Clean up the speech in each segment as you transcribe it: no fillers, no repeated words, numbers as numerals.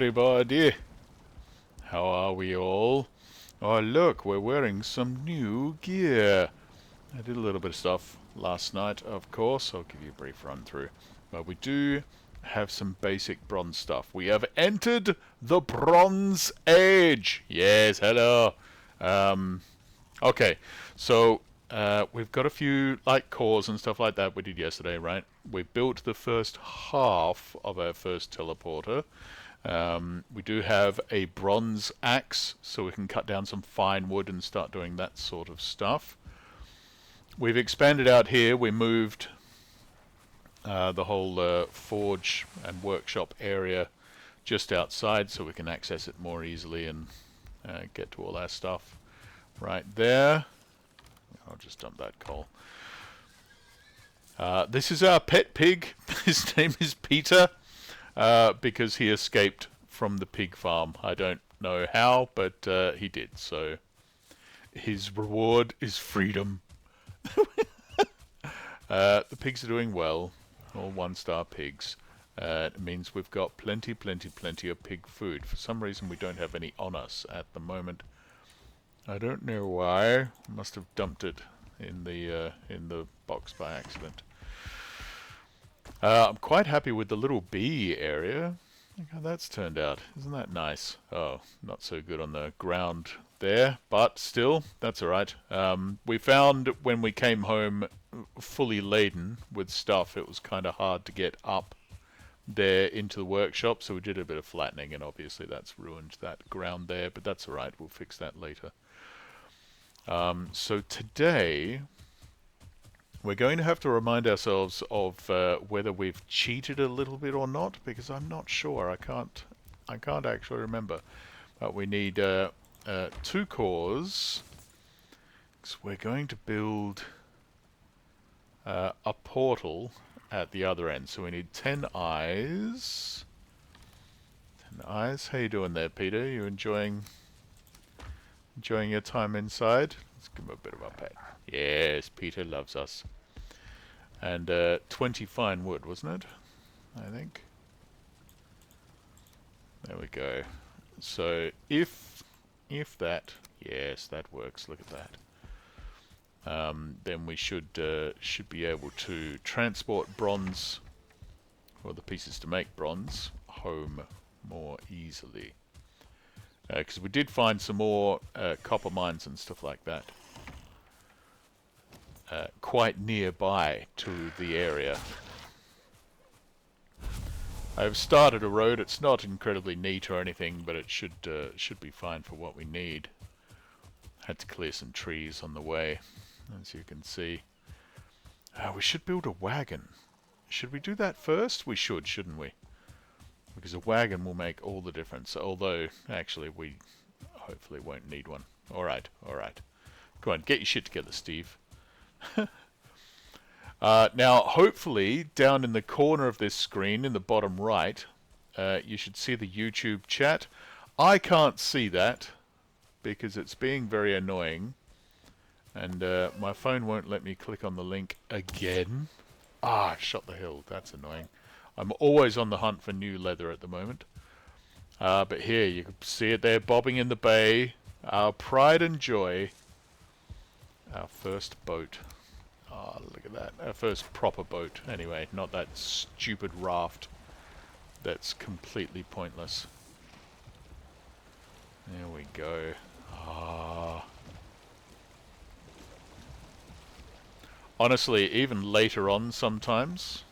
everybody. How are we all? Oh, look, we're wearing some new gear. I did a little bit of stuff last night, of course. I'll give you a brief run through. But we do have some basic bronze stuff. We have entered the Bronze Age. Yes, hello. Okay, so we've got a few like cores and stuff like that we did yesterday, right? We built the first half of our first teleporter. We do have a bronze axe, so we can cut down some fine wood and start doing that sort of stuff. We've expanded out here. We moved the whole forge and workshop area just outside so we can access it more easily and get to all our stuff right there. I'll just dump that coal. This is our pet pig. His name is Peter because he escaped from the pig farm. I don't know how, but he did. So his reward is freedom. The pigs are doing well. All one-star pigs. It means we've got plenty of pig food. For some reason we don't have any on us at the moment. I don't know why. Must have dumped it in the box by accident. I'm quite happy with the little bee area. Look how that's turned out. Isn't that nice? Oh, not so good on the ground there, but still, that's alright. We found when we came home fully laden with stuff, it was kind of hard to get up there into the workshop, so we did a bit of flattening, and obviously that's ruined that ground there, but that's alright, we'll fix that later. So today we're going to have to remind ourselves of whether we've cheated a little bit or not, because I'm not sure. I can't actually remember. But we need 2 cores. So we're going to build a portal at the other end. So we need 10 eyes. 10 eyes. How you doing there, Peter? You enjoying your time inside? Let's give him a bit of a pet. Yes, Peter loves us. And 20 fine wood, wasn't it? I think. There we go. So if that, yes, that works. Look at that. Then we should be able to transport bronze, or the pieces to make bronze, home more easily. Because we did find some more copper mines and stuff like that quite nearby to the area. I've started a road. It's not incredibly neat or anything, but it should be fine for what we need. Had to clear some trees on the way, as you can see. We should build a wagon. Should we do that first? We should, shouldn't we? Because a wagon will make all the difference. Although, actually, we hopefully won't need one. Alright, alright. Go on, get your shit together, Steve. Now, hopefully, down in the corner of this screen, in the bottom right, you should see the YouTube chat. I can't see that, because it's being very annoying. And my phone won't let me click on the link again. Ah, shot the hill. That's annoying. I'm always on the hunt for new leather at the moment. But here, you can see it there, bobbing in the bay. Our pride and joy. Our first boat. Oh, look at that. Our first proper boat. Anyway, not that stupid raft that's completely pointless. There we go. Ah. Honestly, even later on sometimes,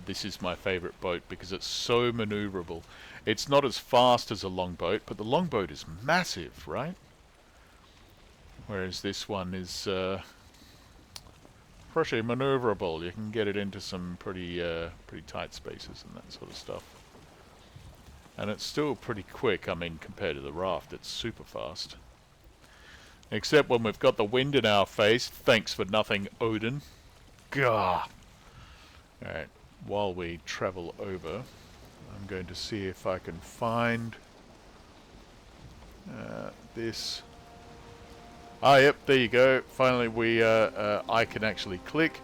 this is my favorite boat because it's so maneuverable. It's not as fast as a longboat, but the longboat is massive, right? Whereas this one is pretty maneuverable. You can get it into some pretty tight spaces and that sort of stuff. And it's still pretty quick. I mean, compared to the raft, it's super fast. Except when we've got the wind in our face. Thanks for nothing, Odin. Gah! Alright, while we travel over, I'm going to see if I can find this. Ah, yep, there you go. Finally, I can actually click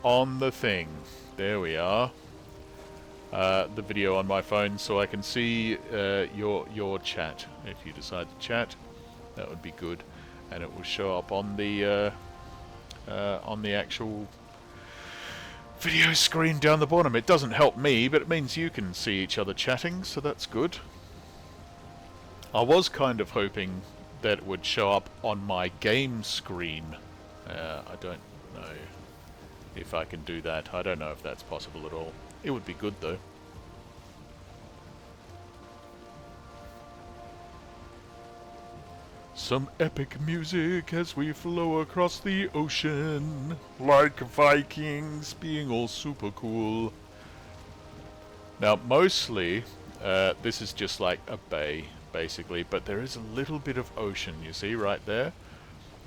on the thing. There we are. the video on my phone so I can see your chat. If you decide to chat, that would be good, and it will show up on the actual video screen down the bottom. It doesn't help me, but it means you can see each other chatting, so that's good. I was kind of hoping that it would show up on my game screen. I don't know if I can do that. I don't know if that's possible at all. It would be good though. Some epic music as we flow across the ocean, like Vikings being all super cool. Now, mostly, this is just like a bay, basically, but there is a little bit of ocean, you see, right there?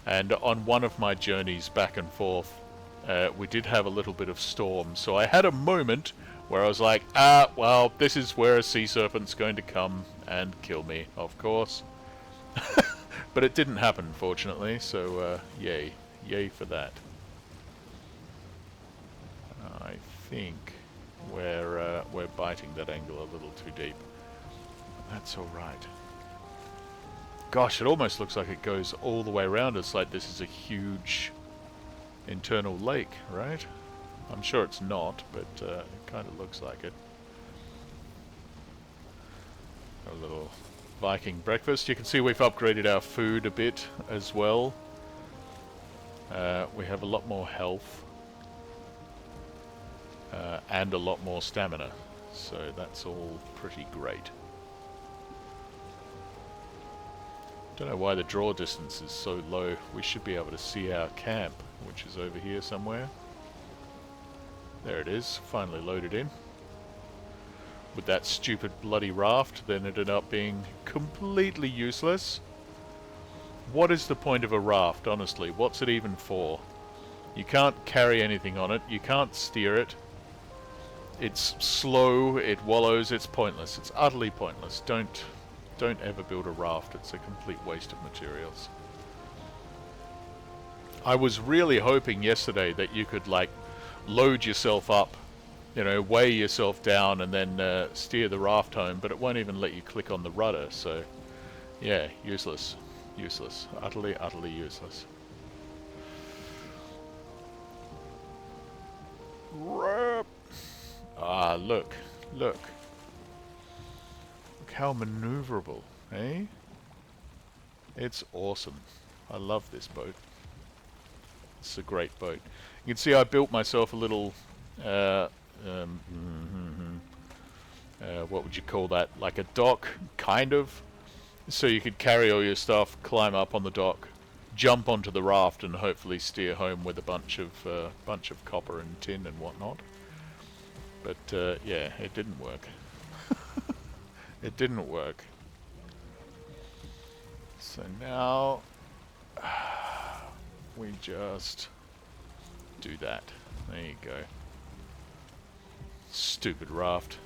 And on one of my journeys back and forth, we did have a little bit of storm, so I had a moment where I was like, well, this is where a sea serpent's going to come and kill me, of course. But it didn't happen, fortunately, so yay. Yay for that. I think we're biting that angle a little too deep. That's alright. Gosh, it almost looks like it goes all the way around us, like this is a huge internal lake, right? I'm sure it's not, but it kind of looks like it. A little Viking breakfast. You can see we've upgraded our food a bit as well. We have a lot more health and a lot more stamina, so that's all pretty great. Don't know why the draw distance is so low. We should be able to see our camp, which is over here somewhere. There it is, finally loaded in. With that stupid bloody raft, then it ended up being completely useless. What is the point of a raft, honestly? What's it even for? You can't carry anything on it, you can't steer it. It's slow, it wallows, it's pointless. It's utterly pointless. Don't ever build a raft, it's a complete waste of materials. I was really hoping yesterday that you could, like, load yourself up, you know, weigh yourself down and then steer the raft home, but it won't even let you click on the rudder, so yeah, useless. Useless. Utterly, utterly useless. Ah, look. Look. Look how maneuverable, eh? It's awesome. I love this boat. It's a great boat. You can see I built myself a little what would you call that? Like a dock, kind of. So you could carry all your stuff, climb up on the dock, jump onto the raft, and hopefully steer home with a bunch of copper and tin and whatnot. But yeah, it didn't work. It didn't work. So now we just do that. There you go. Stupid raft.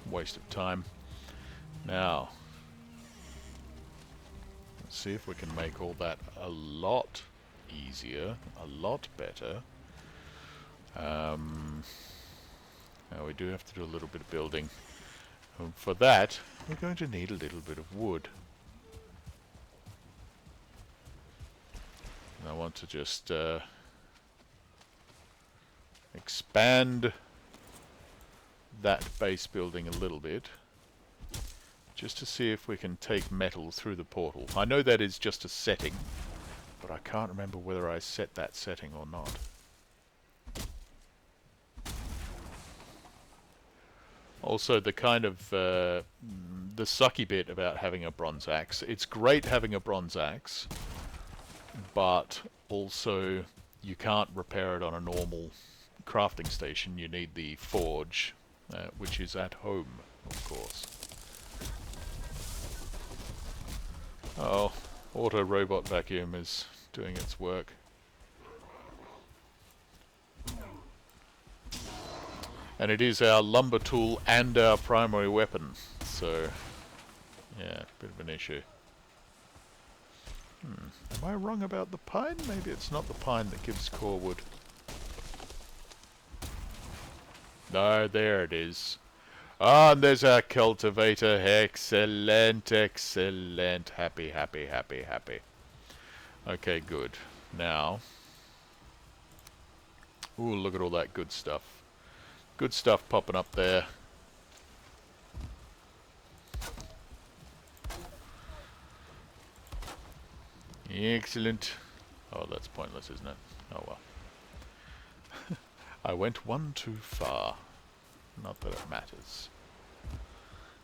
Waste of time. Now, let's see if we can make all that a lot easier, a lot better. Now we do have to do a little bit of building. And for that, we're going to need a little bit of wood. And I want to just expand that base building a little bit, just to see if we can take metal through the portal. I know that is just a setting, but I can't remember whether I set that setting or not. Also, the kind of the sucky bit about having a bronze axe. It's great having a bronze axe, but also you can't repair it on a normal crafting station. You need the forge, which is at home, of course. Oh, auto robot vacuum is doing its work. And it is our lumber tool and our primary weapon, so yeah, bit of an issue. Am I wrong about the pine? Maybe it's not the pine that gives core wood. No, there it is. Ah, and there's our cultivator. Excellent, excellent. Happy, happy, happy, happy. Okay, good. Now... Ooh, look at all that good stuff. Good stuff popping up there. Excellent. Oh, that's pointless, isn't it? Oh well. I went one too far. Not that it matters.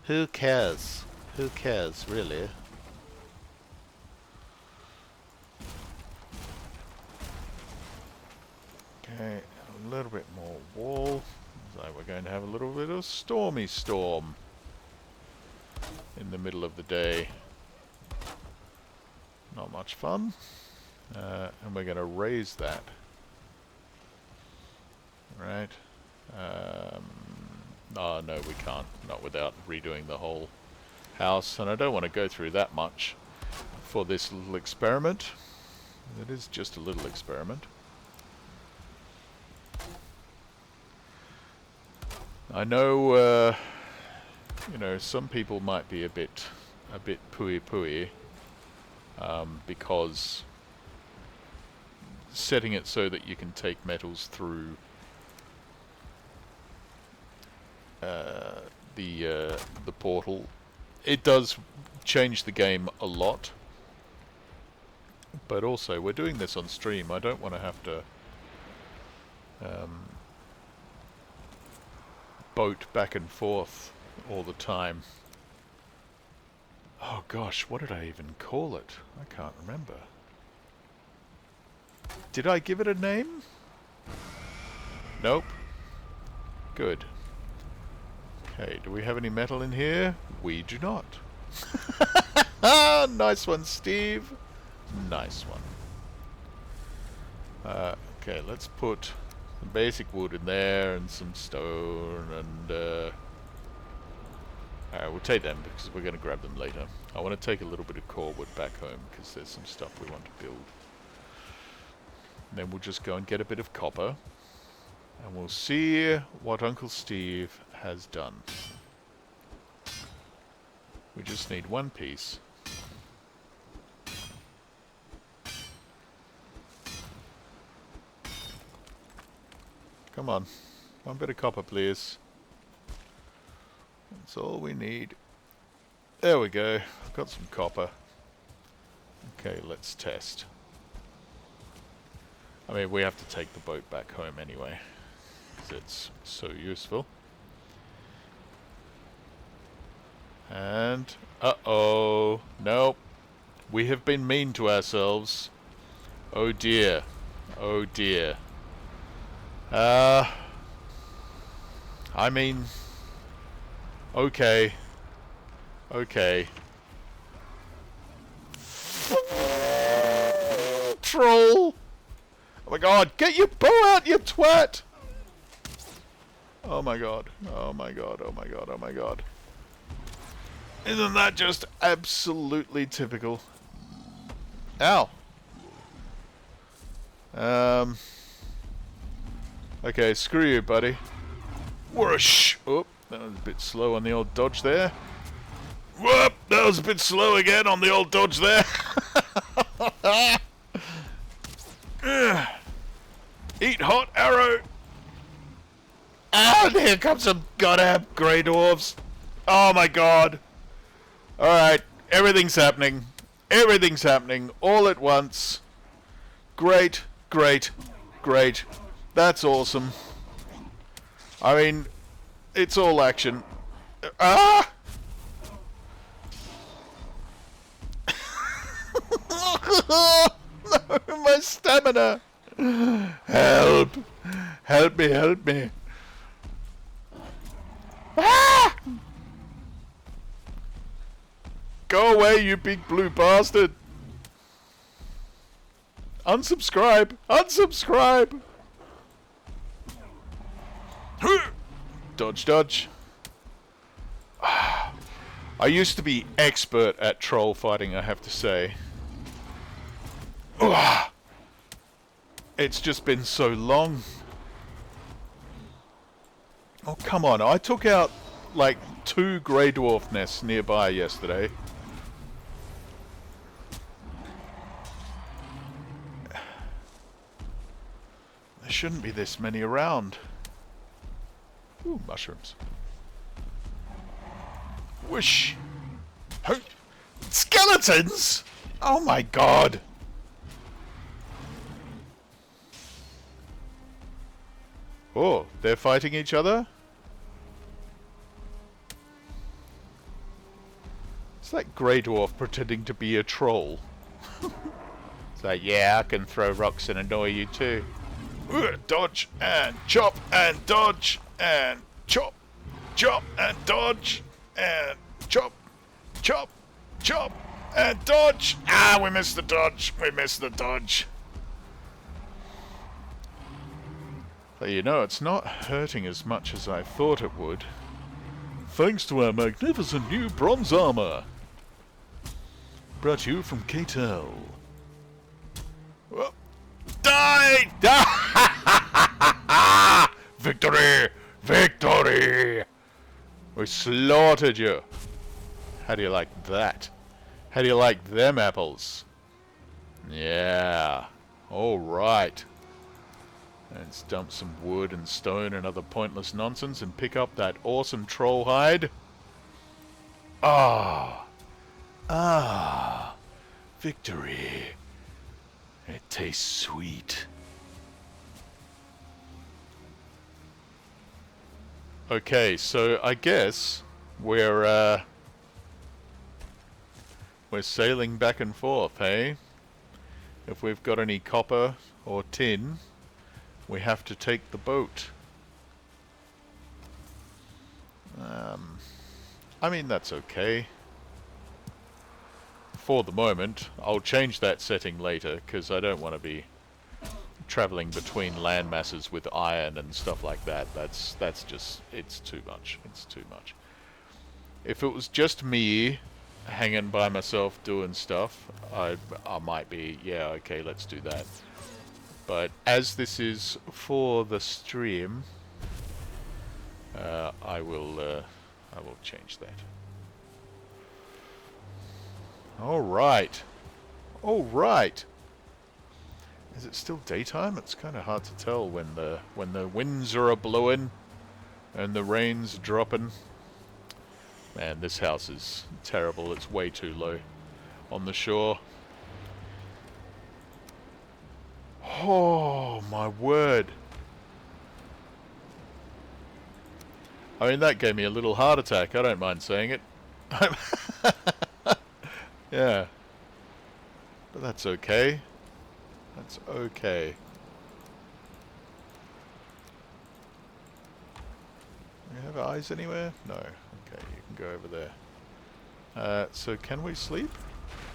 Who cares? Who cares, really? Okay, a little bit more wall. So we're going to have a little bit of stormy storm in the middle of the day. Not much fun. And we're going to raise that. Right. Oh no, we can't. Not without redoing the whole house. And I don't want to go through that much for this little experiment. It is just a little experiment. I know, you know, some people might be a bit pooey because setting it so that you can take metals through the portal, it does change the game a lot. But also, we're doing this on stream. I don't want to have to boat back and forth all the time. Oh gosh, what did I even call it? I can't remember. Did I give it a name? Nope. Good. Okay, do we have any metal in here? We do not. Nice one, Steve. Nice one. Okay, let's put some basic wood in there and some stone and alright, we'll take them because we're going to grab them later. I want to take a little bit of core wood back home because there's some stuff we want to build. And then we'll just go and get a bit of copper and we'll see what Uncle Steve has done. We just need one piece. Come on, one bit of copper please. That's all we need. There we go, I've got some copper. Okay, let's test. I mean, we have to take the boat back home anyway, because it's so useful. And, uh-oh, nope. We have been mean to ourselves. Oh dear, oh dear. I mean, okay, okay. Troll! Oh my god, get your bow out, you twat! Oh my god, oh my god, oh my god, oh my god. Isn't that just absolutely typical? Ow! Okay, screw you, buddy. Whoosh! Oh, that was a bit slow on the old dodge there. Whoop! That was a bit slow again on the old dodge there. Eat hot arrow! And here comes some goddamn grey dwarves. Oh my god. Alright, everything's happening. Everything's happening all at once. Great, great, great. That's awesome. I mean, it's all action. Ah! No, my stamina! Help! Help me, help me! Ah! Go away, you big blue bastard! Unsubscribe! Unsubscribe! Dodge, dodge. I used to be expert at troll fighting, I have to say. It's just been so long. Oh, come on. I took out like 2 grey dwarf nests nearby yesterday. There shouldn't be this many around. Ooh, mushrooms. Whoosh! Skeletons! Oh my god! Oh, they're fighting each other? It's like Grey Dwarf pretending to be a troll. It's like, yeah, I can throw rocks and annoy you too. Dodge and chop and dodge and chop, chop and dodge and chop, chop, chop and dodge. Ah, we missed the dodge. We missed the dodge. But you know, it's not hurting as much as I thought it would. Thanks to our magnificent new bronze armor. Brought to you from KTEL. Well, die! Die! Victory! Victory! We slaughtered you. How do you like that? How do you like them apples? Yeah. Alright. Let's dump some wood and stone and other pointless nonsense and pick up that awesome troll hide. Ah. Ah. Victory. It tastes sweet. Okay, so I guess we're sailing back and forth, hey? If we've got any copper or tin, we have to take the boat. I mean, that's okay. For the moment, I'll change that setting later, because I don't want to be traveling between land masses with iron and stuff like that. That's just, it's too much. It's too much. If it was just me hanging by myself doing stuff, I might be, yeah, okay, let's do that. But as this is for the stream, I will change that. All right. All right. Is it still daytime? It's kind of hard to tell when the winds are a-blowing and the rain's dropping. Man, this house is terrible. It's way too low on the shore. Oh, my word. I mean, that gave me a little heart attack. I don't mind saying it. Yeah. But that's okay. That's okay. You have eyes anywhere? No. Okay, you can go over there. So can we sleep?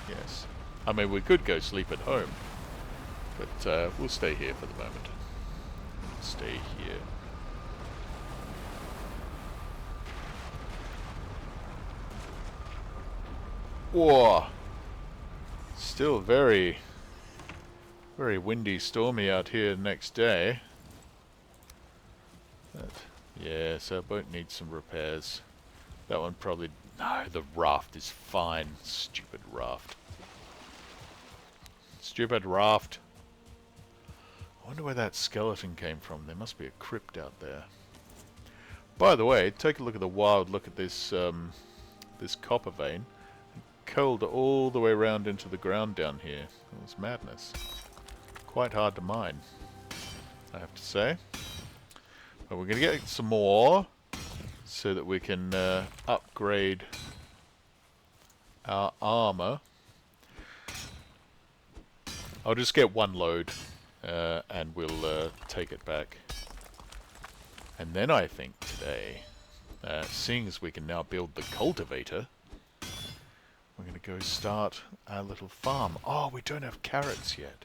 Yes. I mean, we could go sleep at home. But we'll stay here for the moment. Stay here. Whoa! Still very, very windy, stormy out here next day. But, yes, our boat needs some repairs. That one probably... No, the raft is fine. Stupid raft. Stupid raft. I wonder where that skeleton came from. There must be a crypt out there. By the way, take a look at the wild look at this this copper vein. Curled all the way around into the ground down here. It's madness. Quite hard to mine, I have to say. But we're going to get some more so that we can upgrade our armor. I'll just get one load and we'll take it back. And then I think today, seeing as we can now build the cultivator, we're going to go start our little farm. Oh, we don't have carrots yet.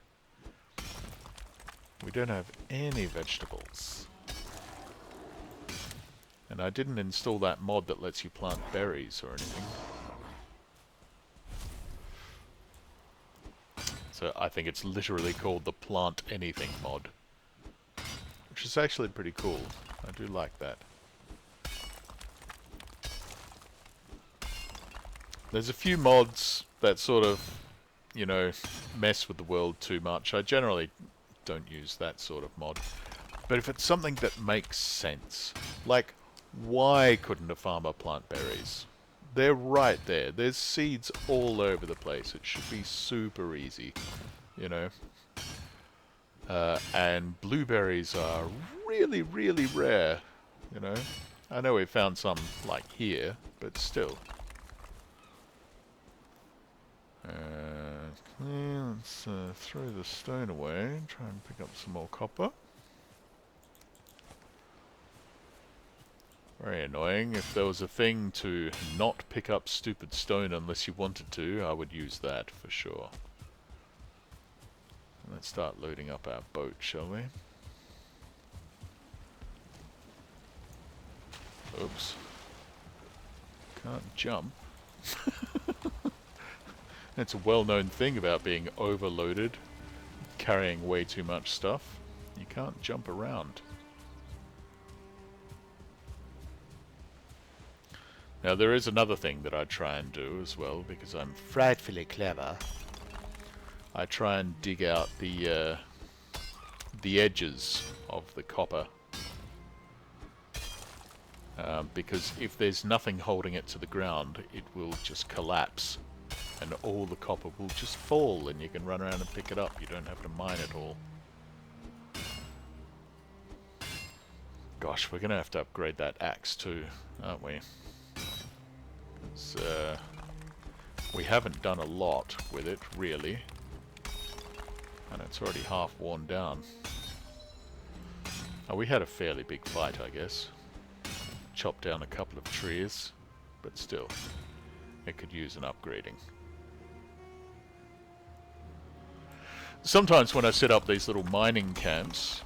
We don't have any vegetables. And I didn't install that mod that lets you plant berries or anything. So I think it's literally called the Plant Anything mod. Which is actually pretty cool. I do like that. There's a few mods that sort of, you know, mess with the world too much. I generally don't use that sort of mod. But if it's something that makes sense, like, why couldn't a farmer plant berries? They're right there. There's seeds all over the place. It should be super easy, you know. And blueberries are really, really rare, you know. I know we found some, like, here, but still. Let's throw the stone away and try and pick up some more copper. Very annoying. If there was a thing to not pick up stupid stone unless you wanted to, I would use that for sure. Let's start loading up our boat, shall we? Oops. Can't jump. It's a well-known thing about being overloaded, carrying way too much stuff. You can't jump around. Now there is another thing that I try and do as well, because I'm frightfully clever. I try and dig out the edges of the copper. Because if there's nothing holding it to the ground, it will just collapse. And all the copper will just fall, and you can run around and pick it up. You don't have to mine it all. Gosh, we're going to have to upgrade that axe too, aren't we? We haven't done a lot with it, really. And it's already half worn down. Oh, we had a fairly big fight, I guess. Chopped down a couple of trees, but still, it could use an upgrading. Sometimes when I set up these little mining camps,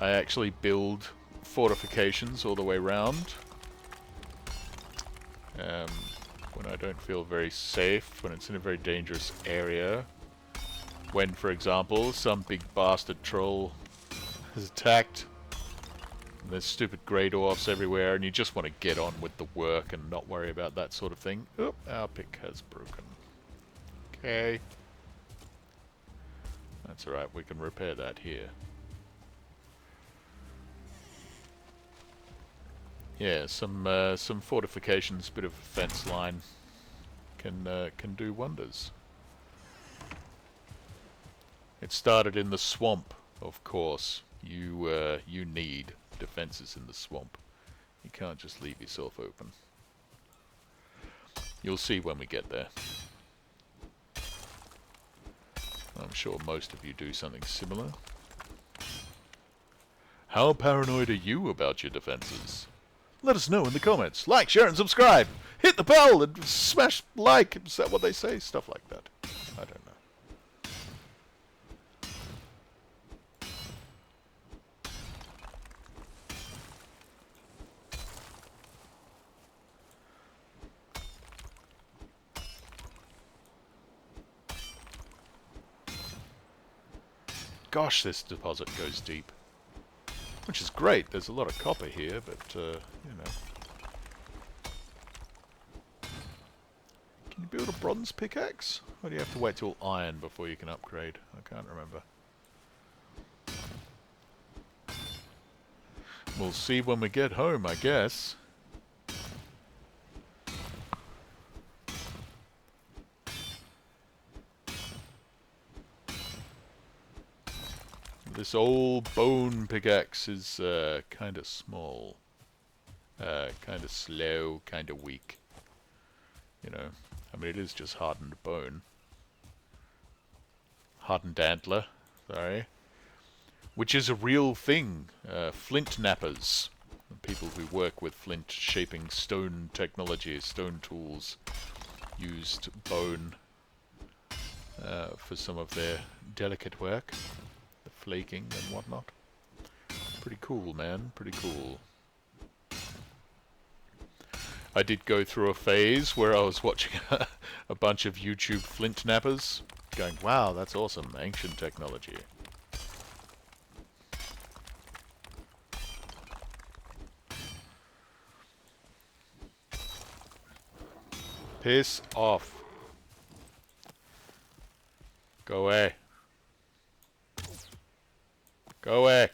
I actually build fortifications all the way around. When I don't feel very safe, when it's in a very dangerous area. When, for example, some big bastard troll has attacked. And there's stupid grey dwarfs everywhere, and you just want to get on with the work and not worry about that sort of thing. Oop, our pick has broken. Okay. That's alright, we can repair that here. Yeah, some fortifications, bit of a fence line can do wonders. It started in the swamp, of course. You need defenses in the swamp. You can't just leave yourself open. You'll see when we get there. I'm sure most of you do something similar. How paranoid are you about your defenses? Let us know in the comments. Like, share, and subscribe. Hit the bell and smash like. Is that what they say? Stuff like that. I don't know. Gosh, this deposit goes deep. Which is great. There's a lot of copper here, but, you know. Can you build a bronze pickaxe? Or do you have to wait till iron before you can upgrade? I can't remember. We'll see when we get home, I guess. This old bone pickaxe is kind of small. Kind of slow, kind of weak. You know, I mean, it is just hardened bone. Hardened antler, sorry. Which is a real thing. Flint knappers. People who work with flint shaping stone technology, stone tools, used bone for some of their delicate work. The flaking and whatnot. Pretty cool, man. Pretty cool. I did go through a phase where I was watching a bunch of YouTube flint knappers, going, wow, that's awesome, ancient technology. Piss off. Go away. Go away.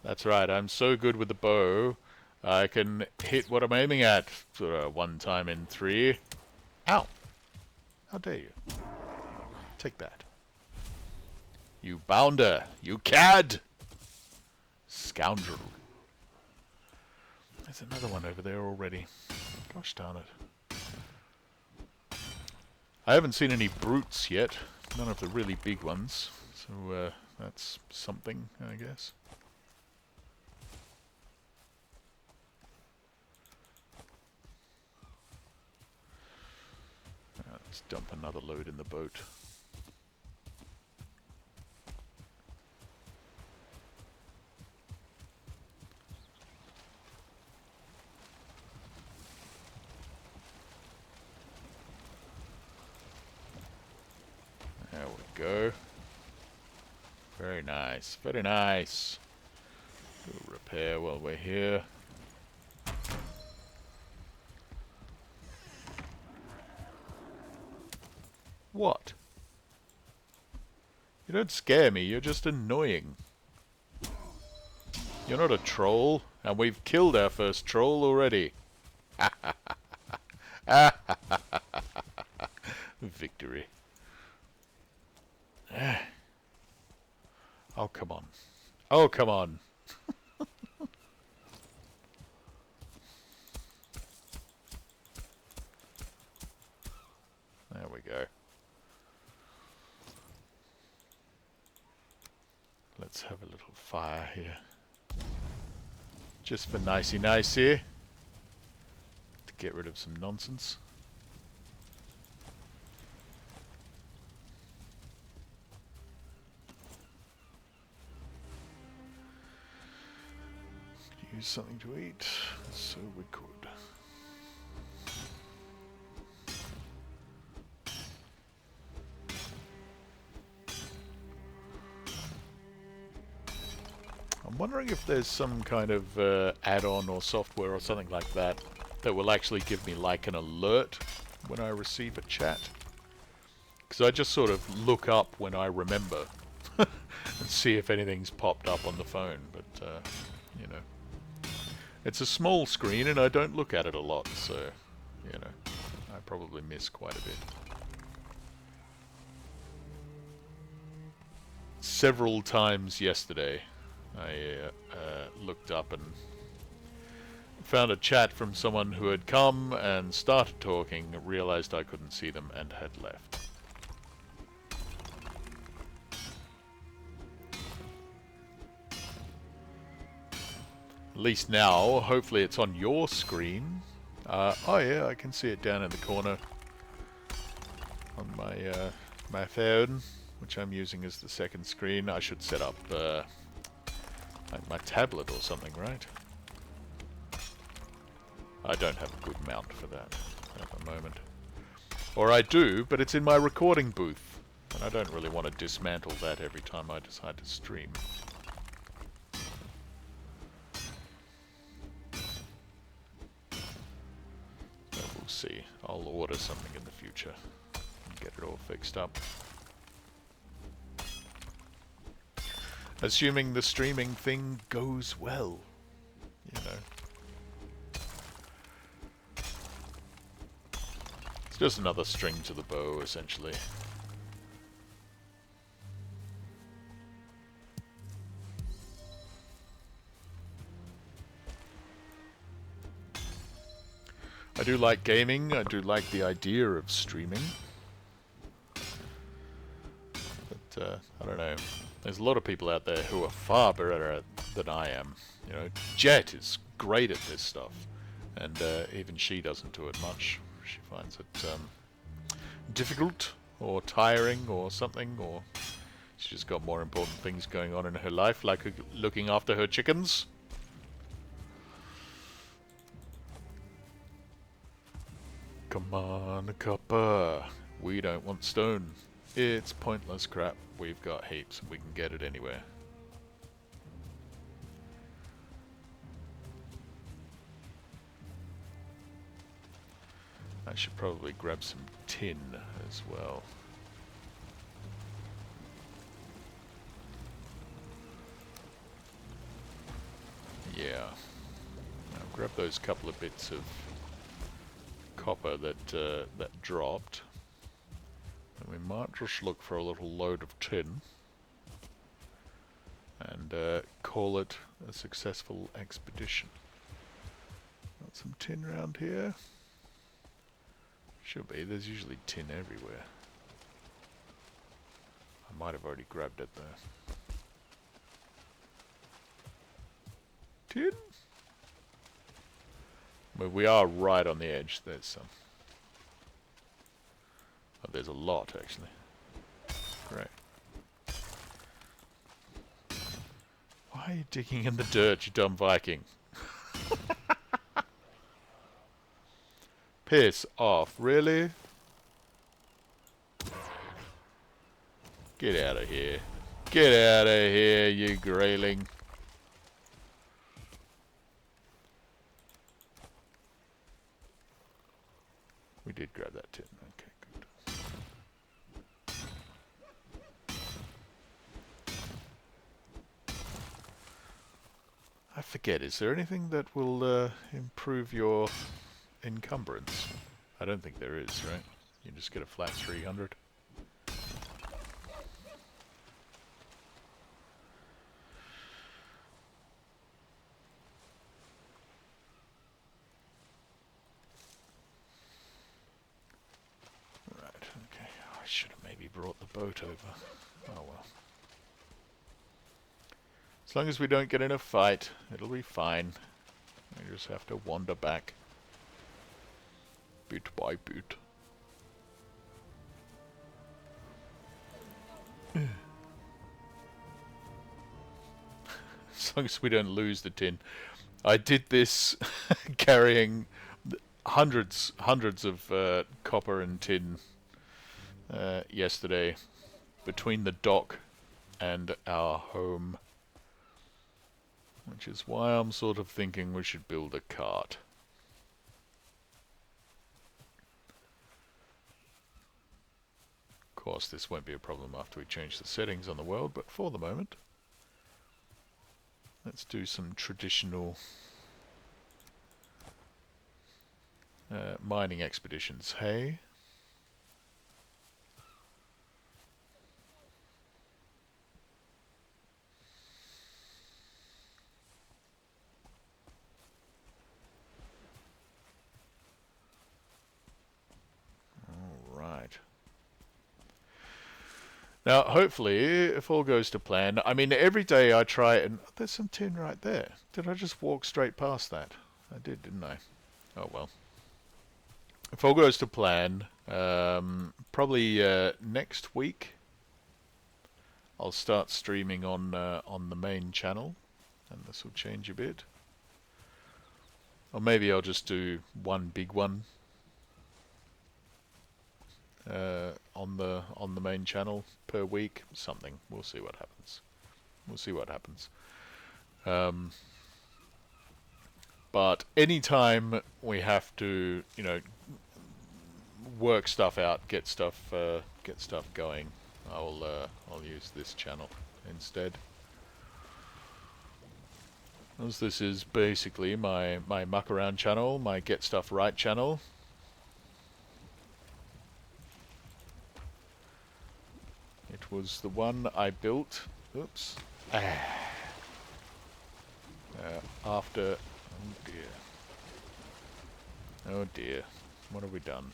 That's right, I'm so good with the bow, I can hit what I'm aiming at. One time in 3. Ow! How dare you? Take that. You bounder! You cad! Scoundrel. There's another one over there already. Gosh darn it. I haven't seen any brutes yet. None of the really big ones. So, that's something, I guess. Let's dump another load in the boat. There we go. Very nice, very nice. Do a repair while we're here. What? You don't scare me, you're just annoying. You're not a troll, and we've killed our first troll already. Victory. Oh, come on. Oh, come on. There we go. Let's have a little fire here. Just for nicey-nicey. To get rid of some nonsense. Use something to eat, so we could. I'm wondering if there's some kind of add-on or software or something like that that will actually give me like an alert when I receive a chat. Because I just sort of look up when I remember and see if anything's popped up on the phone, but you know. It's a small screen and I don't look at it a lot, so, you know, I probably miss quite a bit. Several times yesterday, I looked up and found a chat from someone who had come and started talking, realized I couldn't see them, and had left. At least now, hopefully it's on your screen. Oh yeah, I can see it down in the corner on my my phone, which I'm using as the second screen. I should set up like my tablet or something, right? I don't have a good mount for that at the moment. Or I do, but it's in my recording booth, and I don't really want to dismantle that every time I decide to stream. We'll see. I'll order something in the future and get it all fixed up. Assuming the streaming thing goes well, you know. It's just another string to the bow, essentially. I do like gaming, I do like the idea of streaming. But, I don't know. There's a lot of people out there who are far better at than I am. You know, Jet is great at this stuff. And even she doesn't do it much. She finds it difficult or tiring or something, or she's just got more important things going on in her life, like looking after her chickens. Come on, copper. We don't want stone. It's pointless crap. We've got heaps. We can get it anywhere. I should probably grab some tin as well. Yeah. Now grab those couple of bits of copper that that dropped. And we might just look for a little load of tin and call it a successful expedition. Got some tin around here? Should be. There's usually tin everywhere. I might have already grabbed it though. Tin? Well, we are right on the edge. There's some. Oh, there's a lot actually. Great. Why are you digging in the dirt, you dumb Viking? Piss off, really? Get out of here. Get out of here, you grayling. We did grab that tin. Okay, good. I forget, is there anything that will improve your encumbrance? I don't think there is, right? You just get a flat 300. Right, okay. I should have maybe brought the boat over. Oh well. As long as we don't get in a fight, it'll be fine. We just have to wander back. Bit by bit. As long as we don't lose the tin. I did this carrying hundreds of copper and tin yesterday between the dock and our home. Which is why I'm sort of thinking we should build a cart. Of course, this won't be a problem after we change the settings on the world, but for the moment, let's do some traditional mining expeditions. Hey? Alright. Now, hopefully, if all goes to plan, I mean, every day I try and... There's some tin right there. Did I just walk straight past that? I did, didn't I? Oh, well. If all goes to plan, probably next week, I'll start streaming on the main channel, and this will change a bit. Or maybe I'll just do one big one on the main channel per week. Something. We'll see what happens. We'll see what happens. But anytime we have to, you know, work stuff out, get stuff going, I'll use this channel instead. As this is basically my muck around channel, my get stuff right channel. It was the one I built. Oops. After. Oh dear. Oh dear. What have we done?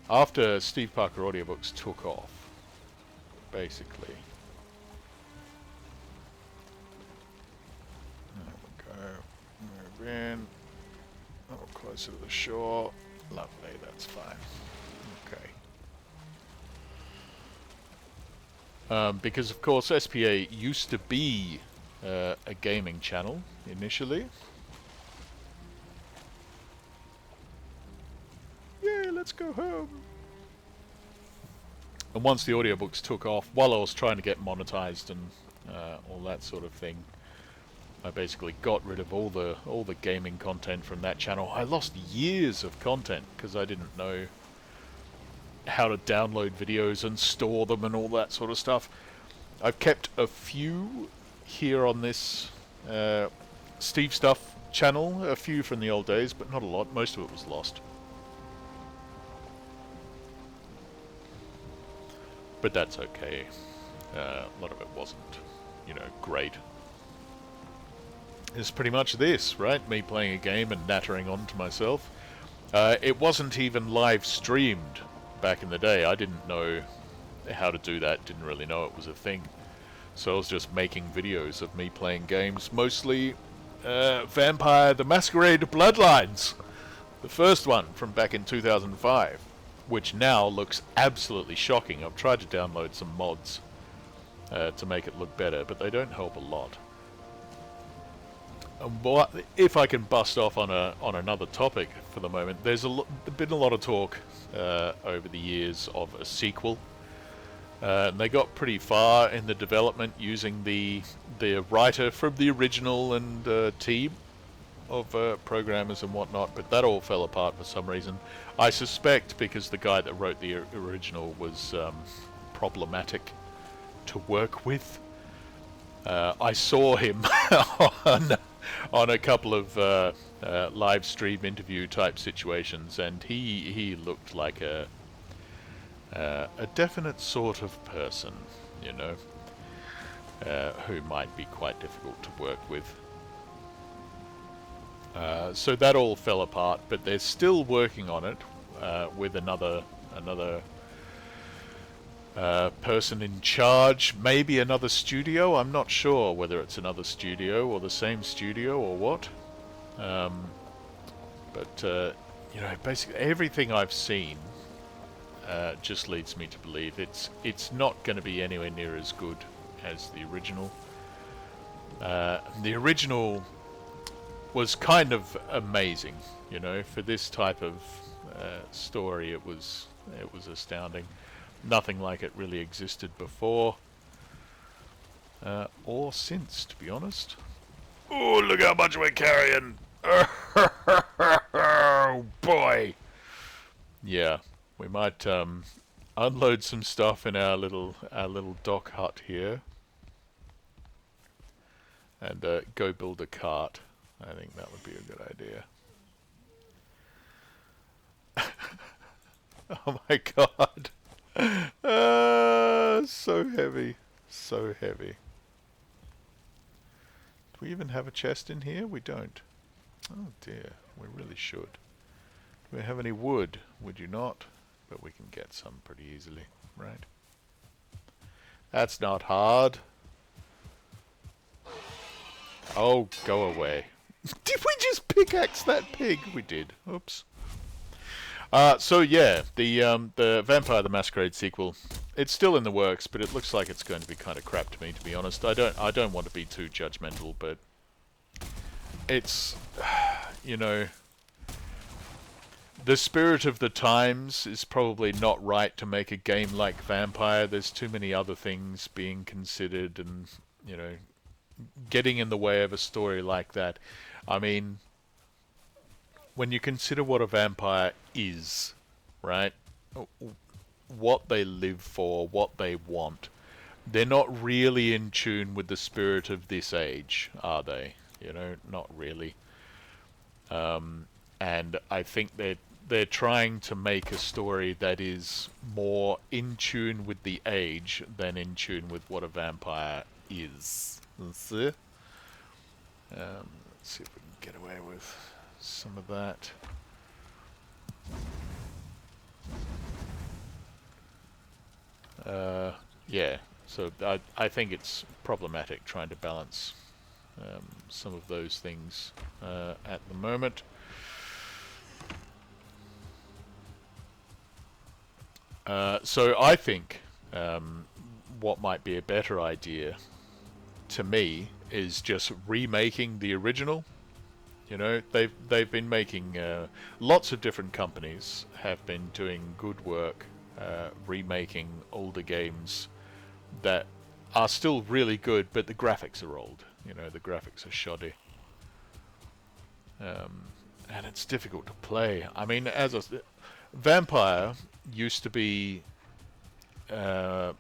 After Steve Parker Audiobooks took off, basically. There we go. Move in. A little closer to the shore. Lovely, that's fine. Okay. Because of course SPA used to be a gaming channel initially. Yay, let's go home. And once the audiobooks took off, while I was trying to get monetized and all that sort of thing, I basically got rid of all the gaming content from that channel. I lost years of content because I didn't know how to download videos and store them and all that sort of stuff. I've kept a few here on this Steve Stuff channel, a few from the old days, but not a lot. Most of it was lost. But that's okay. A lot of it wasn't, great. It's pretty much this, right? Me playing a game and nattering on to myself. It wasn't even live streamed back in the day. I didn't know how to do that, didn't really know it was a thing. So I was just making videos of me playing games, mostly Vampire the Masquerade Bloodlines. The first one from back in 2005, which now looks absolutely shocking. I've tried to download some mods to make it look better, but they don't help a lot. If I can bust off on another topic for the moment, there's been a lot of talk over the years of a sequel. They got pretty far in the development using the writer from the original and team of programmers and whatnot, but that all fell apart for some reason. I suspect because the guy that wrote the original was problematic to work with. I saw him on a couple of live stream interview type situations, and he looked like a definite sort of person, who might be quite difficult to work with. So that all fell apart, but they're still working on it with another person in charge, maybe another studio. I'm not sure whether it's another studio or the same studio or what. But basically everything I've seen just leads me to believe it's not going to be anywhere near as good as the original. The original was kind of amazing, for this type of story. It was astounding. Nothing like it really existed before or since, to be honest. Oh, look how much we're carrying! Oh boy! Yeah, we might unload some stuff in our little dock hut here and go build a cart. I think that would be a good idea. Oh my god. So heavy. So heavy. Do we even have a chest in here? We don't. Oh dear. We really should. Do we have any wood? We do not. But we can get some pretty easily, right? That's not hard. Oh, go away. Did we just pickaxe that pig? We did. Oops. So yeah, the Vampire the Masquerade sequel, it's still in the works, but it looks like it's going to be kind of crap to me, to be honest. I don't want to be too judgmental, but it's, the spirit of the times is probably not right to make a game like Vampire. There's too many other things being considered and, getting in the way of a story like that. I mean, when you consider what a vampire is, right? What they live for, what they want, they're not really in tune with the spirit of this age, are they? Not really. And I think they're trying to make a story that is more in tune with the age than in tune with what a vampire is. Let's see if we can get away with some of that. Yeah, so I think it's problematic trying to balance some of those things at the moment. So I think what might be a better idea to me is just remaking the original. They've been making lots of different companies have been doing good work remaking older games that are still really good, but the graphics are old. You know, the graphics are shoddy. And it's difficult to play. I mean, Vampire used to be uh,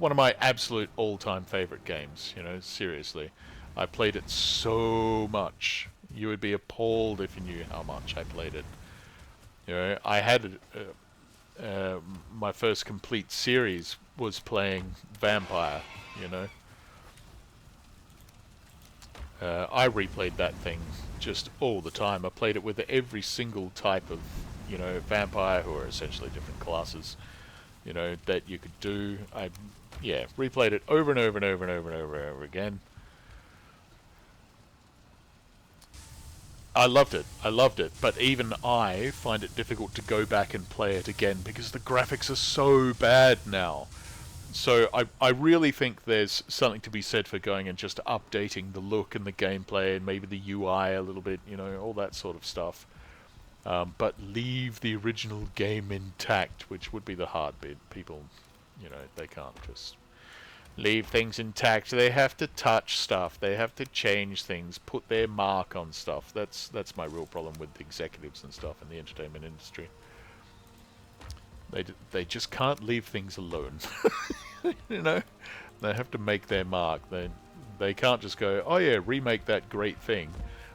one of my absolute all-time favorite games. You know, seriously, I played it so much. You would be appalled if you knew how much I played it. You know, I had my first complete series was playing Vampire. You know, I replayed that thing just all the time. I played it with every single type of, you know, vampire, who are essentially different classes, you know, that you could do. Yeah, replayed it over and over and over and over and over and over again. I loved it. I loved it. But even I find it difficult to go back and play it again because the graphics are so bad now. So I really think there's something to be said for going and just updating the look and the gameplay and maybe the UI a little bit, you know, all that sort of stuff. But leave the original game intact, which would be the hard bit. People, you know, they can't just leave things intact. They have to touch stuff. They have to change things, put their mark on stuff. That's my real problem with executives and stuff in the entertainment industry. They just can't leave things alone. You know, they have to make their mark. They can't just go, oh yeah, remake that great thing.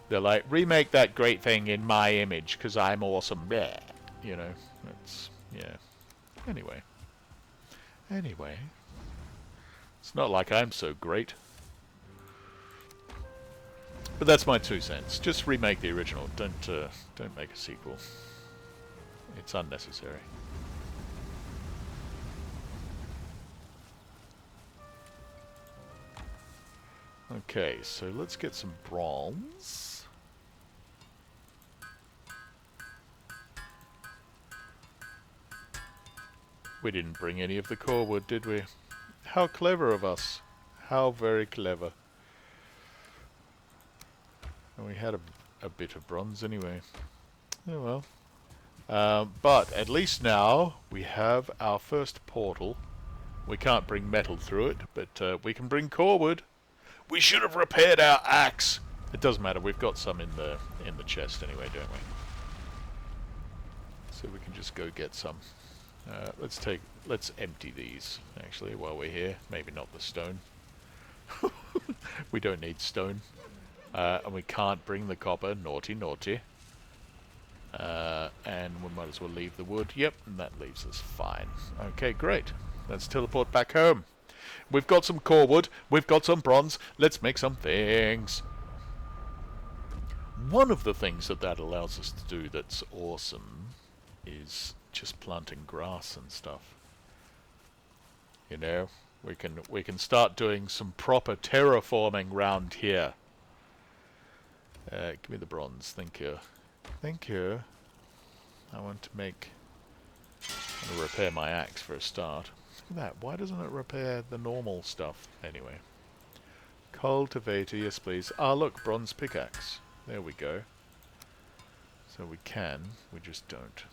They're like, remake that great thing in my image because I'm awesome. Bleh. You know, that's yeah. Anyway, it's not like I'm so great. But that's my 2 cents. Just remake the original. Don't make a sequel. It's unnecessary. Okay, so let's get some bronze. We didn't bring any of the core wood, did we? How clever of us. How very clever. And we had a bit of bronze anyway. Oh well. But at least now we have our first portal. We can't bring metal through it, but we can bring core wood. We should have repaired our axe. It doesn't matter. We've got some in the chest anyway, don't we? So we can just go get some. Let's empty these actually while we're here. Maybe not the stone. We don't need stone, and we can't bring the copper. Naughty, naughty. And we might as well leave the wood. Yep, and that leaves us fine. Okay, great. Let's teleport back home. We've got some core wood. We've got some bronze. Let's make some things. One of the things that allows us to do that's awesome is just planting grass and stuff. You know, we can start doing some proper terraforming round here. Give me the bronze, thank you. Thank you. I want to repair my axe for a start. Look at that. Why doesn't it repair the normal stuff? Anyway. Cultivator, yes please. Ah look, bronze pickaxe. There we go. So we just don't.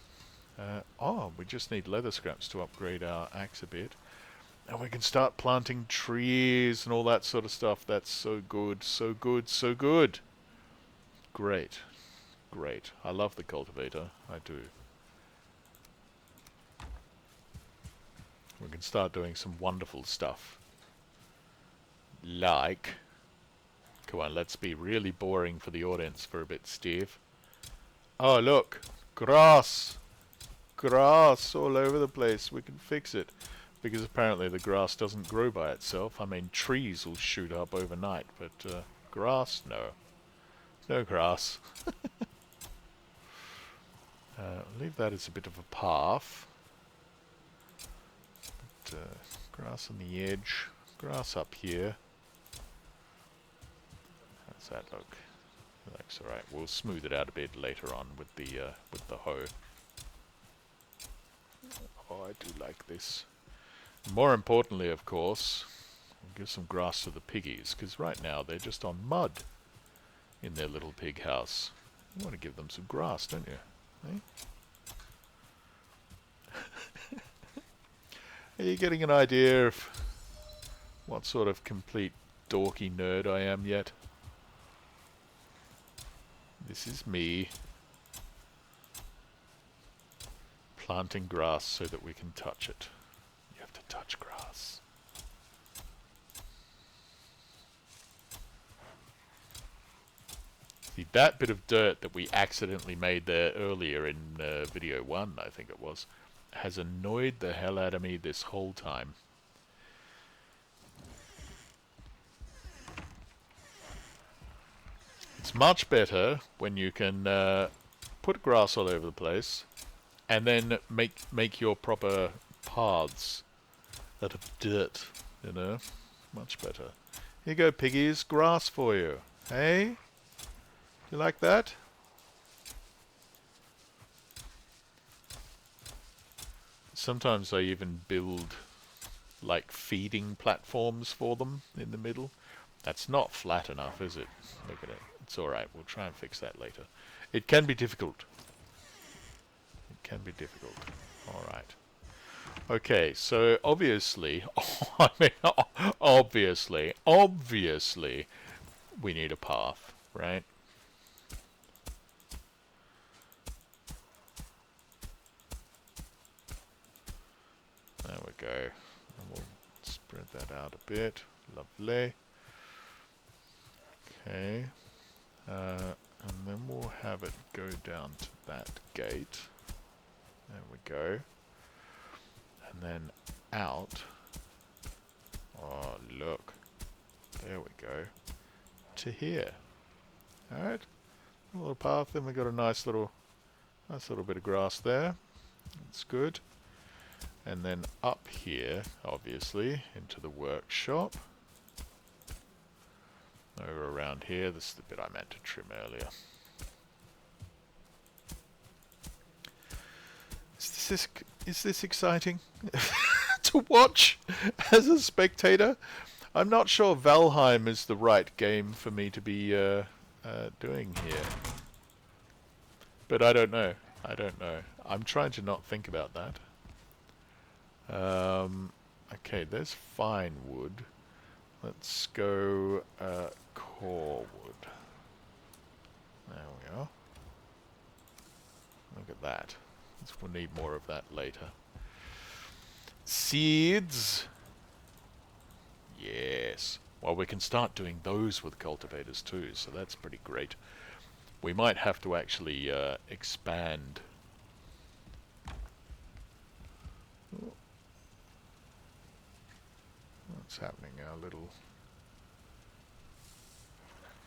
We just need leather scraps to upgrade our axe a bit. And we can start planting trees and all that sort of stuff. That's so good, so good, so good. Great. Great. I love the cultivator. I do. We can start doing some wonderful stuff. Like... Come on, let's be really boring for the audience for a bit, Steve. Oh, look! Grass! Grass all over the place. We can fix it. Because apparently the grass doesn't grow by itself. I mean, trees will shoot up overnight, but grass? No. No grass. Leave that as a bit of a path. But, grass on the edge. Grass up here. How's that look? Looks alright. We'll smooth it out a bit later on with the hoe. Oh, I do like this. More importantly, of course, we'll give some grass to the piggies, because right now they're just on mud in their little pig house. You want to give them some grass, don't you? Eh? Are you getting an idea of what sort of complete dorky nerd I am yet? This is me planting grass so that we can touch it. You have to touch grass. See, that bit of dirt that we accidentally made there earlier in video 1, I think it was, has annoyed the hell out of me this whole time. It's much better when you can put grass all over the place and then make your proper paths out of dirt, you know? Much better. Here you go, piggies. Grass for you. Hey? You like that? Sometimes I even build like feeding platforms for them in the middle. That's not flat enough, is it? Look at it. It's alright. We'll try and fix that later. It can be difficult. It can be difficult. Alright. Okay, so obviously, I mean, obviously, we need a path, right? There we go. And we'll spread that out a bit. Lovely. Okay. And then we'll have it go down to that gate. There we go. And then out. Oh, look. There we go. To here. Alright. A little path. Then we got a nice little bit of grass there. That's good. And then up here, obviously, into the workshop. Over around here. This is the bit I meant to trim earlier. Is this exciting to watch as a spectator? I'm not sure Valheim is the right game for me to be doing here. But I don't know. I don't know. I'm trying to not think about that. Okay, there's fine wood. Let's go core wood. There we are. Look at that. We'll need more of that later. Seeds. Yes. Well, we can start doing those with cultivators too, so that's pretty great. We might have to actually expand. What's happening? Our little...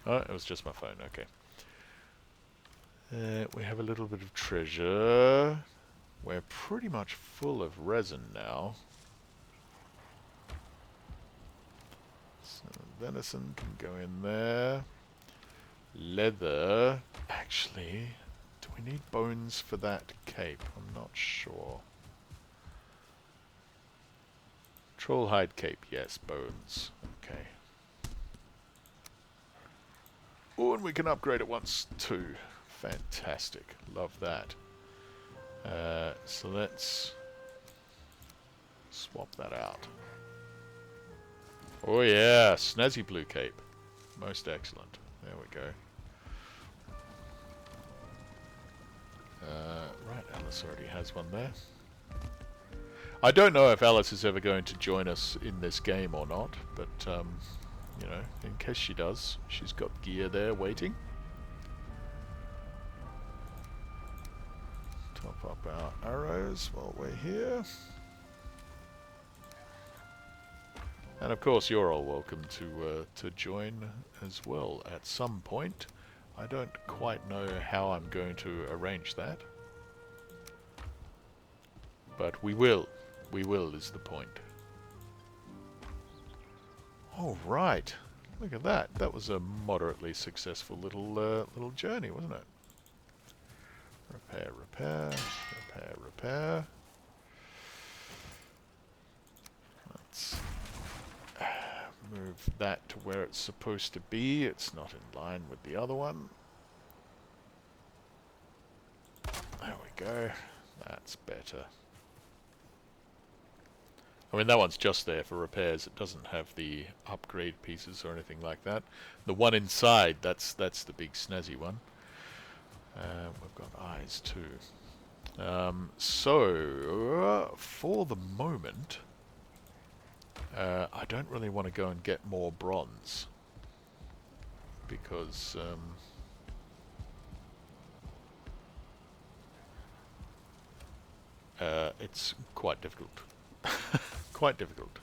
Oh, it was just my phone. Okay. We have a little bit of treasure. We're pretty much full of resin now. So venison can go in there. Leather. Actually, do we need bones for that cape? I'm not sure. Trollhide cape, yes, bones. Okay. Oh, and we can upgrade it once too. Fantastic. Love that. So let's swap that out. Oh yeah, snazzy blue cape. Most excellent. There we go. Right, Alice already has one there. I don't know if Alice is ever going to join us in this game or not, but, you know, in case she does, she's got gear there waiting. Top up our arrows while we're here. And of course you're all welcome to join as well at some point. I don't quite know how I'm going to arrange that. But we will. We will is the point. Oh right. Look at that. That was a moderately successful little journey, wasn't it? Repair, repair, repair, repair. Let's move that to where it's supposed to be. It's not in line with the other one. There we go. That's better. I mean, that one's just there for repairs. It doesn't have the upgrade pieces or anything like that. The one inside, that's the big snazzy one. We've got eyes too. So, for the moment, I don't really want to go and get more bronze. Because, it's quite difficult. Quite difficult.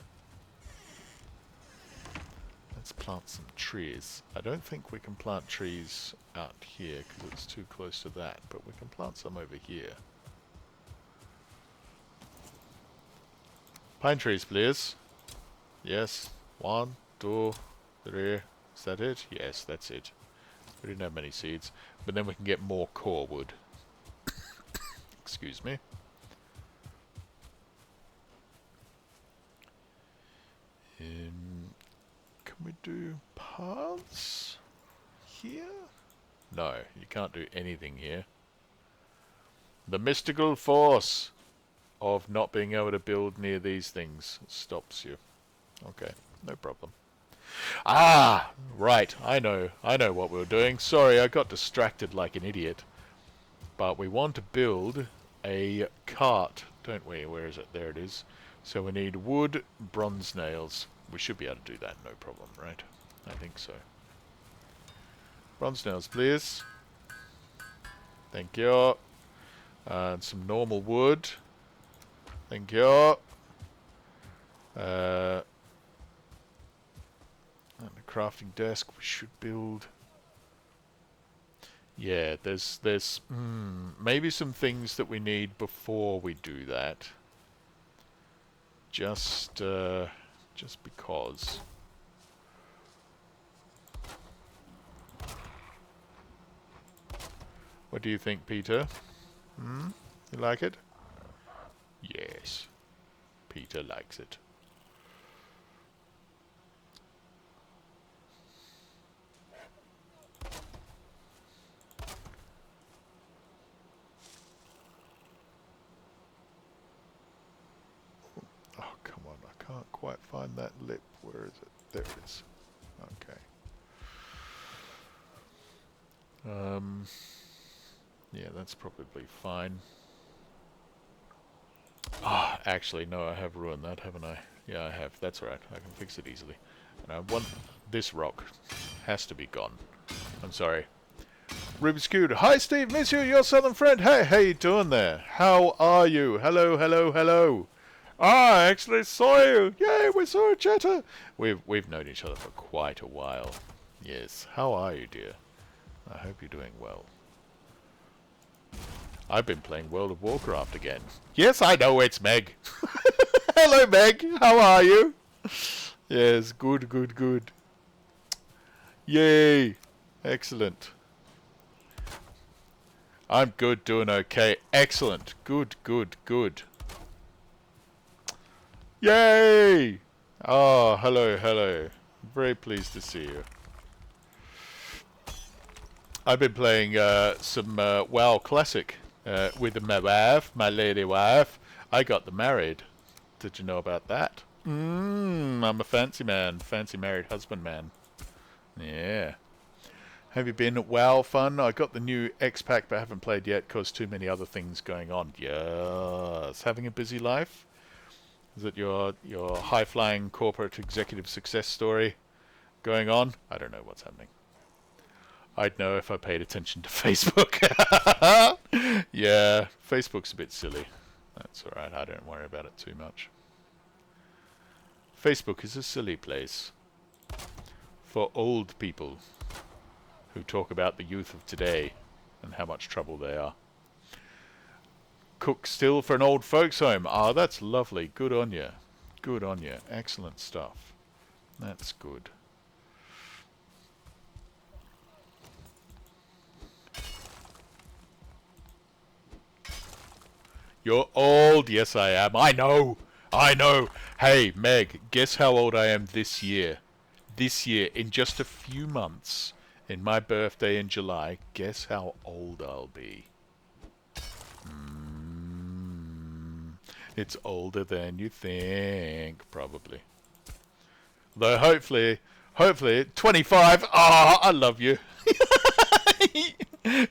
Let's plant some trees. I don't think we can plant trees out here because it's too close to that, but we can plant some over here. Pine trees, please. Yes. 1, 2, 3. Is that it? Yes, that's it. We didn't have many seeds, but then we can get more core wood. Excuse me. Can we do paths here? No, you can't do anything here. The mystical force of not being able to build near these things stops you. Okay, no problem. Ah, right, I know what we were doing. Sorry, I got distracted like an idiot. But we want to build a cart, don't we? Where is it? There it is. So we need wood, bronze nails. We should be able to do that, no problem, right? I think so. Bronze nails, please. Thank you. And some normal wood. Thank you. And a crafting desk we should build. Yeah, there's maybe some things that we need before we do that. Just because. What do you think, Peter? You like it? Yes. Peter likes it. Oh, come on. I can't quite find that lip. Where is it? There it is. Okay. Yeah, that's probably fine. Ah, actually, no, I have ruined that, haven't I? Yeah, I have. That's right. I can fix it easily. And I want this rock. Has to be gone. I'm sorry. Rubik's Cube. Hi, Steve. Miss you, your southern friend. Hey, how you doing there? How are you? Hello, hello, hello. Ah, I actually saw you. Yay, we saw each other. We've known each other for quite a while. Yes. How are you, dear? I hope you're doing well. I've been playing World of Warcraft again. Yes, I know, it's Meg. Hello, Meg. How are you? Yes, good, good, good. Yay. Excellent. I'm good, doing okay. Excellent. Good, good, good. Yay! Oh, hello, hello. Very pleased to see you. I've been playing some WoW Classic with my wife, my lady wife. I got them married. Did you know about that? I'm a fancy man, fancy married husband man. Yeah. Have you been at WoW fun? I got the new X-Pack but haven't played yet because too many other things going on. Yes. Having a busy life? Is it your high-flying corporate executive success story going on? I don't know what's happening. I'd know if I paid attention to Facebook. Yeah, Facebook's a bit silly. That's alright, I don't worry about it too much. Facebook is a silly place for old people who talk about the youth of today and how much trouble they are. Cook still for an old folks home. Ah, that's lovely. Good on you. Good on you. Excellent stuff. That's good. You're old. Yes, I am. I know. I know. Hey, Meg, guess how old I am this year? This year, in just a few months, in my birthday in July, guess how old I'll be? It's older than you think, probably. Though hopefully 25. Ah, I love you.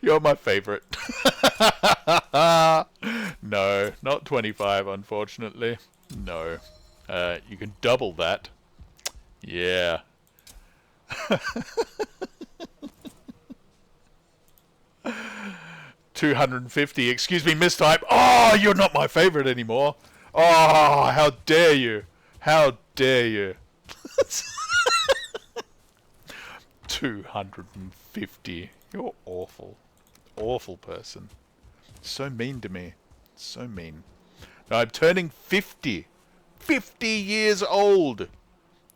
You're my favorite. No, not 25, unfortunately. No. You can double that. Yeah. 250. Excuse me, mistype. Oh, you're not my favorite anymore. Oh, how dare you? How dare you? 250. You're awful. Awful person. So mean to me. So mean. Now I'm turning 50. 50 years old.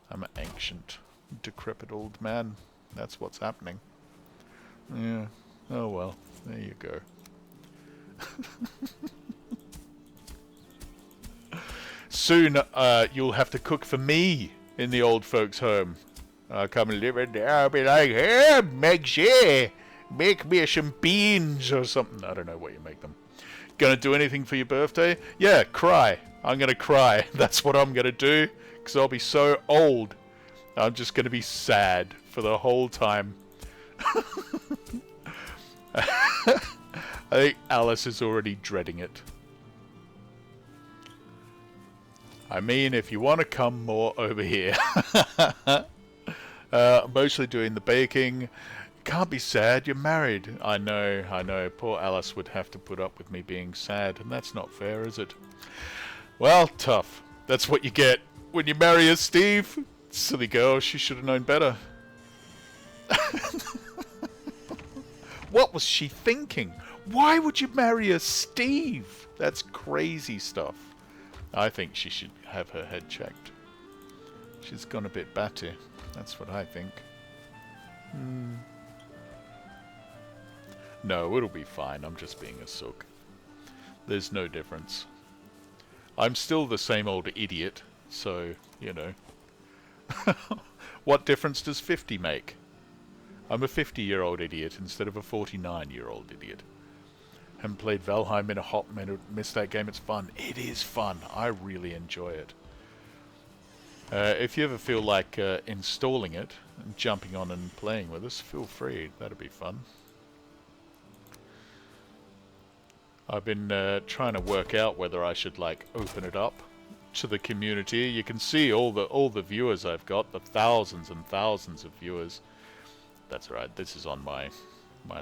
I'm an ancient, decrepit old man. That's what's happening. Yeah. Oh well. There you go. Soon, you'll have to cook for me in the old folks' home. I'll come and live in there. I'll be like, hey, Meggy, make me some beans or something. I don't know what you make them. Gonna do anything for your birthday? Yeah, cry. I'm gonna cry. That's what I'm gonna do, because I'll be so old. I'm just gonna be sad for the whole time. I think Alice is already dreading it. I mean, if you want to come more over here. Mostly doing the baking. Can't be sad, you're married. I know. Poor Alice would have to put up with me being sad, and that's not fair, is it? Well, tough. That's what you get when you marry a Steve. Silly girl, she should have known better. What was she thinking? Why would you marry a Steve? That's crazy stuff. I think she should have her head checked. She's gone a bit batty. That's what I think. No, it'll be fine. I'm just being a sook. There's no difference. I'm still the same old idiot, so, you know. What difference does 50 make? I'm a 50-year-old idiot instead of a 49-year-old idiot. Haven't played Valheim in a hot minute. Missed that game. It's fun. It is fun. I really enjoy it. If you ever feel like installing it and jumping on and playing with us, feel free. That'd be fun. I've been trying to work out whether I should like open it up to the community. You can see all the viewers I've got, the thousands and thousands of viewers. That's right. This is on my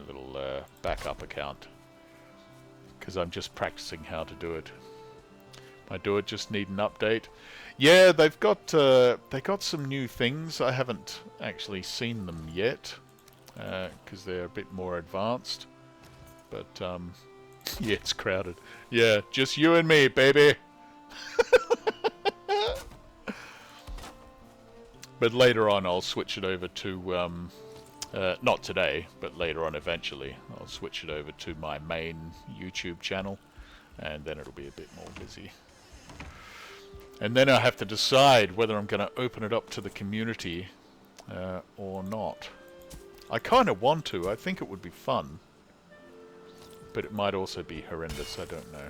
little backup account, because I'm just practicing how to do it. I do it just need an update. Yeah, they got some new things. I haven't actually seen them yet, because they're a bit more advanced. But yeah, it's crowded. Yeah, just you and me, baby. But later on, I'll switch it over to not today, but later on eventually. I'll switch it over to my main YouTube channel, and then it'll be a bit more busy. And then I have to decide whether I'm going to open it up to the community or not. I kind of want to. I think it would be fun. But it might also be horrendous. I don't know.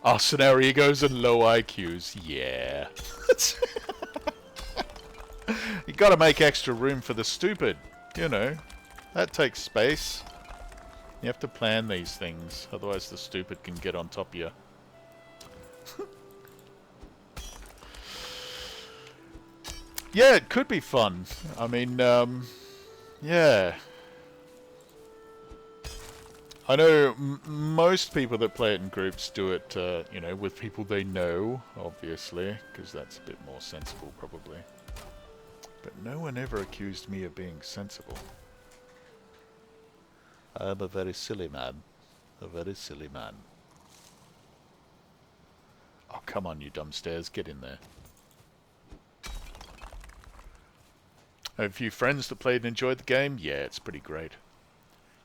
Arsenal egos and low IQs. Yeah. You got to make extra room for the stupid. You know, that takes space. You have to plan these things, otherwise the stupid can get on top of you. Yeah, it could be fun. I mean, yeah. I know most people that play it in groups do it, you know, with people they know, obviously, because that's a bit more sensible, probably. But no one ever accused me of being sensible. I'm a very silly man. A very silly man. Oh, come on, you dumb stairs. Get in there. I have a few friends that played and enjoyed the game. Yeah, it's pretty great.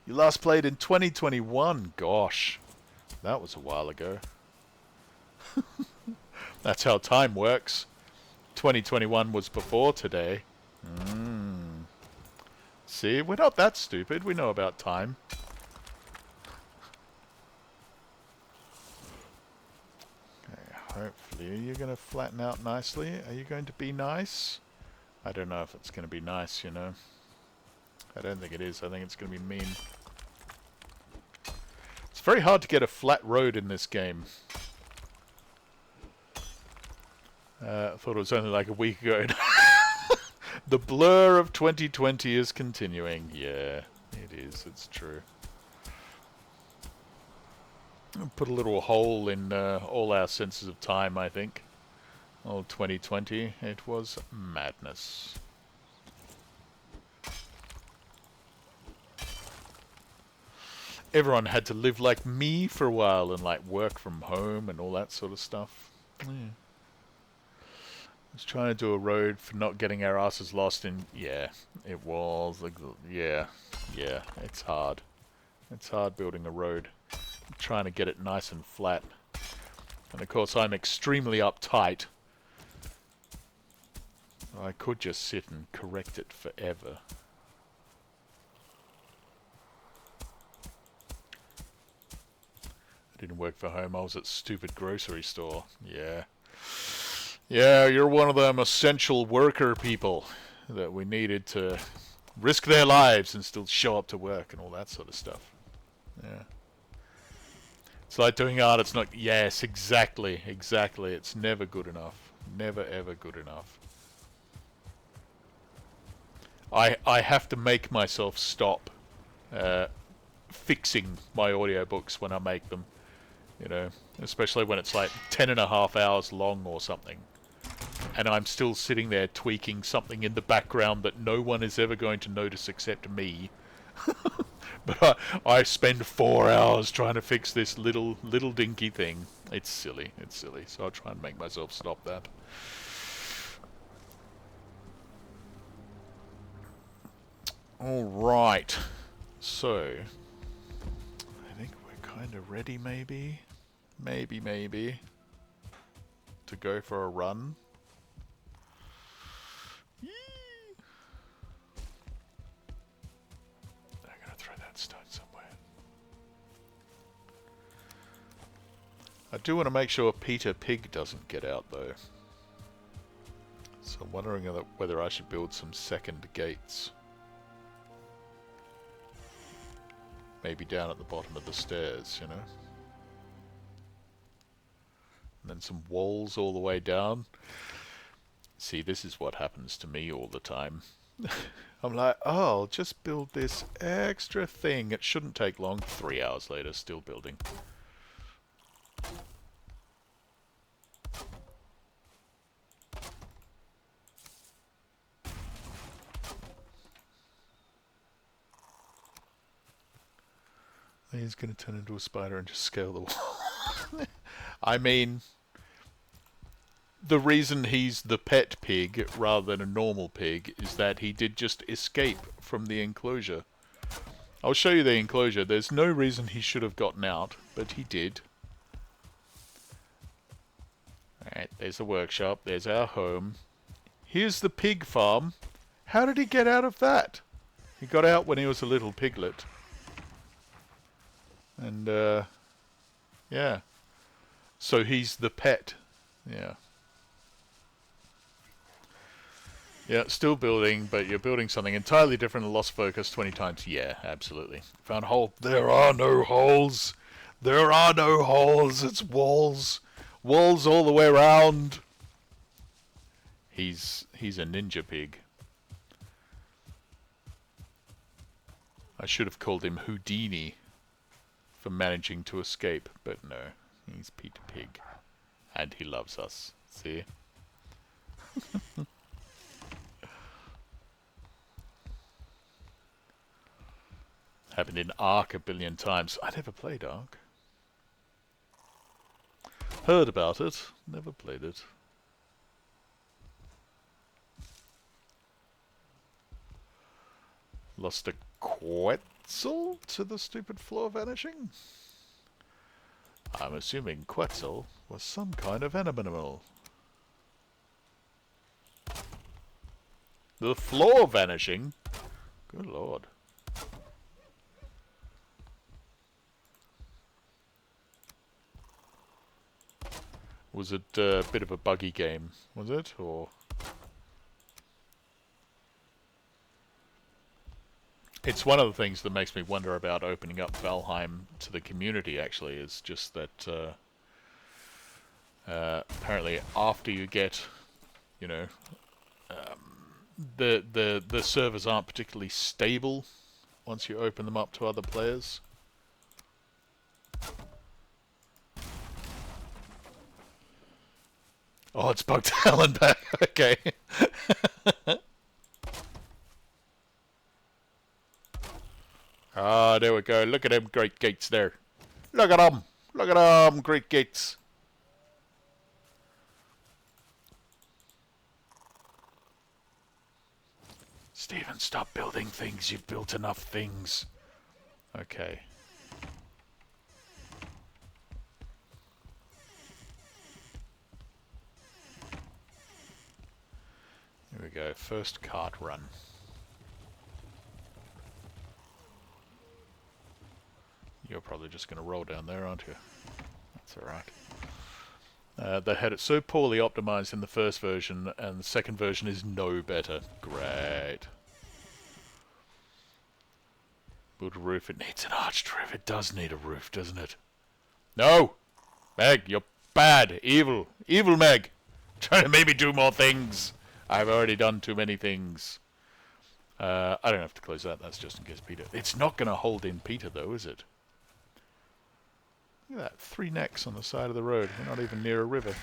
You last played in 2021. Gosh, that was a while ago. That's how time works. 2021 was before today. See, we're not that stupid. We know about time. Okay, You're going to flatten out nicely. Are you going to be nice? I don't know if it's going to be nice, you know. I don't think it is. I think it's going to be mean. It's very hard to get a flat road in this game. I thought it was only like a week ago. The blur of 2020 is continuing. Yeah, it is. It's true. Put a little hole in all our senses of time, I think. Oh, 2020. It was madness. Everyone had to live like me for a while and like work from home and all that sort of stuff. Yeah. I was trying to do a road for not getting our asses lost in... Yeah, it was. Like, yeah, it's hard. It's hard building a road. I'm trying to get it nice and flat. And of course I'm extremely uptight. I could just sit and correct it forever. I didn't work for home. I was at stupid grocery store. Yeah. Yeah, you're one of them essential worker people that we needed to risk their lives and still show up to work and all that sort of stuff. Yeah. It's like doing art, it's not... Yes, exactly. It's never good enough. Never, ever good enough. I have to make myself stop fixing my audiobooks when I make them. You know, especially when it's like 10.5 hours long or something. And I'm still sitting there tweaking something in the background that no one is ever going to notice except me. But I spend 4 hours trying to fix this little dinky thing. It's silly. So I'll try and make myself stop that. Alright. So, I think we're kind of ready, maybe? Maybe. To go for a run. I'm gonna throw that stone somewhere. I do want to make sure Peter Pig doesn't get out, though. So I'm wondering whether I should build some second gates. Maybe down at the bottom of the stairs, you know? And then some walls all the way down. See, this is what happens to me all the time. I'm like, oh, I'll just build this extra thing. It shouldn't take long. 3 hours later, still building. He's going to turn into a spider and just scale the wall. I mean, the reason he's the pet pig rather than a normal pig is that he did just escape from the enclosure. I'll show you the enclosure. There's no reason he should have gotten out, but he did. Alright, there's the workshop. There's our home. Here's the pig farm. How did he get out of that? He got out when he was a little piglet. And, yeah. So he's the pet. Yeah. Yeah, still building, but you're building something entirely different and lost focus 20 times. Yeah, absolutely. Found a hole. There are no holes. There are no holes. It's walls. Walls all the way around. He's a ninja pig. I should have called him Houdini for managing to escape, but no. He's Peter Pig. And he loves us. See? Happened in Ark a billion times. I never played Ark. Heard about it. Never played it. Lost a Quetzal to the stupid floor vanishing? I'm assuming Quetzal was some kind of animal. The floor vanishing? Good lord. Was it a bit of a buggy game? Was it, or? It's one of the things that makes me wonder about opening up Valheim to the community, actually, is just that apparently after you get, you know, the servers aren't particularly stable once you open them up to other players. Oh, it's bugged Alan back. Okay. Ah, there we go. Look at them great gates there. Look at them. Look at them great gates. Stephen, stop building things. You've built enough things. Okay. Here we go. First cart run. You're probably just going to roll down there, aren't you? That's alright. They had it so poorly optimized in the first version, and the second version is no better. Great. Build a roof. It needs an arched roof. It does need a roof, doesn't it? No! Meg, you're bad. Evil. Evil Meg. Trying to make me do more things. I've already done too many things. I don't have to close that. That's just in case Peter. It's not going to hold in Peter, though, is it? Look at that. 3 necks on the side of the road. We're not even near a river.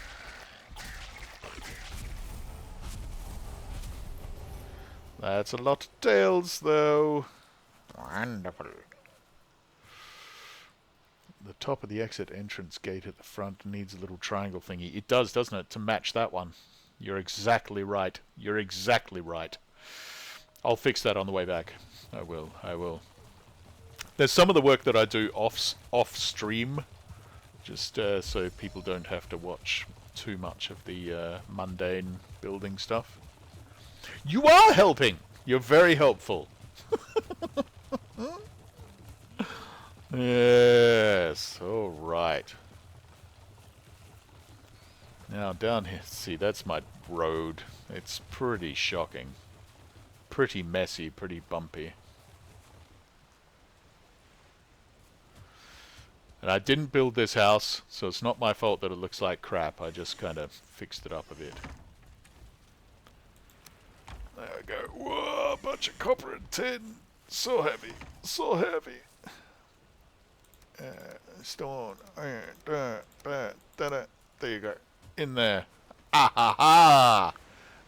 That's a lot of tails, though. Wonderful. The top of the exit entrance gate at the front needs a little triangle thingy. It does, doesn't it, to match that one. You're exactly right. You're exactly right. I'll fix that on the way back. I will. I will. There's some of the work that I do off stream, just so people don't have to watch too much of the mundane building stuff. You are helping! You're very helpful. Yes, alright. Now down here, see, that's my road. It's pretty shocking. Pretty messy, pretty bumpy. And I didn't build this house, so it's not my fault that it looks like crap. I just kind of fixed it up a bit. There we go. Whoa, a bunch of copper and tin. So heavy. So heavy. Stone, iron, there you go. In there. Ah ha ha!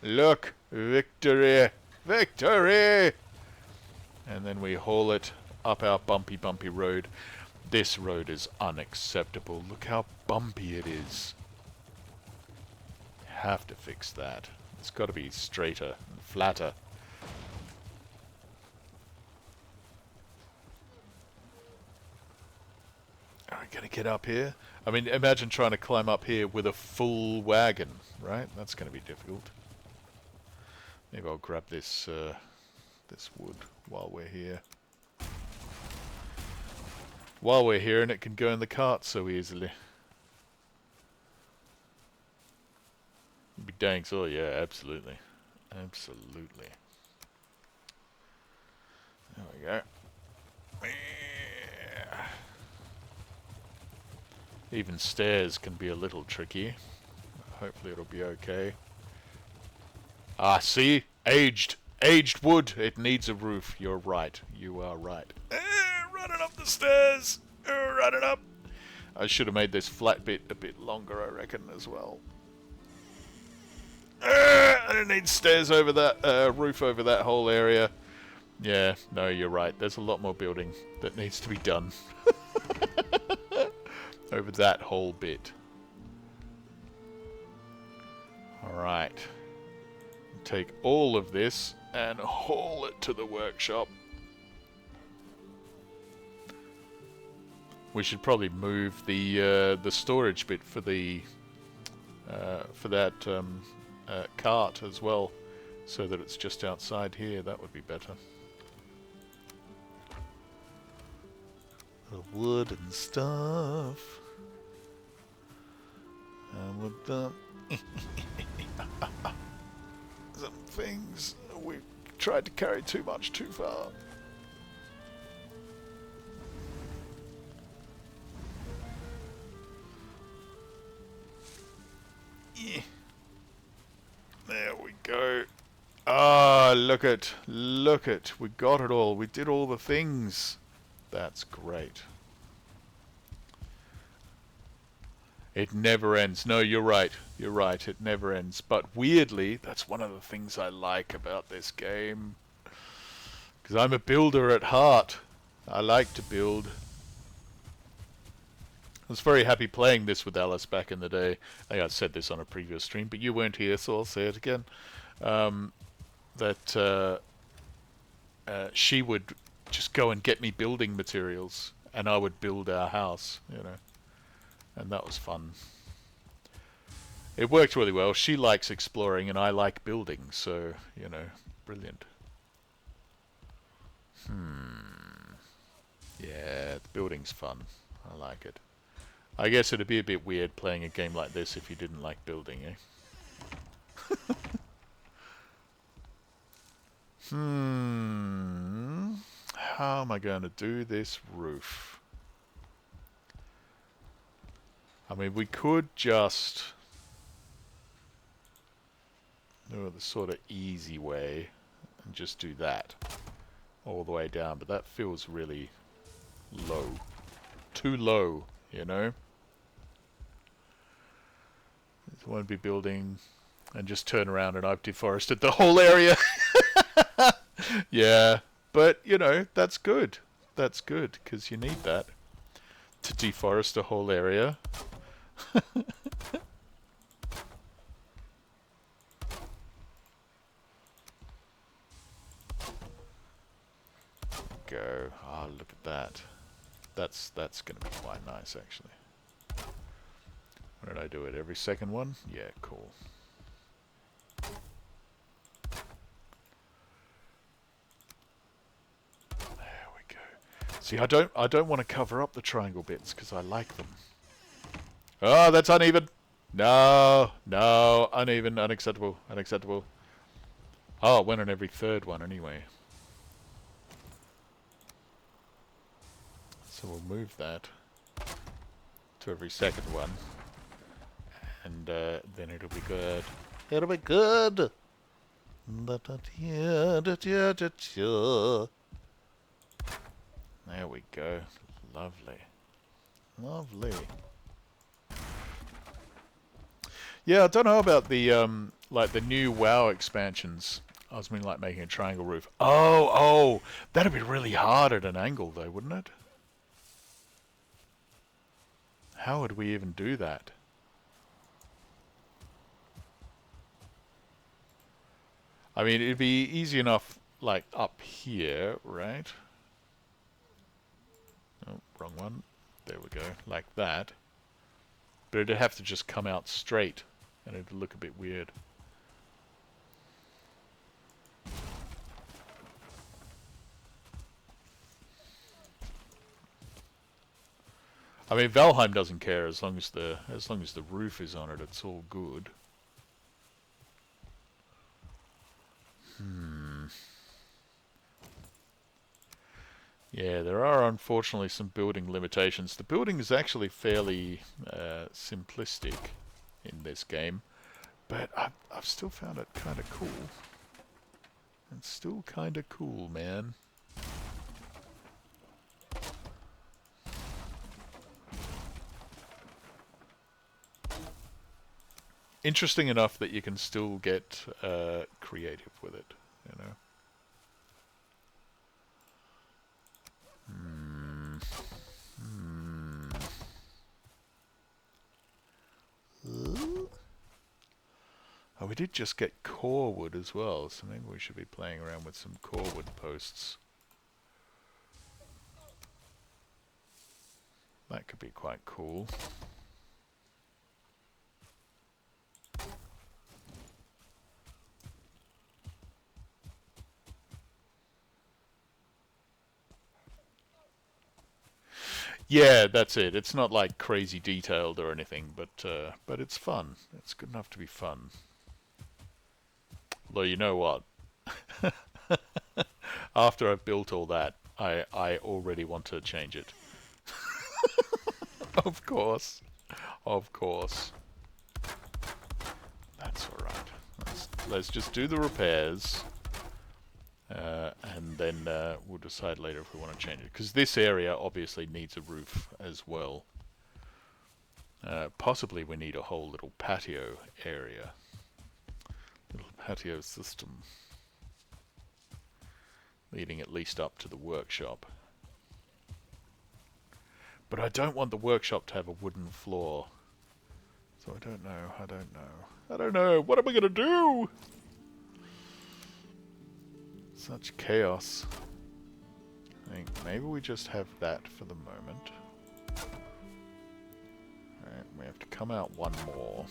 Look, victory! Victory! And then we haul it up our bumpy, bumpy road. This road is unacceptable. Look how bumpy it is. Have to fix that. It's got to be straighter and flatter. Are we going to get up here? I mean, imagine trying to climb up here with a full wagon, right? That's going to be difficult. Maybe I'll grab this this wood while we're here. While we're here, and it can go in the cart so easily. It'd be dang so, yeah, absolutely. Absolutely. There we go. Even stairs can be a little tricky. Hopefully it'll be okay. Ah, see? Aged. Aged wood. It needs a roof. You're right. You are right. Running up the stairs. Running up. I should have made this flat bit a bit longer, I reckon, as well. I don't need stairs over that, roof over that whole area. Yeah, no, you're right. There's a lot more building that needs to be done. Over that whole bit. Alright. Take all of this and haul it to the workshop. We should probably move the storage bit for the for that cart as well, so that it's just outside here. That would be better. The wood and stuff. With some things we tried to carry too much too far. Yeah. There we go. Ah, look it. Look it. We got it all. We did all the things. That's great. It never ends. No, you're right. You're right. It never ends. But weirdly, that's one of the things I like about this game. Because I'm a builder at heart. I like to build. I was very happy playing this with Alice back in the day. I think I said this on a previous stream, but you weren't here, so I'll say it again. She would just go and get me building materials, and I would build our house, you know. And that was fun. It worked really well. She likes exploring and I like building, so, you know, brilliant. Yeah, the building's fun. I like it. I guess it'd be a bit weird playing a game like this if you didn't like building, eh? How am I going to do this roof? I mean, we could just do it the sort of easy way and just do that all the way down, but that feels really low. Too low, you know? I won't be building and just turn around and I've deforested the whole area. Yeah, but, you know, that's good. That's good, because you need that to deforest a whole area. Go. Oh, look at that. That's going to be quite nice, actually. Where did I do it? Every second one? Yeah, cool. There we go. See, I don't want to cover up the triangle bits because I like them. Oh, that's uneven. No, no, uneven, unacceptable, unacceptable. Oh, it went on every third one anyway. So we'll move that to every second one. And then it'll be good. It'll be good. There we go. Lovely. Lovely. Yeah, I don't know about the like the new WoW expansions. I was meaning like making a triangle roof. Oh, that'd be really hard at an angle though, wouldn't it? How would we even do that? I mean, it'd be easy enough, like, up here, right? Oh, wrong one. There we go, like that. But it'd have to just come out straight, and it'd look a bit weird. I mean, Valheim doesn't care as long as the roof is on it. It's all good. Yeah, there are unfortunately some building limitations. The building is actually fairly simplistic in this game, but I've still found it kind of cool. It's still kind of cool, man. Interesting enough that you can still get creative with it, you know. Oh, we did just get core wood as well, so maybe we should be playing around with some core wood posts. That could be quite cool. Yeah, that's it. It's not like crazy detailed or anything, but it's fun. It's good enough to be fun. Although you know what? After I've built all that, I already want to change it. Of course. Of course. That's alright. Let's just do the repairs. And then we'll decide later if we want to change it. Because this area obviously needs a roof as well. Possibly we need a whole little patio area. Little patio system. Leading at least up to the workshop. But I don't want the workshop to have a wooden floor. So I don't know. I don't know. What am I going to do? Such chaos. I think maybe we just have that for the moment. Alright, we have to come out one more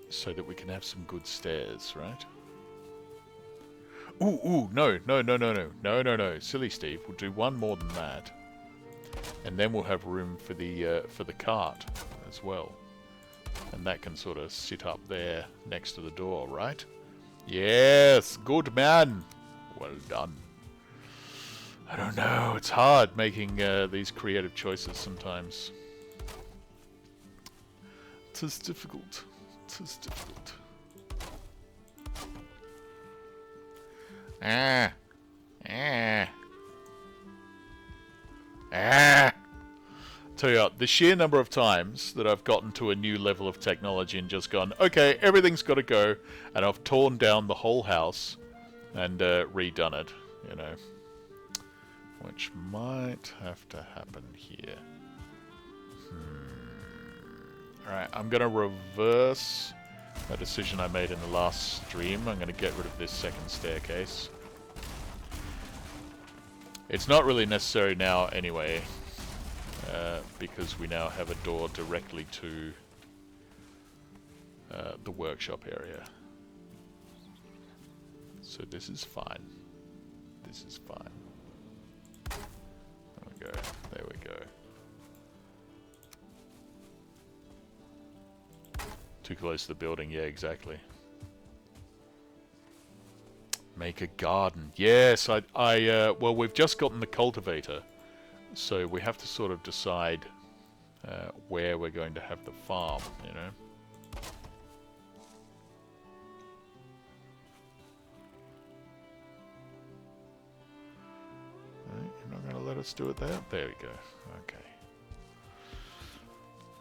so that we can have some good stairs, right? Ooh, no. Silly Steve, we'll do one more than that. And then we'll have room for the cart as well. And that can sort of sit up there next to the door, right? Yes, good man. Well done. I don't know, it's hard making these creative choices sometimes. Tis difficult. Tis difficult. Ah. Tell you what, the sheer number of times that I've gotten to a new level of technology and just gone, okay, everything's got to go, and I've torn down the whole house and redone it, you know. Which might have to happen here. Alright, I'm going to reverse a decision I made in the last stream. I'm going to get rid of this second staircase. It's not really necessary now anyway, because we now have a door directly to the workshop area. So this is fine. This is fine. There we go. There we go. Too close to the building. Yeah, exactly. Make a garden. Yes, well, we've just gotten the cultivator. So we have to sort of decide where we're going to have the farm, you know. You're not going to let us do it there? There we go. Okay.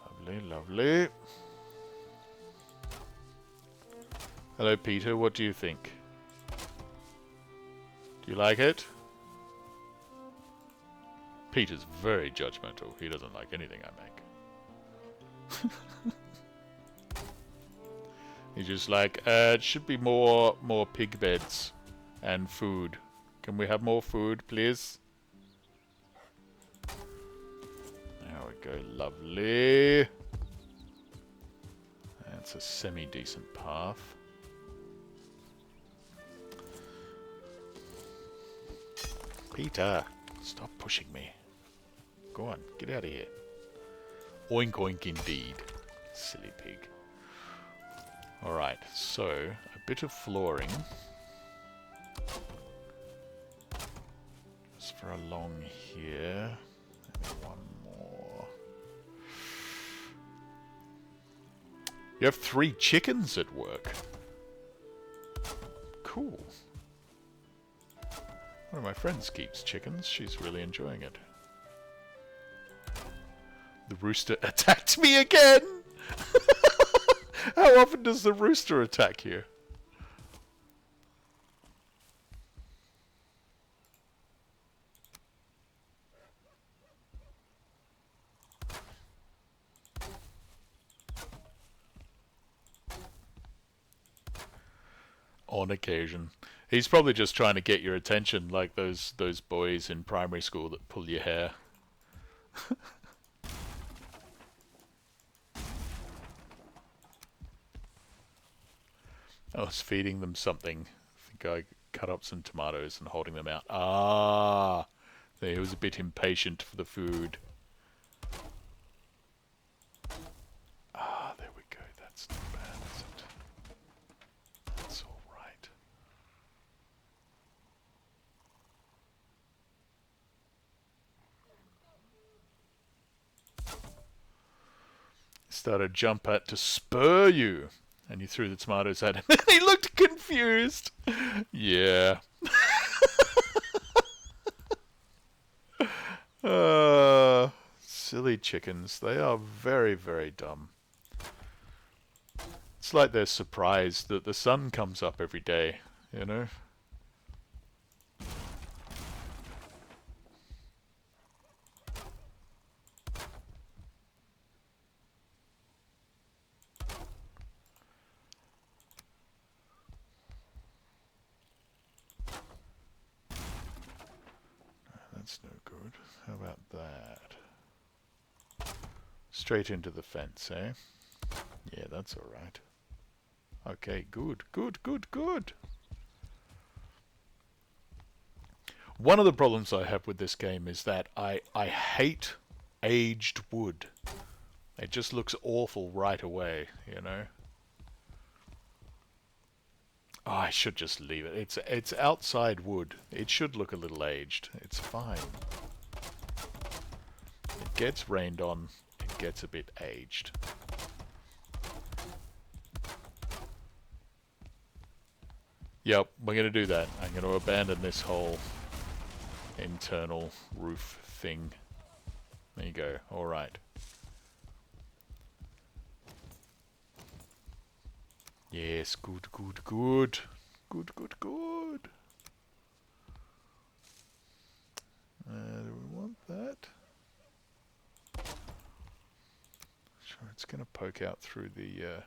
Lovely, lovely. Hello, Peter. What do you think? Do you like it? Peter's very judgmental. He doesn't like anything I make. He's just like, it should be more pig beds and food. Can we have more food, please? There we go, lovely. That's a semi-decent path. Peter, stop pushing me. Go on, get out of here. Oink oink indeed. Silly pig. Alright, so a bit of flooring. Just for along here. Maybe one more. You have 3 chickens at work. Cool. One of my friends keeps chickens. She's really enjoying it. The rooster attacked me again! How often does the rooster attack you? On occasion. He's probably just trying to get your attention, like those boys in primary school that pull your hair. I was feeding them something. I think I cut up some tomatoes and holding them out. Ah, he was a bit impatient for the food. Start a jump at to spur you. And you threw the tomatoes at him. And he looked confused. Yeah. Silly chickens. They are very, very dumb. It's like they're surprised that the sun comes up every day, you know? That's no good. How about that? Straight into the fence, eh? Yeah, that's alright. Okay, good, good, good, good. One of the problems I have with this game is that I hate aged wood. It just looks awful right away, you know? Oh, I should just leave it. It's outside wood. It should look a little aged. It's fine. It gets rained on. It gets a bit aged. Yep, we're going to do that. I'm going to abandon this whole internal roof thing. There you go. Alright. Yes, good, good, good. Good, good, good. Do we want that? Sure, it's going to poke out through the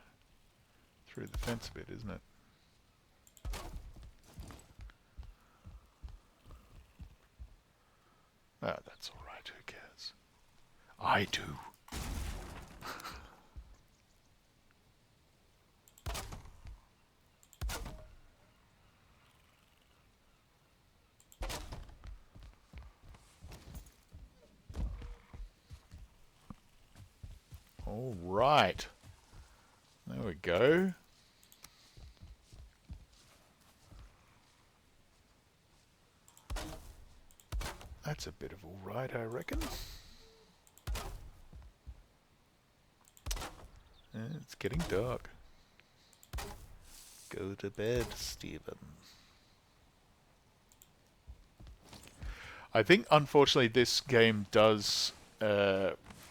fence a bit, isn't it? Ah, that's all right. Who cares? I do. All right. There we go. That's a bit of all right, I reckon. It's getting dark. Go to bed, Stephen. I think, unfortunately, this game does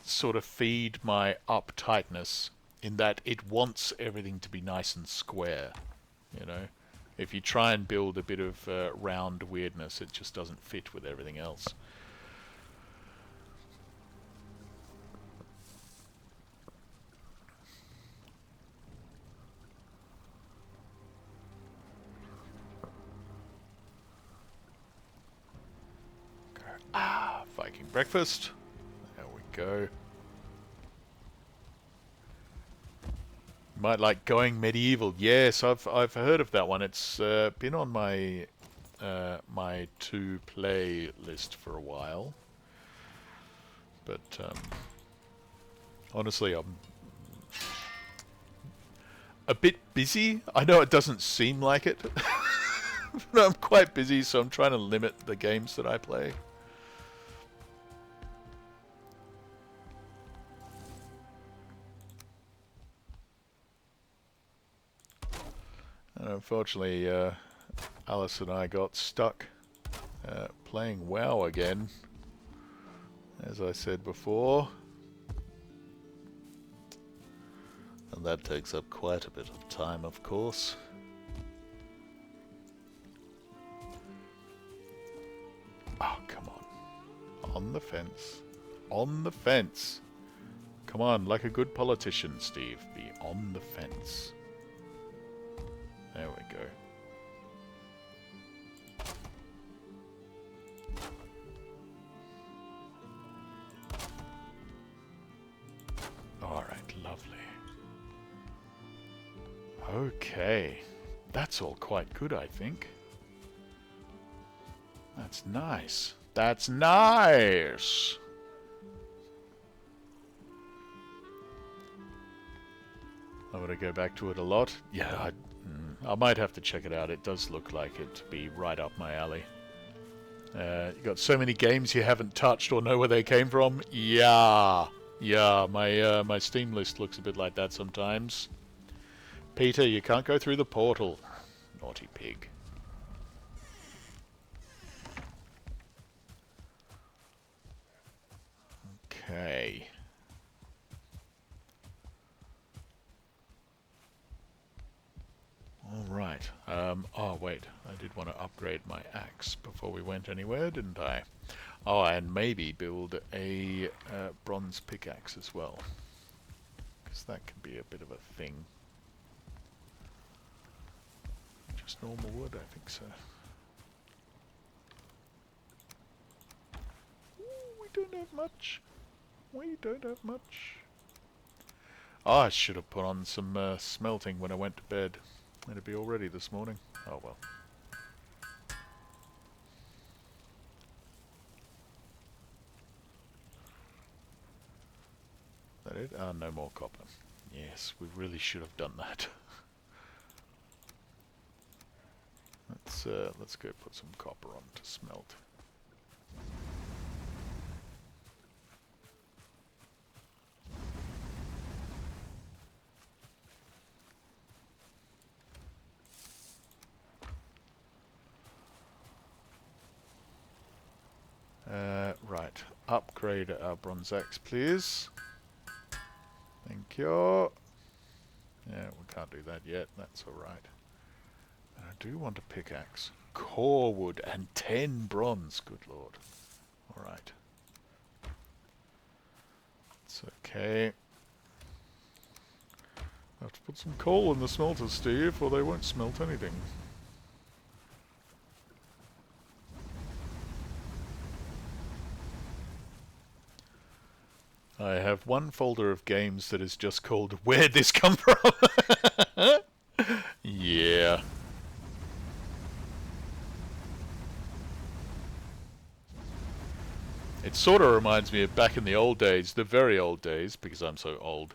sort of feed my uptightness in that it wants everything to be nice and square, you know? If you try and build a bit of round weirdness, it just doesn't fit with everything else. Viking breakfast. There we go. Might like Going Medieval. Yes, I've heard of that one. It's been on my my to play list for a while. But honestly, I'm a bit busy. I know it doesn't seem like it. But I'm quite busy, so I'm trying to limit the games that I play. And unfortunately, Alice and I got stuck playing WoW again, as I said before. And that takes up quite a bit of time, of course. Oh, come on. On the fence. On the fence. Come on, like a good politician, Steve. Be on the fence. There we go. Alright, lovely. Okay. That's all quite good, I think. That's nice. That's nice! I'm going to go back to it a lot. Yeah, I might have to check it out. It does look like it to be right up my alley. You got so many games you haven't touched or know where they came from? Yeah. Yeah, my Steam list looks a bit like that sometimes. Peter, you can't go through the portal. Naughty pig. Okay. Alright. Oh, wait. I did want to upgrade my axe before we went anywhere, didn't I? Oh, and maybe build a bronze pickaxe as well. Because that could be a bit of a thing. Just normal wood, I think so. Ooh, we don't have much. We don't have much. Oh, I should have put on some smelting when I went to bed. It'd be all ready this morning. Oh well. That it? Ah, no more copper. Yes, we really should have done that. Let's go put some copper on to smelt. Right, upgrade our bronze axe, please. Thank you. Yeah, we can't do that yet. That's all right. And I do want a pickaxe. Core wood and 10 bronze. Good lord. All right. It's okay. I have to put some coal in the smelter, Steve, or they won't smelt anything. I have one folder of games that is just called Where'd This Come From? Yeah. It sort of reminds me of back in the old days, the very old days, because I'm so old,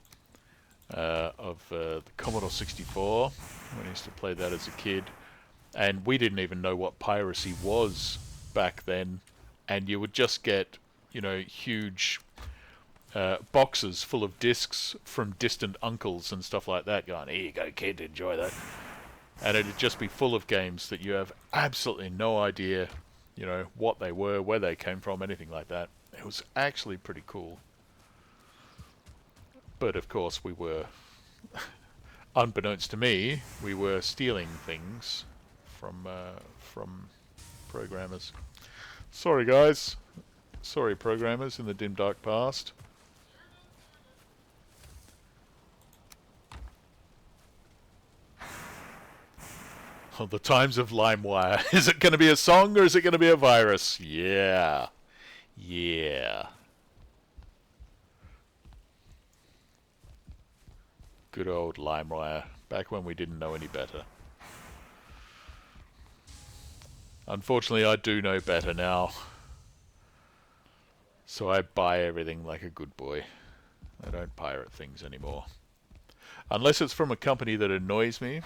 of the Commodore 64, when I used to play that as a kid. And we didn't even know what piracy was back then. And you would just get, you know, huge boxes full of discs from distant uncles and stuff like that going, here you go kid, enjoy that. And it'd just be full of games that you have absolutely no idea, you know, what they were, where they came from, anything like that. It was actually pretty cool. But of course we were, unbeknownst to me, we were stealing things from programmers. Sorry guys. Sorry programmers in the dim dark past. Oh, the times of LimeWire. Is it going to be a song or is it going to be a virus? Yeah. Yeah. Good old LimeWire. Back when we didn't know any better. Unfortunately, I do know better now. So I buy everything like a good boy. I don't pirate things anymore. Unless it's from a company that annoys me,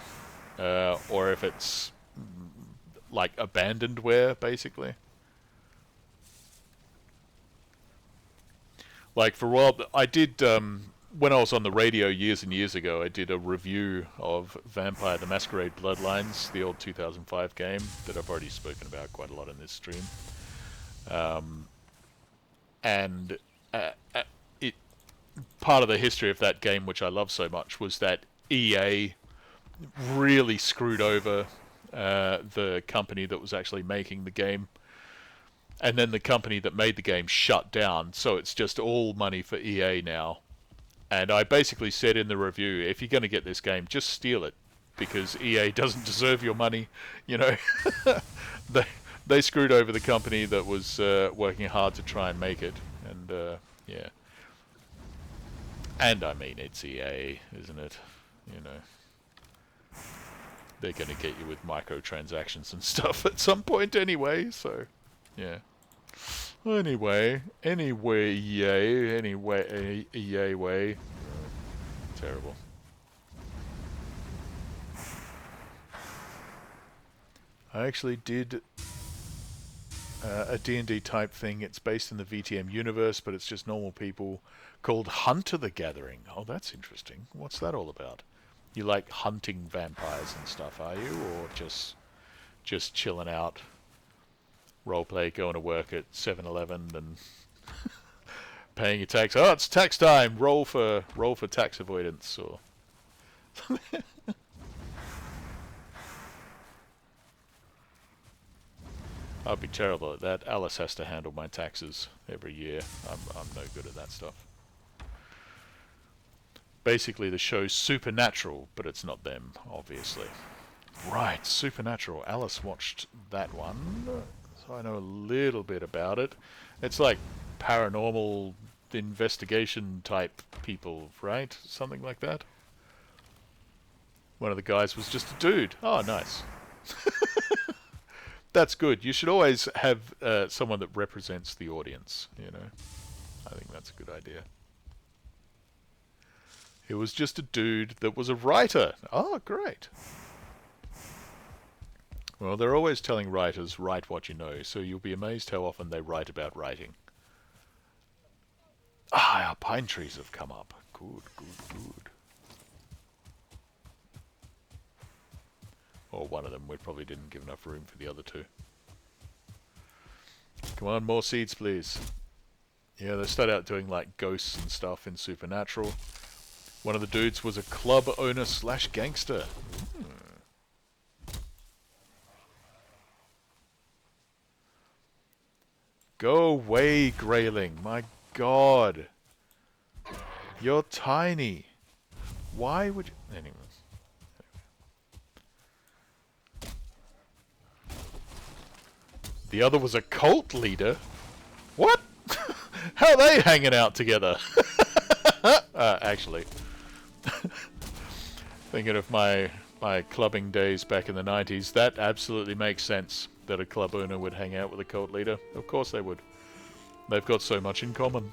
or if it's like abandonedware, basically. Like for a while, I did, when I was on the radio years and years ago, I did a review of Vampire the Masquerade Bloodlines, the old 2005 game that I've already spoken about quite a lot in this stream. And it part of the history of that game, which I love so much, was that EA really screwed over the company that was actually making the game. And then the company that made the game shut down, so it's just all money for EA now. And I basically said in the review, if you're going to get this game, just steal it, because EA doesn't deserve your money. You know, they screwed over the company that was working hard to try and make it, and yeah. And I mean, it's EA, isn't it? You know, they're going to get you with microtransactions and stuff at some point anyway. So, yeah. Anyway, EA way. Terrible. I actually did a D&D type thing. It's based in the VTM universe, but it's just normal people, called Hunter the Gathering. Oh, that's interesting. What's that all about? You like hunting vampires and stuff, are you? Or just chilling out, roleplay, going to work at 7-Eleven and paying your tax? Oh, it's tax time! Roll for tax avoidance, or... I'd be terrible at that. Alice has to handle my taxes every year. I'm no good at that stuff. Basically, the show's Supernatural, but it's not them, obviously. Right, Supernatural. Alice watched that one, so I know a little bit about it. It's like paranormal investigation type people, right? Something like that. One of the guys was just a dude. Oh, nice. That's good. You should always have someone that represents the audience, you know. I think that's a good idea. He was just a dude that was a writer. Oh, great. Well, they're always telling writers, write what you know, so you'll be amazed how often they write about writing. Ah, our pine trees have come up. Good, good, good. Or one of them. We probably didn't give enough room for the other two. Come on, more seeds, please. Yeah, they start out doing like ghosts and stuff in Supernatural. One of the dudes was a club owner / gangster. Go away, Grayling. My God. You're tiny. Why would you... Anyways. The other was a cult leader? What? How are they hanging out together? Actually. Thinking of my clubbing days back in the 90s, that absolutely makes sense that a club owner would hang out with a cult leader. Of course they would. They've got so much in common.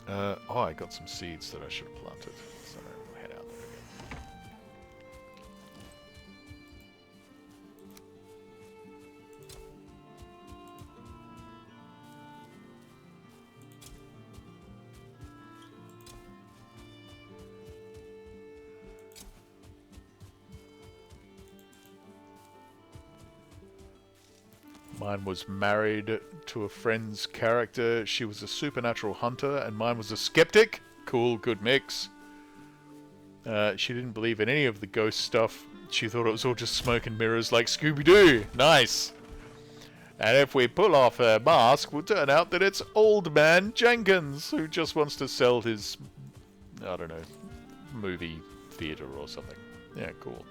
Oh, I got some seeds that I should have planted. So we'll head out there again. Mine was married to a friend's character. She was a supernatural hunter, and mine was a skeptic. Cool, good mix. She didn't believe in any of the ghost stuff. She thought it was all just smoke and mirrors like Scooby-Doo. Nice. And if we pull off her mask, we'll turn out that it's Old Man Jenkins, who just wants to sell his, I don't know, movie theater or something. Yeah, cool.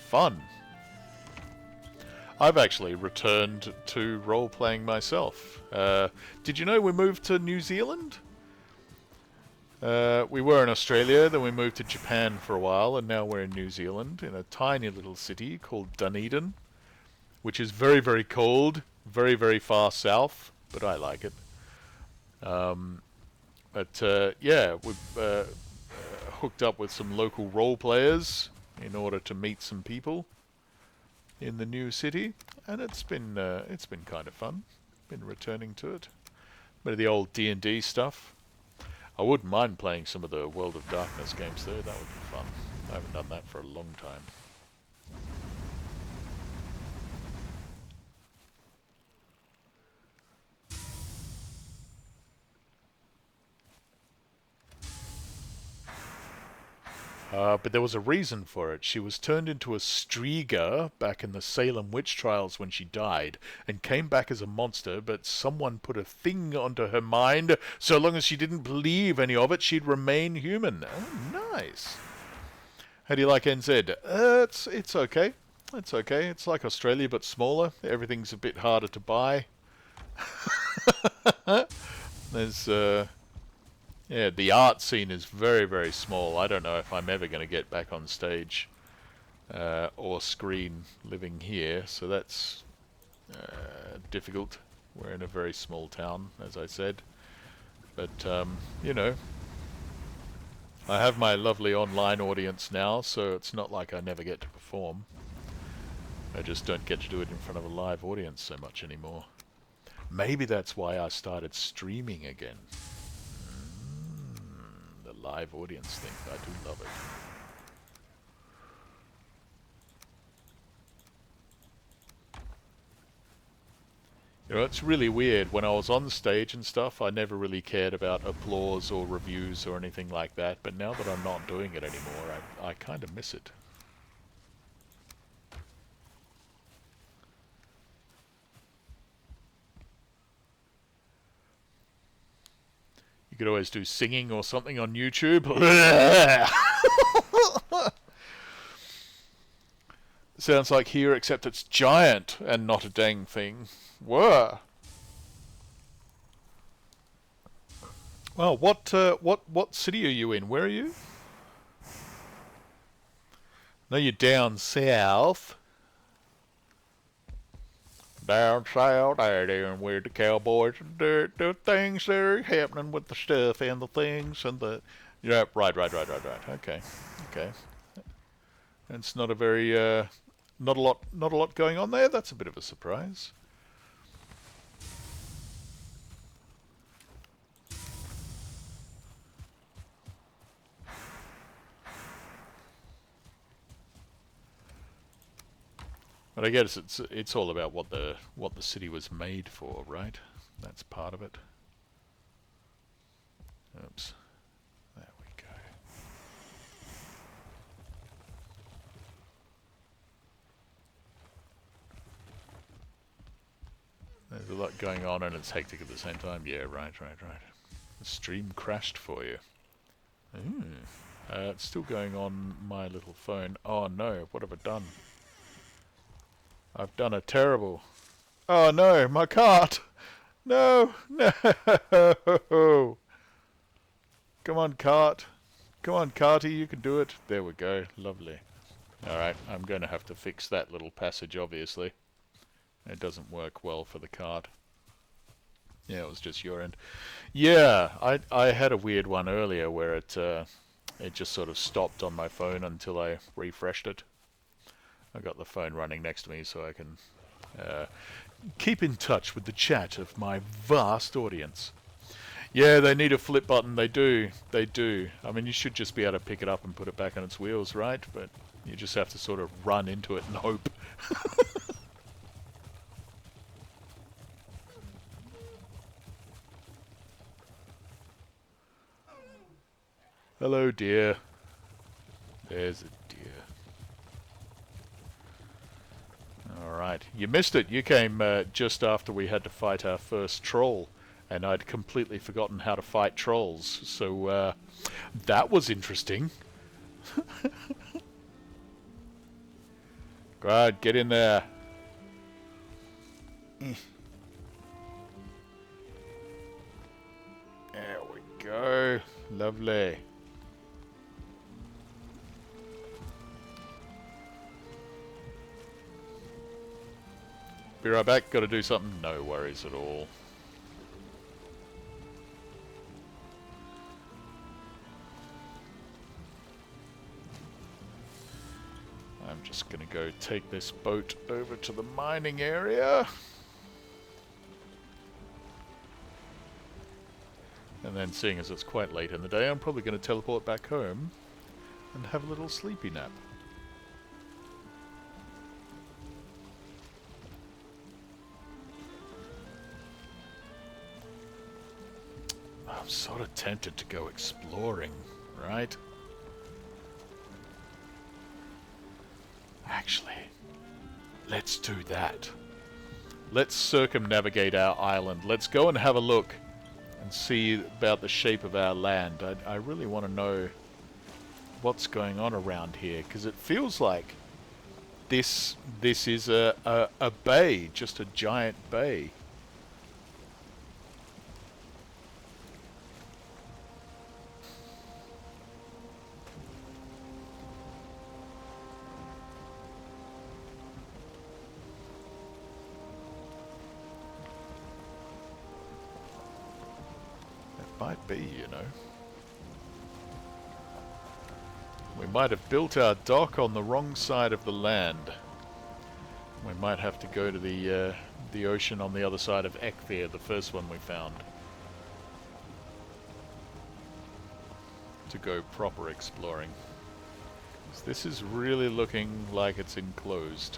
Fun. I've actually returned to role-playing myself. Did you know we moved to New Zealand? We were in Australia, then we moved to Japan for a while, and now we're in New Zealand, in a tiny little city called Dunedin, which is very, very cold, very, very far south, but I like it. Yeah, we've hooked up with some local role players in order to meet some people in the new city, and it's been kind of fun. Been returning to it. Bit of the old D&D stuff. I wouldn't mind playing some of the World of Darkness games though. That would be fun. I haven't done that for a long time. But there was a reason for it. She was turned into a Striga back in the Salem witch trials when she died, and came back as a monster, but someone put a thing onto her mind. So long as she didn't believe any of it, she'd remain human. Oh, nice. How do you like NZ? It's okay. It's okay. It's like Australia, but smaller. Everything's a bit harder to buy. There's, yeah, the art scene is very, very small. I don't know if I'm ever going to get back on stage or screen living here, so that's difficult. We're in a very small town, as I said. But, you know, I have my lovely online audience now, so it's not like I never get to perform. I just don't get to do it in front of a live audience so much anymore. Maybe that's why I started streaming again. The live audience thing, I do love it. You know, it's really weird. When I was on stage and stuff, I never really cared about applause or reviews or anything like that. But now that I'm not doing it anymore, I kind of miss it. You could always do singing or something on YouTube. Sounds like here, except it's giant and not a dang thing. Whoa. Well, what city are you in? Where are you? No, you're down south. Down south, they're doing where the cowboys and the things that are happening with the stuff and the things and the... Yeah, right. Okay. It's not a very, not a lot going on there. That's a bit of a surprise. But I guess it's all about what the city was made for, right? That's part of it. Oops. There we go. There's a lot going on and it's hectic at the same time. Yeah, right. The stream crashed for you. It's still going on my little phone. Oh no, what have I done? I've done a terrible... Oh no, my cart! No! Come on, cart. Come on, carty, you can do it. There we go. Lovely. Alright, I'm going to have to fix that little passage, obviously. It doesn't work well for the cart. Yeah, it was just your end. Yeah, I had a weird one earlier where it just sort of stopped on my phone until I refreshed it. I got the phone running next to me so I can keep in touch with the chat of my vast audience. Yeah, they need a flip button. They do. I mean, you should just be able to pick it up and put it back on its wheels, right? But you just have to sort of run into it and hope. Hello, dear. There's a deer. Alright, you missed it. You came just after we had to fight our first troll, and I'd completely forgotten how to fight trolls, so that was interesting. Right, get in there. There we go. Lovely. Be right back, gotta do something. No worries at all. I'm just gonna go take this boat over to the mining area. And then, seeing as it's quite late in the day, I'm probably gonna teleport back home and have a little sleepy nap. I'm sort of tempted to go exploring, right? Actually, let's do that. Let's circumnavigate our island. Let's go and have a look and see about the shape of our land. I really want to know what's going on around here, because it feels like this is a bay, just a giant bay. Might be, you know. We might have built our dock on the wrong side of the land. We might have to go to the ocean on the other side of Ekvir, the first one we found, to go proper exploring. 'Cause this is really looking like it's enclosed.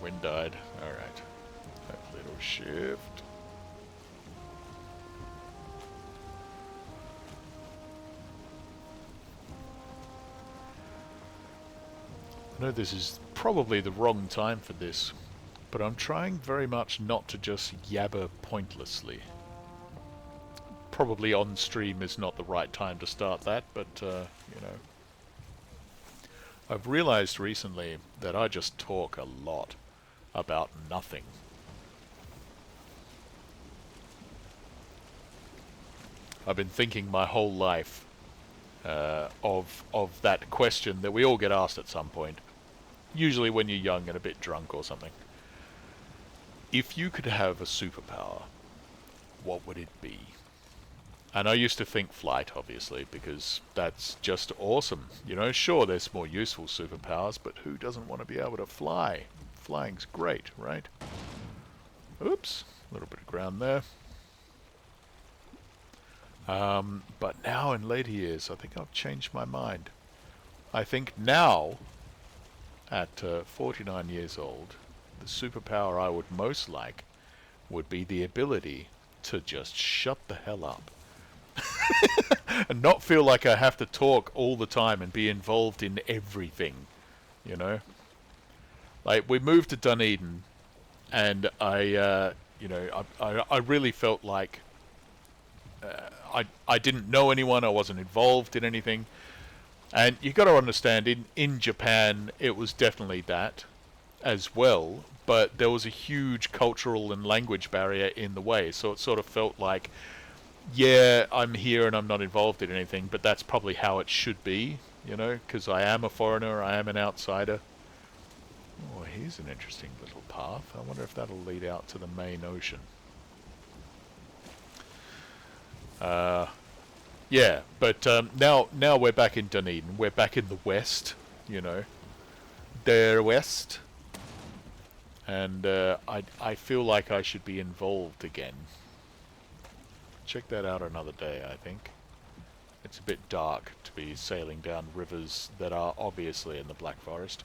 Wind died. Alright. Hopefully it'll shift. I know this is probably the wrong time for this, but I'm trying very much not to just yabber pointlessly. Probably on stream is not the right time to start that, but, you know. I've realized recently that I just talk a lot about nothing. I've been thinking my whole life of that question that we all get asked at some point, usually when you're young and a bit drunk or something. If you could have a superpower, what would it be? And I used to think flight, obviously, because that's just awesome. You know, sure, there's more useful superpowers, but who doesn't want to be able to fly? Flying's great, right? Oops, a little bit of ground there. But now in later years, I think I've changed my mind. I think now, at 49 years old, the superpower I would most like would be the ability to just shut the hell up. And not feel like I have to talk all the time and be involved in everything, you know? Like, we moved to Dunedin, and I really felt like I didn't know anyone, I wasn't involved in anything. And you got to understand, in Japan, it was definitely that as well, but there was a huge cultural and language barrier in the way, so it sort of felt like, yeah, I'm here and I'm not involved in anything, but that's probably how it should be, you know, because I am a foreigner, I am an outsider. Oh, here's an interesting little path. I wonder if that'll lead out to the main ocean. Yeah, but now we're back in Dunedin. We're back in the west, you know, der west, and I feel like I should be involved again. Check that out another day, I think. It's a bit dark to be sailing down rivers that are obviously in the Black Forest.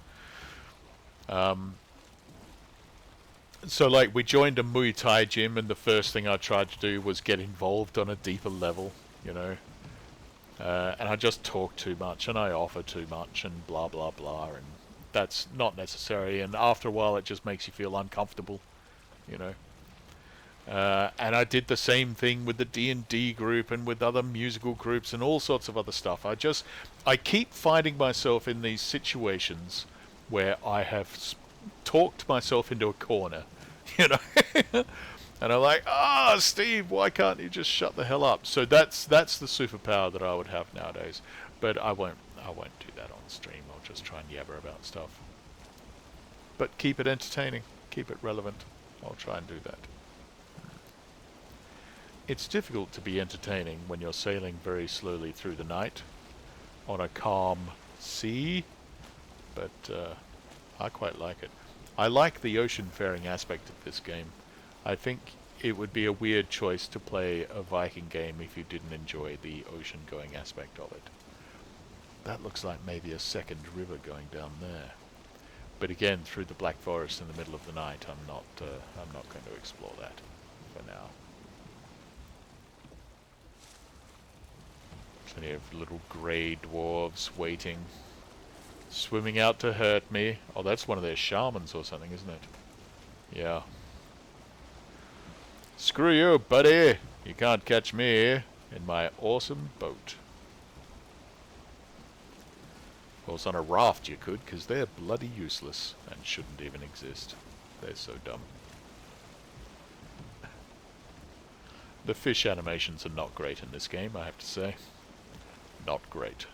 So, like, we joined a Muay Thai gym, and the first thing I tried to do was get involved on a deeper level, you know. And I just talk too much, and I offer too much, and blah, blah, blah, and that's not necessary, and after a while it just makes you feel uncomfortable, you know. And I did the same thing with the D&D group and with other musical groups and all sorts of other stuff. I keep finding myself in these situations where I have talked myself into a corner, you know. And I'm like, Steve, why can't you just shut the hell up? So that's the superpower that I would have nowadays. But I won't do that on stream. I'll just try and yabber about stuff. But keep it entertaining, keep it relevant. I'll try and do that. It's difficult to be entertaining when you're sailing very slowly through the night on a calm sea, but I quite like it. I like the ocean-faring aspect of this game. I think it would be a weird choice to play a Viking game if you didn't enjoy the ocean-going aspect of it. That looks like maybe a second river going down there. But again, through the Black Forest in the middle of the night, I'm not going to explore that for now. Plenty of little grey dwarves waiting, swimming out to hurt me. Oh, that's one of their shamans or something, isn't it? Yeah. Screw you, buddy! You can't catch me in my awesome boat. Of course, on a raft you could, because they're bloody useless and shouldn't even exist. They're so dumb. The fish animations are not great in this game, I have to say. Not great.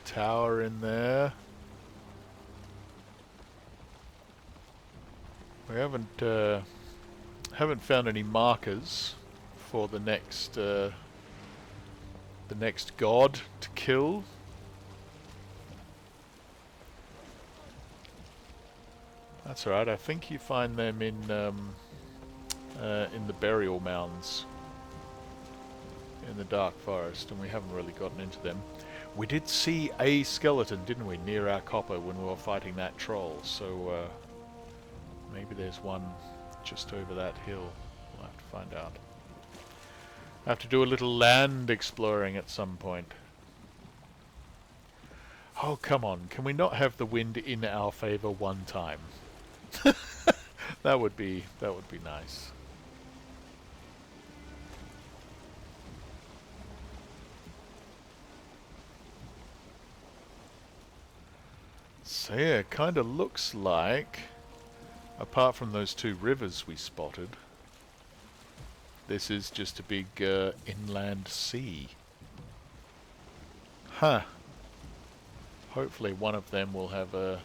Tower in there. We haven't found any markers for the next god to kill. That's alright. I think you find them in the burial mounds in the dark forest, and we haven't really gotten into them. We did see a skeleton, didn't we, near our copper when we were fighting that troll, so maybe there's one just over that hill. We'll have to find out. Have to do a little land exploring at some point. Oh, come on. Can we not have the wind in our favor one time? That would be nice. So yeah, it kind of looks like, apart from those two rivers we spotted, this is just a big inland sea. Huh. Hopefully one of them will have a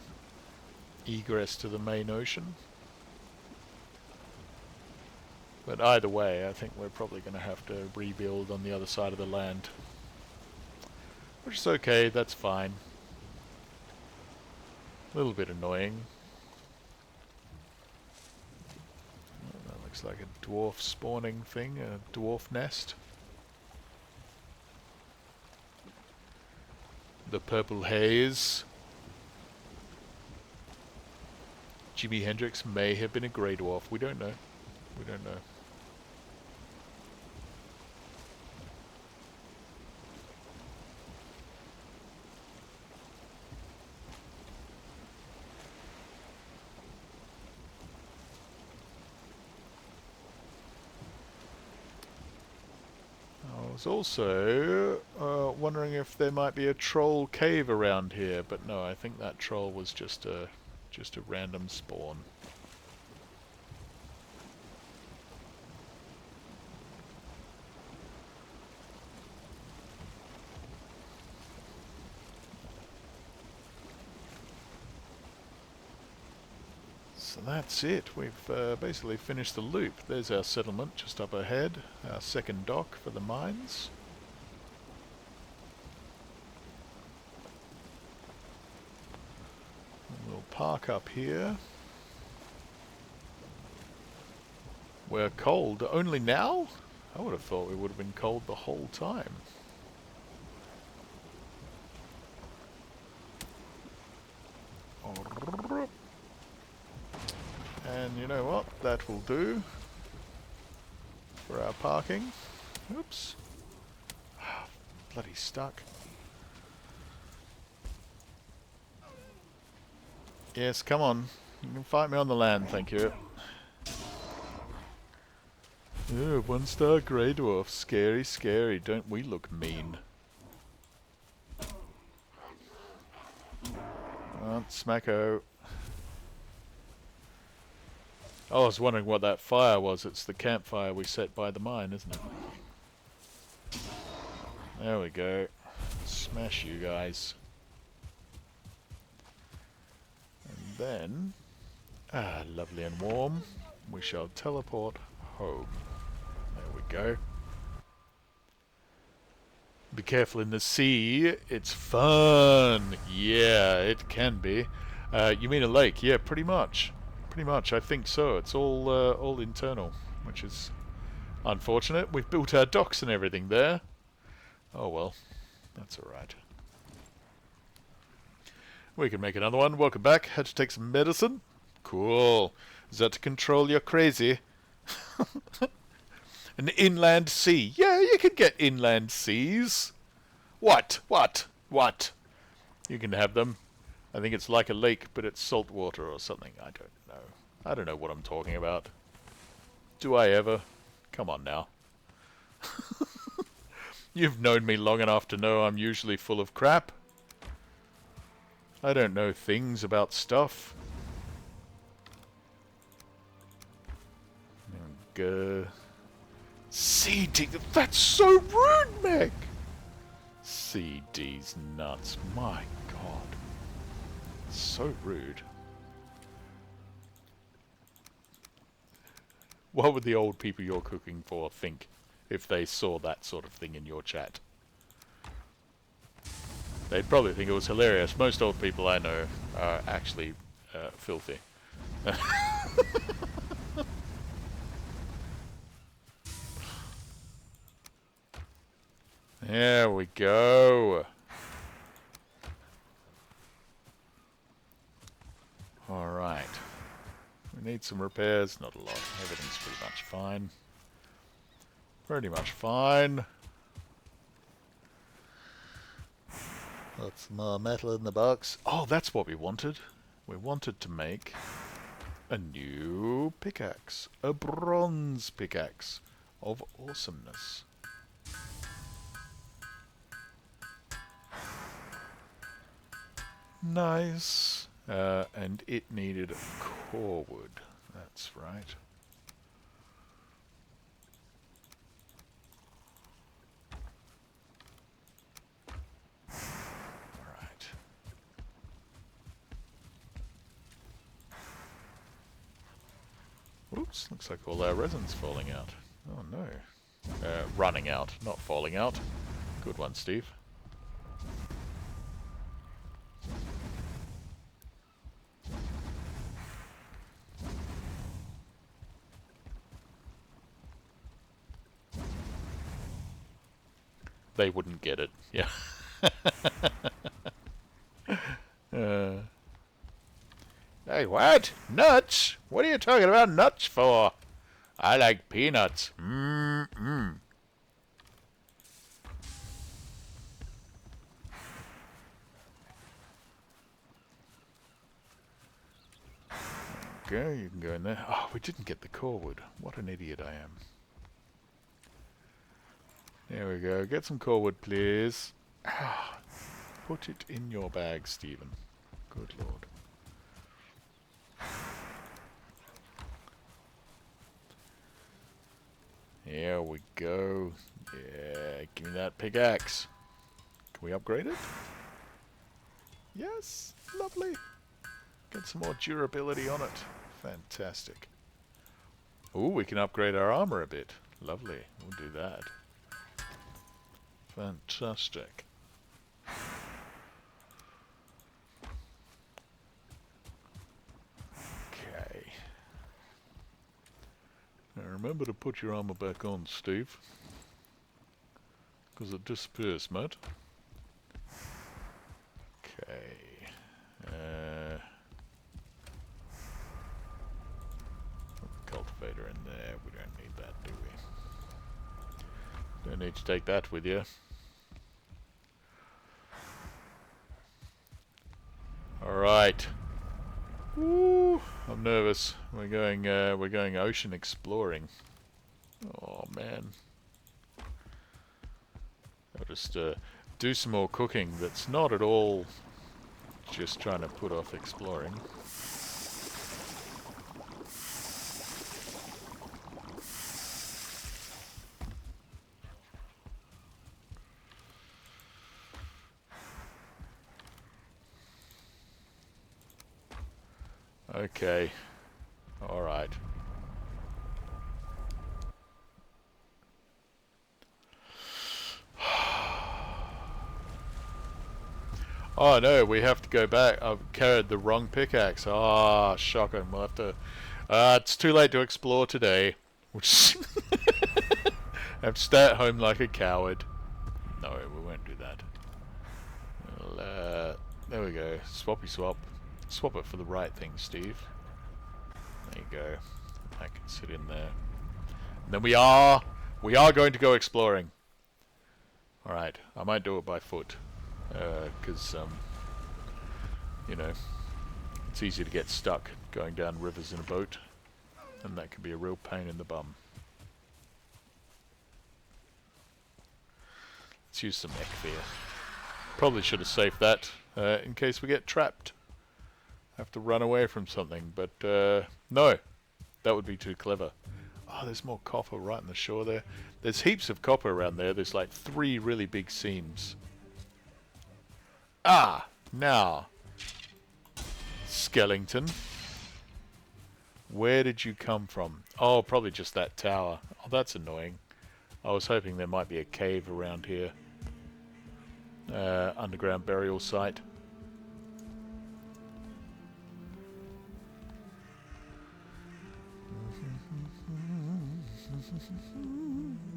egress to the main ocean. But either way, I think we're probably going to have to rebuild on the other side of the land. Which is okay, that's fine. A little bit annoying. Oh, that looks like a dwarf spawning thing, a dwarf nest. The purple haze. Jimi Hendrix may have been a grey dwarf. We don't know. We don't know. I was also wondering if there might be a troll cave around here, but no, I think that troll was just a random spawn. So that's it. We've basically finished the loop. There's our settlement just up ahead, our second dock for the mines. And we'll park up here. We're cold only now? I would have thought we would have been cold the whole time. And you know what? That will do for our parking. Oops. Bloody stuck. Yes, come on. You can fight me on the land, thank you. Oh, 1-star grey dwarf. Scary, scary. Don't we look mean? Oh, smacko. Oh, I was wondering what that fire was. It's the campfire we set by the mine, isn't it? There we go. Smash you guys. And then, lovely and warm, we shall teleport home. There we go. Be careful in the sea. It's fun. Yeah, it can be. You mean a lake? Yeah, pretty much. Pretty much, I think so. It's all internal, which is unfortunate. We've built our docks and everything there. Oh well, that's alright. We can make another one. Welcome back. Had to take some medicine. Cool. Is that to control your crazy? An inland sea. Yeah, you can get inland seas. What? You can have them. I think it's like a lake, but it's salt water or something. I don't know. I don't know what I'm talking about. Do I ever? Come on now. You've known me long enough to know I'm usually full of crap. I don't know things about stuff. CD, that's so rude, Meg! CD's nuts, my god. So rude. What would the old people you're cooking for think if they saw that sort of thing in your chat? They'd probably think it was hilarious. Most old people I know are actually filthy. There we go. Alright. We need some repairs. Not a lot. Everything's pretty much fine. Pretty much fine. Lots more metal in the box. Oh, that's what we wanted. We wanted to make a new pickaxe. A bronze pickaxe of awesomeness. Nice. And it needed core wood. That's right. Alright. Oops, looks like all our resin's falling out. Oh no. Running out, not falling out. Good one, Steve. They wouldn't get it. Yeah. Hey, what? Nuts? What are you talking about nuts for? I like peanuts. Mmm. Okay, you can go in there. Oh, we didn't get the core wood. What an idiot I am. There we go. Get some core wood, please. Ah, put it in your bag, Stephen. Good lord. Here we go. Yeah, give me that pickaxe. Can we upgrade it? Yes, lovely. Get some more durability on it. Fantastic. Ooh, we can upgrade our armor a bit. Lovely. We'll do that. Fantastic. Okay. Now remember to put your armor back on, Steve. Because it disappears, mate. Okay. Put the cultivator in there. We don't need that, do we? Don't need to take that with you. Alright. Woo! I'm nervous. We're going ocean exploring. Oh man. I'll just do some more cooking that's not at all just trying to put off exploring. Okay. Alright. Oh no, we have to go back. I've carried the wrong pickaxe. Ah, shocking. We'll have to... it's too late to explore today. Which I have to stay at home like a coward. No, we won't do that. Well, there we go. Swappy swap. Swap it for the right thing, Steve. There you go. I can sit in there. And then we are going to go exploring. Alright, I might do it by foot. Because you know, it's easy to get stuck going down rivers in a boat, and that can be a real pain in the bum. Let's use some Ekvir. Probably should have saved that in case we get trapped. Have to run away from something, but no, that would be too clever. Oh, there's more copper right on the shore there. There's heaps of copper around there. There's like 3 really big seams. Ah, now, skeleton. Where did you come from? Oh, probably just that tower. Oh, that's annoying. I was hoping there might be a cave around here. Underground burial site.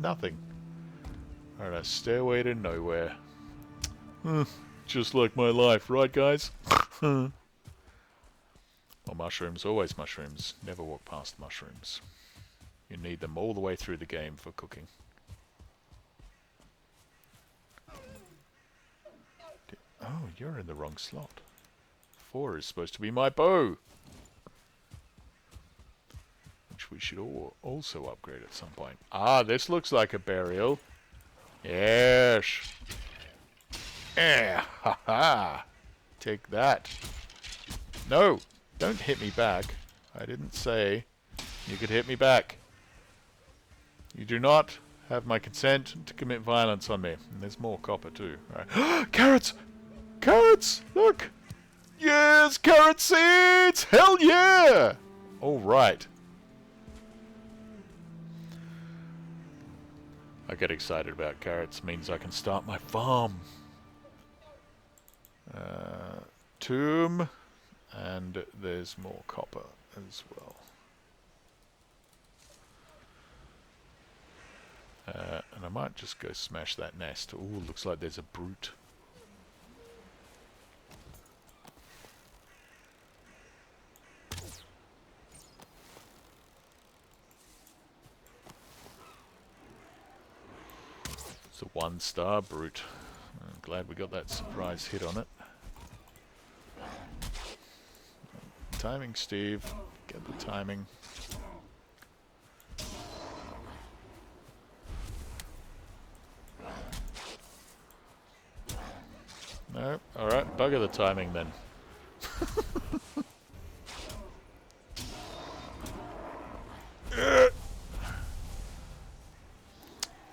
Nothing. Alright, a stairway to nowhere. Just like my life, right guys? Well, mushrooms, always mushrooms. Never walk past mushrooms. You need them all the way through the game for cooking. Oh, you're in the wrong slot. 4 is supposed to be my bow. Which we should also upgrade at some point. Ah, this looks like a burial. Yes. Eh, ha ha. Take that. No, don't hit me back. I didn't say you could hit me back. You do not have my consent to commit violence on me. And there's more copper too. Right. Carrots! Carrots! Look! Yes, carrot seeds! Hell yeah! Alright. I get excited about carrots. Means I can start my farm. Tomb. And there's more copper as well. And I might just go smash that nest. Ooh, looks like there's a brute. It's a 1-star brute. I'm glad we got that surprise hit on it. Timing, Steve. Get the timing. No, alright, bugger the timing then.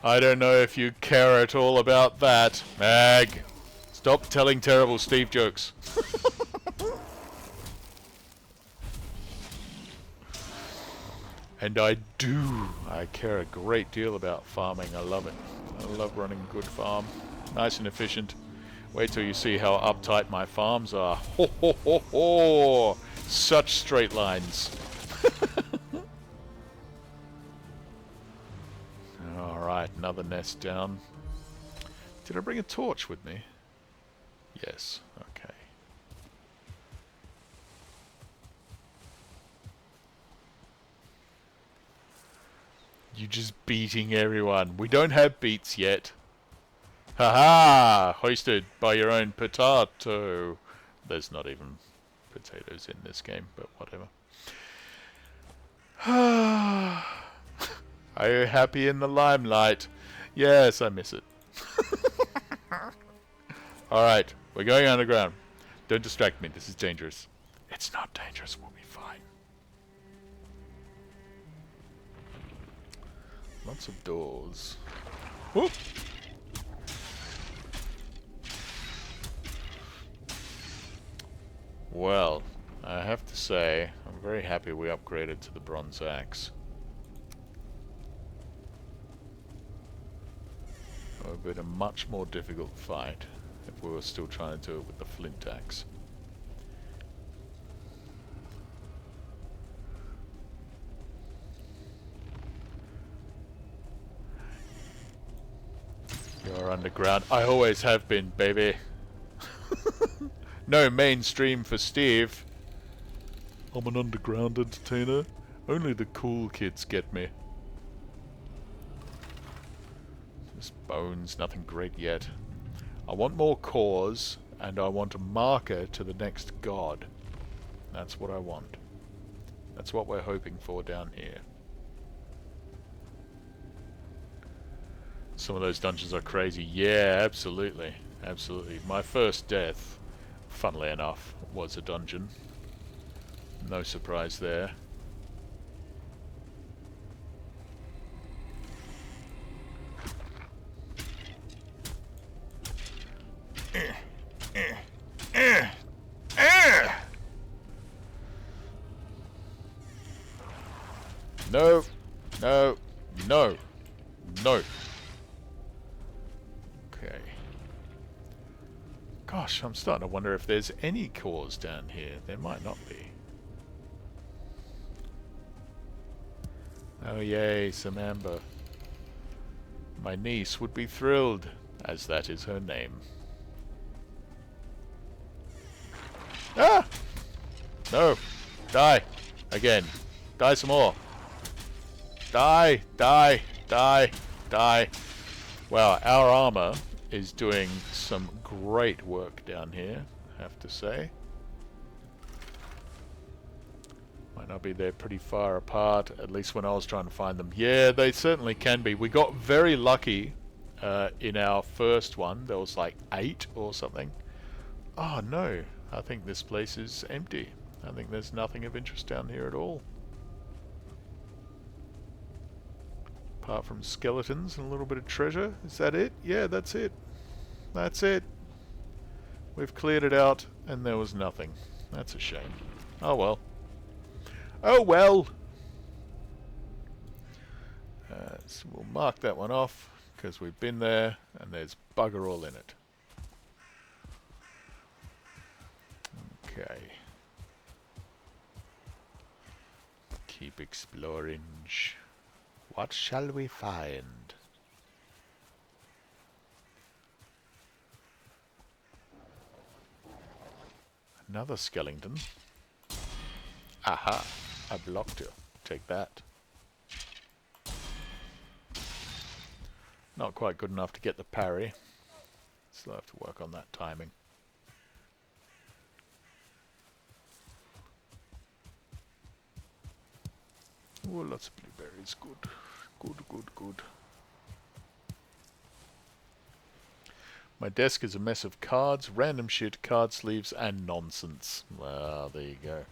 I don't know if you care at all about that. Mag, stop telling terrible Steve jokes. And I do. I care a great deal about farming. I love it. I love running a good farm. Nice and efficient. Wait till you see how uptight my farms are. Ho ho ho ho! Such straight lines. Alright, another nest down. Did I bring a torch with me? Yes, okay. You just beating everyone. We don't have beets yet. Haha! Hoisted by your own potato. There's not even potatoes in this game, but whatever. Are you happy in the limelight? Yes, I miss it. Alright, we're going underground. Don't distract me, this is dangerous. It's not dangerous, we'll be fine. Lots of doors. Whoop! Well, I have to say, I'm very happy we upgraded to the bronze axe. It would have been a much more difficult fight if we were still trying to do it with the flint axe. You're underground. I always have been, baby. No mainstream for Steve. I'm an underground entertainer. Only the cool kids get me. Just bones, nothing great yet. I want more cores, and I want a marker to the next god. That's what I want. That's what we're hoping for down here. Some of those dungeons are crazy. Yeah, absolutely. Absolutely. My first death, funnily enough, was a dungeon. No surprise there. No, no, no, no. Okay. Gosh, I'm starting to wonder if there's any cores down here. There might not be. Oh yay, some amber. My niece would be thrilled, as that is her name. Ah! No! Die! Again. Die some more. Die! Die! Die! Die! Wow, our armor is doing some great work down here, I have to say. Might not be, they're pretty far apart, at least when I was trying to find them. Yeah, they certainly can be. We got very lucky in our first one. There was like 8 or something. Oh no, I think this place is empty. I think there's nothing of interest down here at all. Apart from skeletons and a little bit of treasure. Is that it? Yeah, that's it. That's it. We've cleared it out and there was nothing. That's a shame. Oh well. Oh well! So we'll mark that one off because we've been there and there's bugger all in it. Okay. Keep exploring. What shall we find? Another skeleton. Aha! I blocked you. Take that. Not quite good enough to get the parry. Still have to work on that timing. Oh, lots of blueberries. Good. Good, good, good. My desk is a mess of cards, random shit, card sleeves, and nonsense. Well, there you go.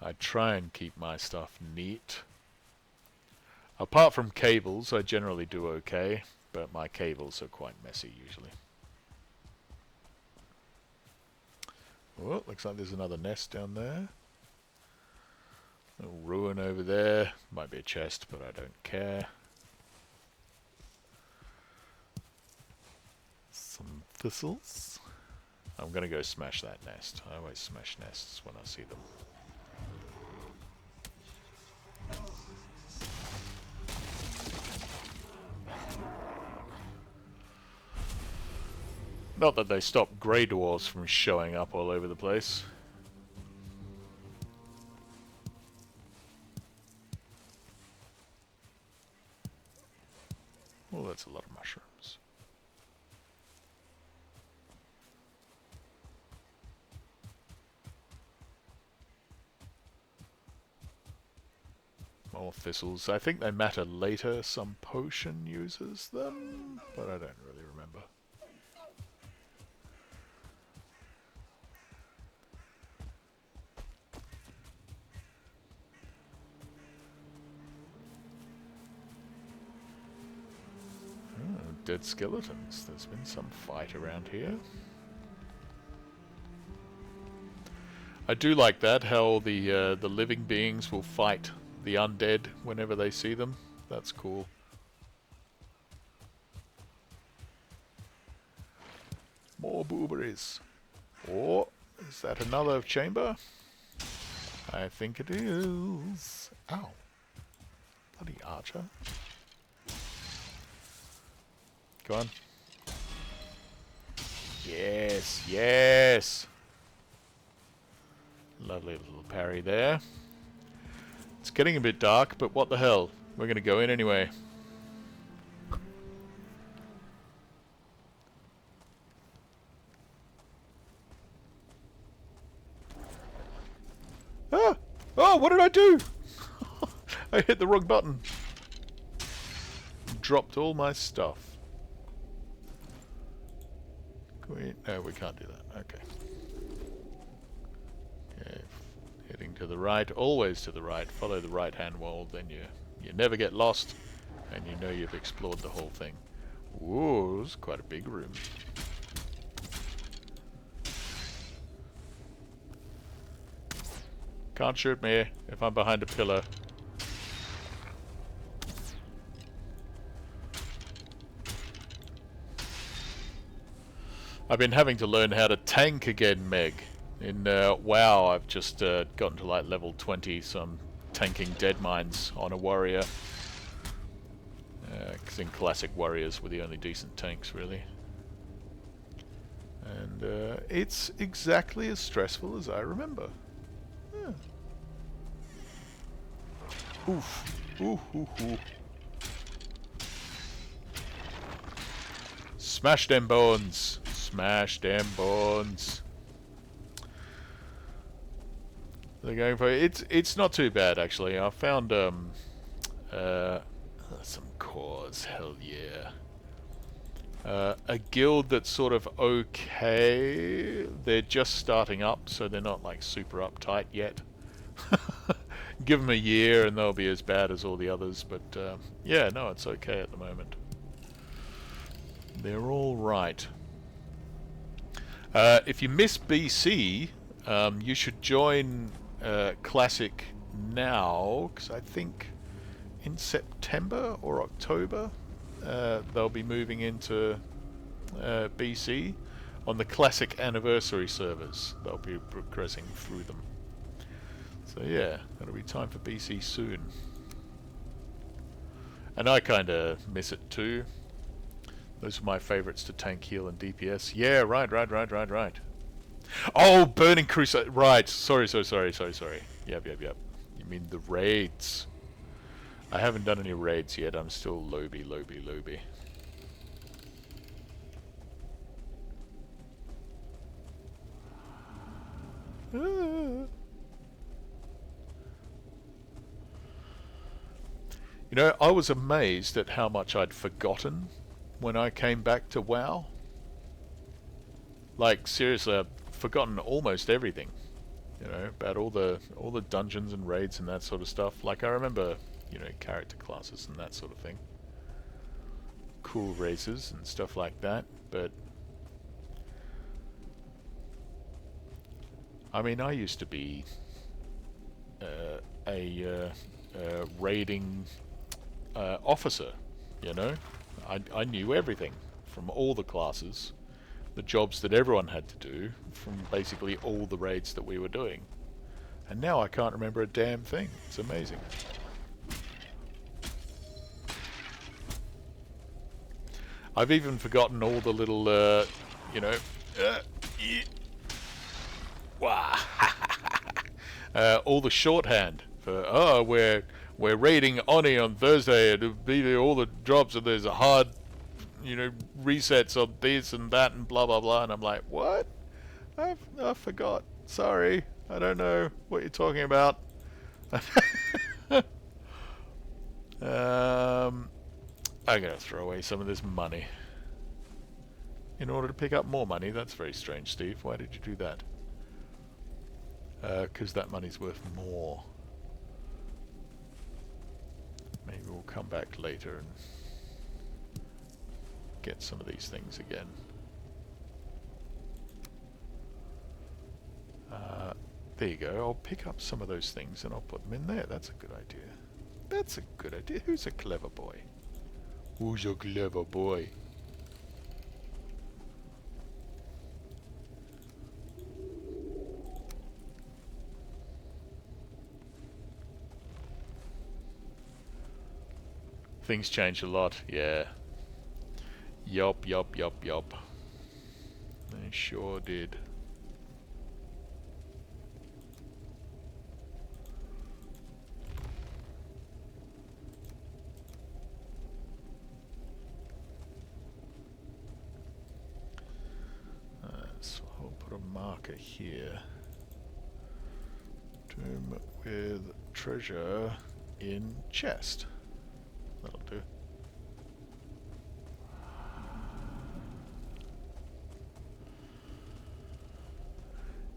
I try and keep my stuff neat. Apart from cables, I generally do okay, but my cables are quite messy usually. Oh, looks like there's another nest down there. A little ruin over there. Might be a chest, but I don't care. Some thistles. I'm gonna go smash that nest. I always smash nests when I see them. Not that they stop grey dwarves from showing up all over the place. Well, that's a lot of mushrooms. More thistles. I think they matter later. Some potion uses them, but I don't really remember. Oh, dead skeletons. There's been some fight around here. I do like that, how the living beings will fight the undead whenever they see them. That's cool. More blueberries. Oh, is that another chamber? I think it is. Ow. Bloody archer. Go on. Yes, yes! Lovely little parry there. It's getting a bit dark, but what the hell? We're going to go in anyway. Oh, what did I do? I hit the wrong button. Dropped all my stuff. No, we can't do that. Okay. Okay. Heading to the right, always to the right. Follow the right-hand wall, then you never get lost, and you know you've explored the whole thing. Ooh, it's quite a big room. Can't shoot me if I'm behind a pillar. I've been having to learn how to tank again, Meg. In WoW, I've just gotten to like level 20, so I'm tanking dead mines on a warrior. Because in classic warriors were the only decent tanks, really. And it's exactly as stressful as I remember. Yeah. Oof. Ooh, ooh, ooh. Smash them bones. Smash them bones. They're going for it. It's not too bad actually. I found some cores. Hell yeah. A guild that's sort of okay. They're just starting up, so they're not like super uptight yet. Give them a year and they'll be as bad as all the others, but yeah, no, it's okay at the moment. They're all right. If you miss BC, you should join Classic now, because I think in September or October they'll be moving into BC on the Classic Anniversary servers. They'll be progressing through them. So yeah, it'll be time for BC soon. And I kind of miss it too. Those are my favourites to tank, heal, and DPS. Yeah, right. Oh, Burning Crusade. Right. Sorry. Yep. You mean the raids. I haven't done any raids yet. I'm still lobby. You know, I was amazed at how much I'd forgotten when I came back to WoW. Like, seriously, I've forgotten almost everything. You know, about all the dungeons and raids and that sort of stuff. Like, I remember, you know, character classes and that sort of thing. Cool races and stuff like that, but I mean, I used to be a raiding officer, you know? I knew everything from all the classes, the jobs that everyone had to do, from basically all the raids that we were doing. And now I can't remember a damn thing. It's amazing. I've even forgotten all the little, you know... all the shorthand for, oh, we're raiding Oni on Thursday, it'll be there all the drops, and there's a hard, you know, resets on this and that and blah blah blah, and I'm like, what? I forgot. Sorry, I don't know what you're talking about. I'm gonna throw away some of this money in order to pick up more money. That's very strange, Steve. Why did you do that? Because that money's worth more. Maybe we'll come back later and get some of these things again. There you go. I'll pick up some of those things and I'll put them in there. That's a good idea. That's a good idea. Who's a clever boy? Who's a clever boy? Things change a lot, yeah. Yup. They sure did. So I'll put a marker here to Tomb with treasure in chest. That'll do.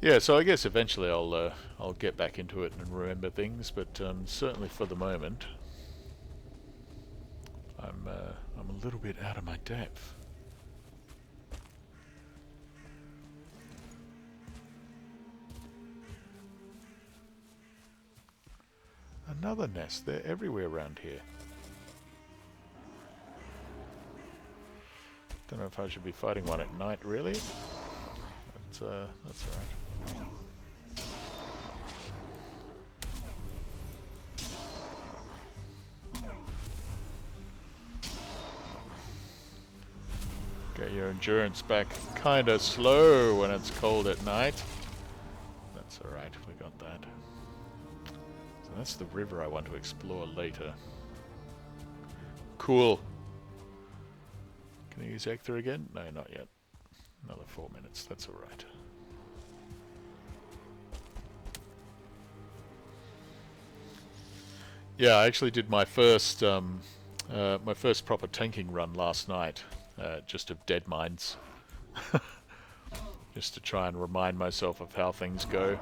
Yeah, so I guess eventually I'll get back into it and remember things, but certainly for the moment, I'm a little bit out of my depth. Another nest. They're everywhere around here. Don't know if I should be fighting one at night, really. But that's alright. Get your endurance back kinda slow when it's cold at night. That's alright, we got that. So that's the river I want to explore later. Cool. Can I use Ector again? No, not yet. Another 4 minutes, that's alright. Yeah, I actually did my first proper tanking run last night, just of dead mines. Just to try and remind myself of how things go.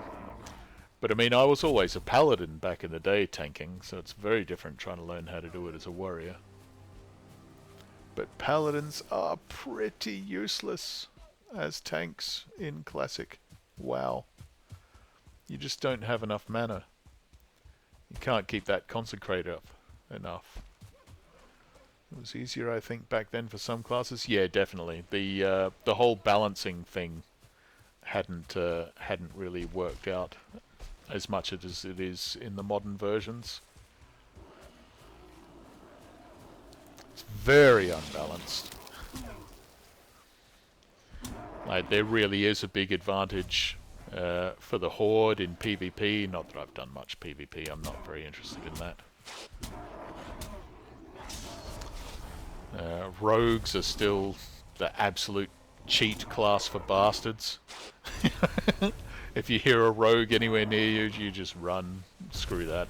But I mean, I was always a paladin back in the day tanking, so it's very different trying to learn how to do it as a warrior. But paladins are pretty useless as tanks in Classic WoW. You just don't have enough mana. You can't keep that consecrate up enough. It was easier, I think, back then for some classes. Yeah, definitely. The whole balancing thing hadn't really worked out as much as it is in the modern versions. It's very unbalanced. Like, there really is a big advantage for the Horde in PvP. Not that I've done much PvP, I'm not very interested in that. Rogues are still the absolute cheat class for bastards. If you hear a rogue anywhere near you, you just run. Screw that.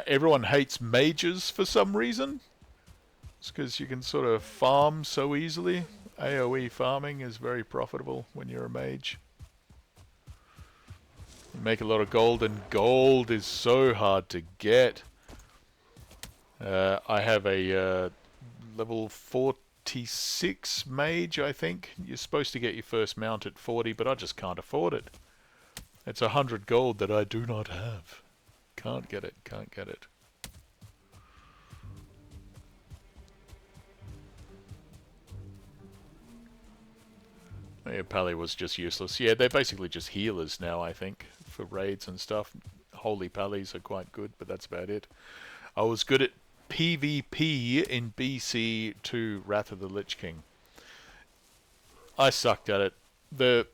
Everyone hates mages for some reason. It's because you can sort of farm so easily. AoE farming is very profitable when you're a mage. You make a lot of gold, and gold is so hard to get. I have a level 46 mage, I think. You're supposed to get your first mount at 40, but I just can't afford it. It's 100 gold that I do not have. Can't get it, can't get it. Yeah, Pally was just useless. Yeah, they're basically just healers now, I think, for raids and stuff. Holy Pallies are quite good, but that's about it. I was good at PvP in BC to Wrath of the Lich King. I sucked at it. The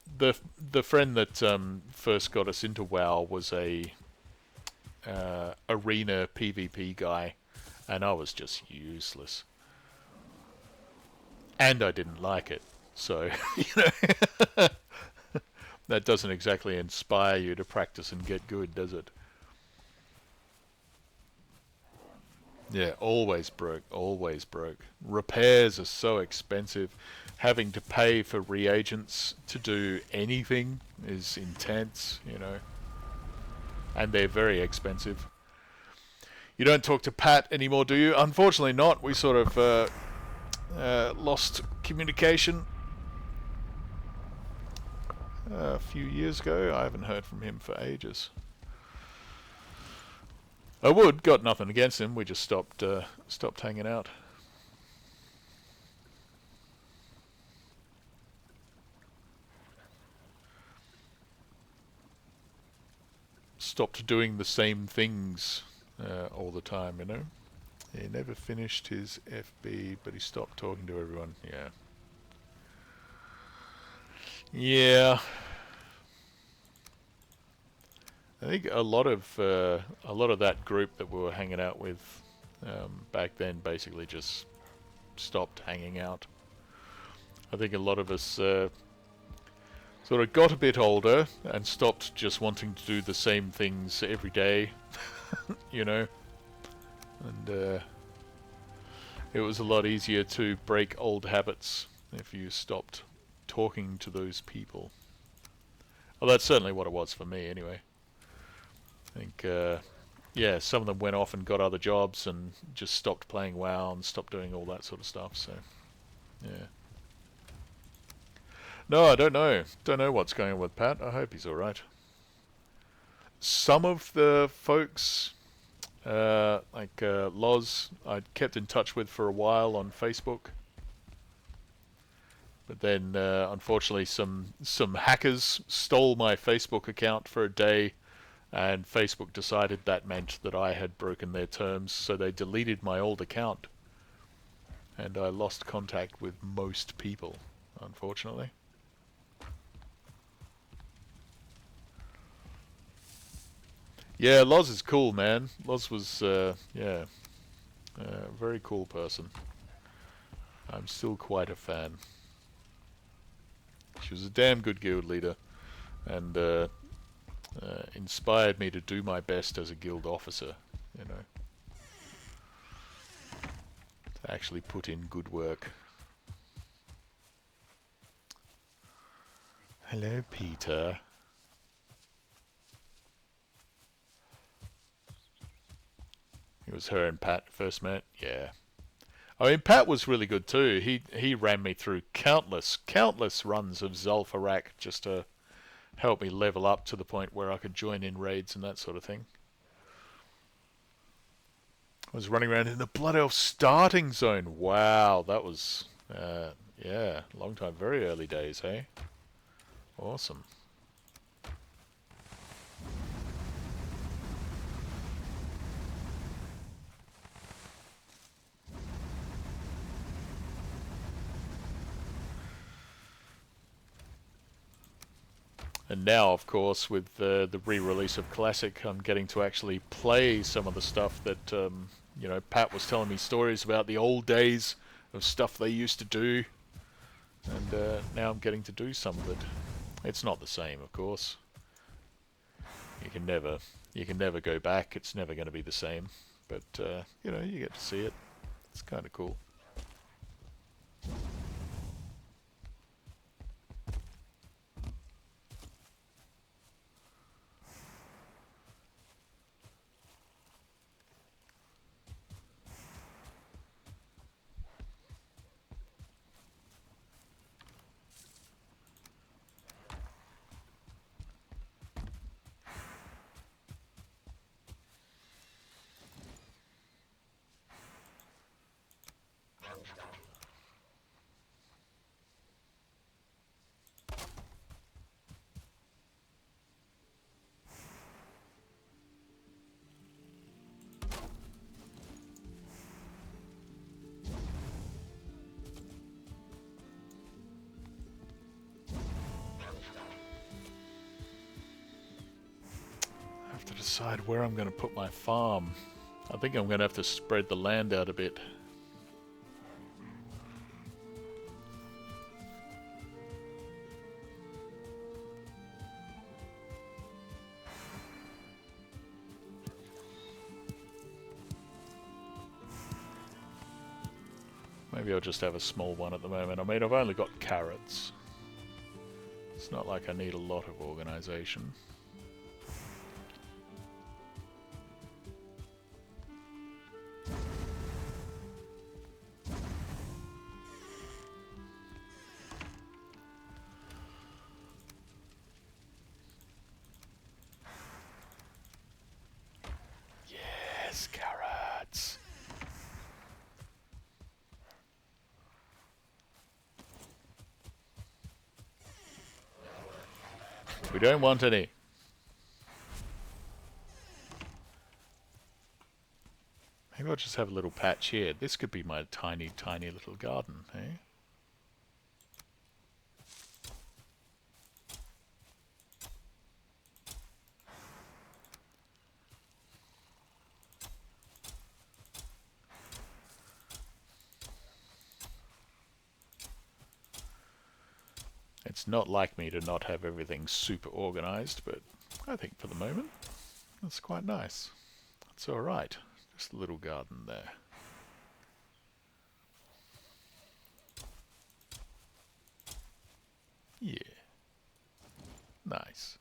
friend that first got us into WoW was a arena PvP guy, and I was just useless. And I didn't like it, so you know that doesn't exactly inspire you to practice and get good, does it? Yeah, always broke, always broke. Repairs are so expensive. Having to pay for reagents to do anything is intense, you know. And they're very expensive. You don't talk to Pat anymore, do you? Unfortunately not. We sort of lost communication a few years ago. I haven't heard from him for ages. I would, got nothing against him. We just stopped hanging out. Stopped doing the same things all the time, you know. He never finished his FB, but he stopped talking to everyone. Yeah. Yeah. I think a lot of that group that we were hanging out with back then basically just stopped hanging out. I think a lot of us sort of got a bit older and stopped just wanting to do the same things every day, you know, and it was a lot easier to break old habits if you stopped talking to those people. Well, that's certainly what it was for me, anyway. I think, yeah, some of them went off and got other jobs and just stopped playing WoW and stopped doing all that sort of stuff, so, yeah. No, I don't know. Don't know what's going on with Pat. I hope he's alright. Some of the folks, like Loz, I kept in touch with for a while on Facebook. But then, unfortunately, some hackers stole my Facebook account for a day, and Facebook decided that meant that I had broken their terms, so they deleted my old account. And I lost contact with most people, unfortunately. Yeah, Loz is cool, man. Loz was, yeah, a very cool person. I'm still quite a fan. She was a damn good guild leader, and inspired me to do my best as a guild officer, you know, to actually put in good work. Hello, Peter. It was her and Pat first met. Yeah. I mean, Pat was really good too. He ran me through countless runs of Zul'Farrak just to help me level up to the point where I could join in raids and that sort of thing. I was running around in the Blood Elf starting zone. Wow, that was, yeah, long time, very early days, eh? Awesome. And now, of course, with the re-release of Classic, I'm getting to actually play some of the stuff that, you know, Pat was telling me stories about the old days of stuff they used to do, and now I'm getting to do some of it. It's not the same, of course. You can never go back. It's never going to be the same. But you know, you get to see it. It's kind of cool. I have to decide where I'm going to put my farm. I think I'm going to have to spread the land out a bit. Maybe I'll just have a small one at the moment. I mean, I've only got carrots. It's not like I need a lot of organisation. Yes, carrots. We don't want any. Maybe I'll just have a little patch here. This could be my tiny, tiny little garden, eh? It's not like me to not have everything super organized, but I think for the moment, that's quite nice. It's alright. Just a little garden there. Yeah. Nice.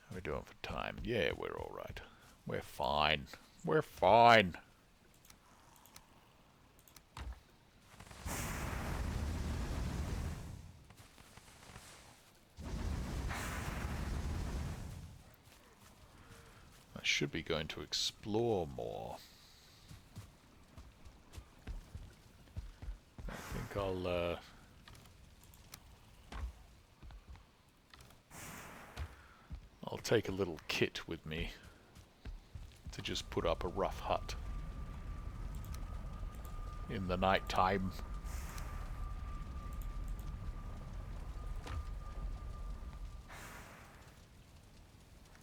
How are we doing for time? Yeah, we're alright. We're fine. We're fine. I should be going to explore more. I think I'll take a little kit with me to just put up a rough hut in the night time.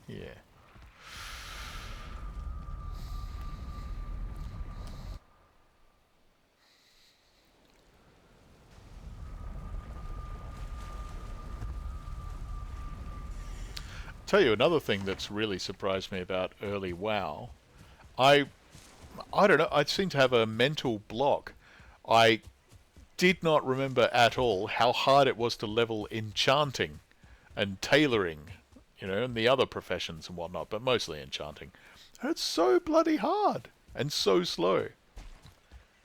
Yeah. Tell you another thing that's really surprised me about early WoW. I don't know, I seem to have a mental block. I did not remember at all how hard it was to level enchanting and tailoring, and the other professions and whatnot, but mostly enchanting. And it's so bloody hard and so slow.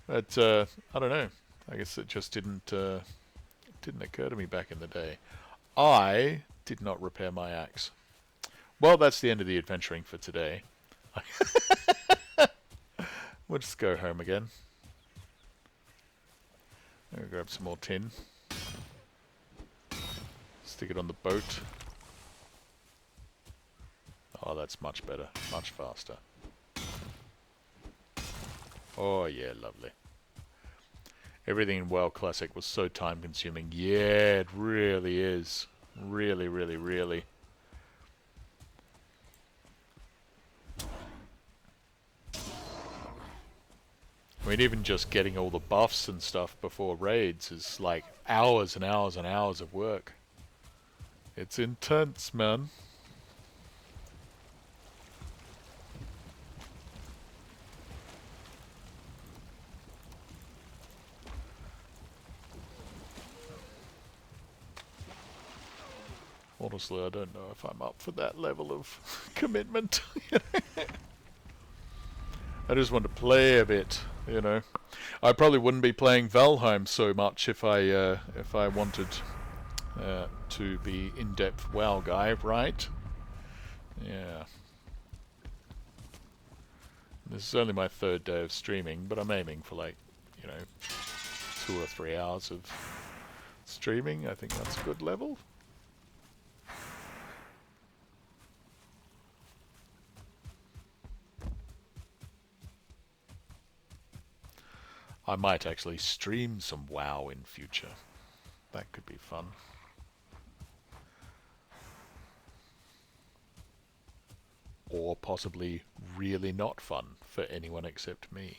But I don't know. I guess it just didn't occur to me back in the day. I did not repair my axe. Well, that's the end of the adventuring for today. We'll just go home again. I'll grab some more tin. Stick it on the boat. Oh, that's much better. Much faster. Oh, yeah, lovely. Everything in WoW Classic was so time-consuming. Yeah, it really is. Really, really, really. I mean, even just getting all the buffs and stuff before raids is like hours and hours and hours of work. It's intense, man. Honestly, I don't know if I'm up for that level of commitment. I just want to play a bit, I probably wouldn't be playing Valheim so much if I wanted to be in-depth WoW guy, right? Yeah. This is only my third day of streaming, but I'm aiming for 2 or 3 hours of streaming. I think that's a good level. I might actually stream some WoW in future. That could be fun. Or possibly really not fun for anyone except me.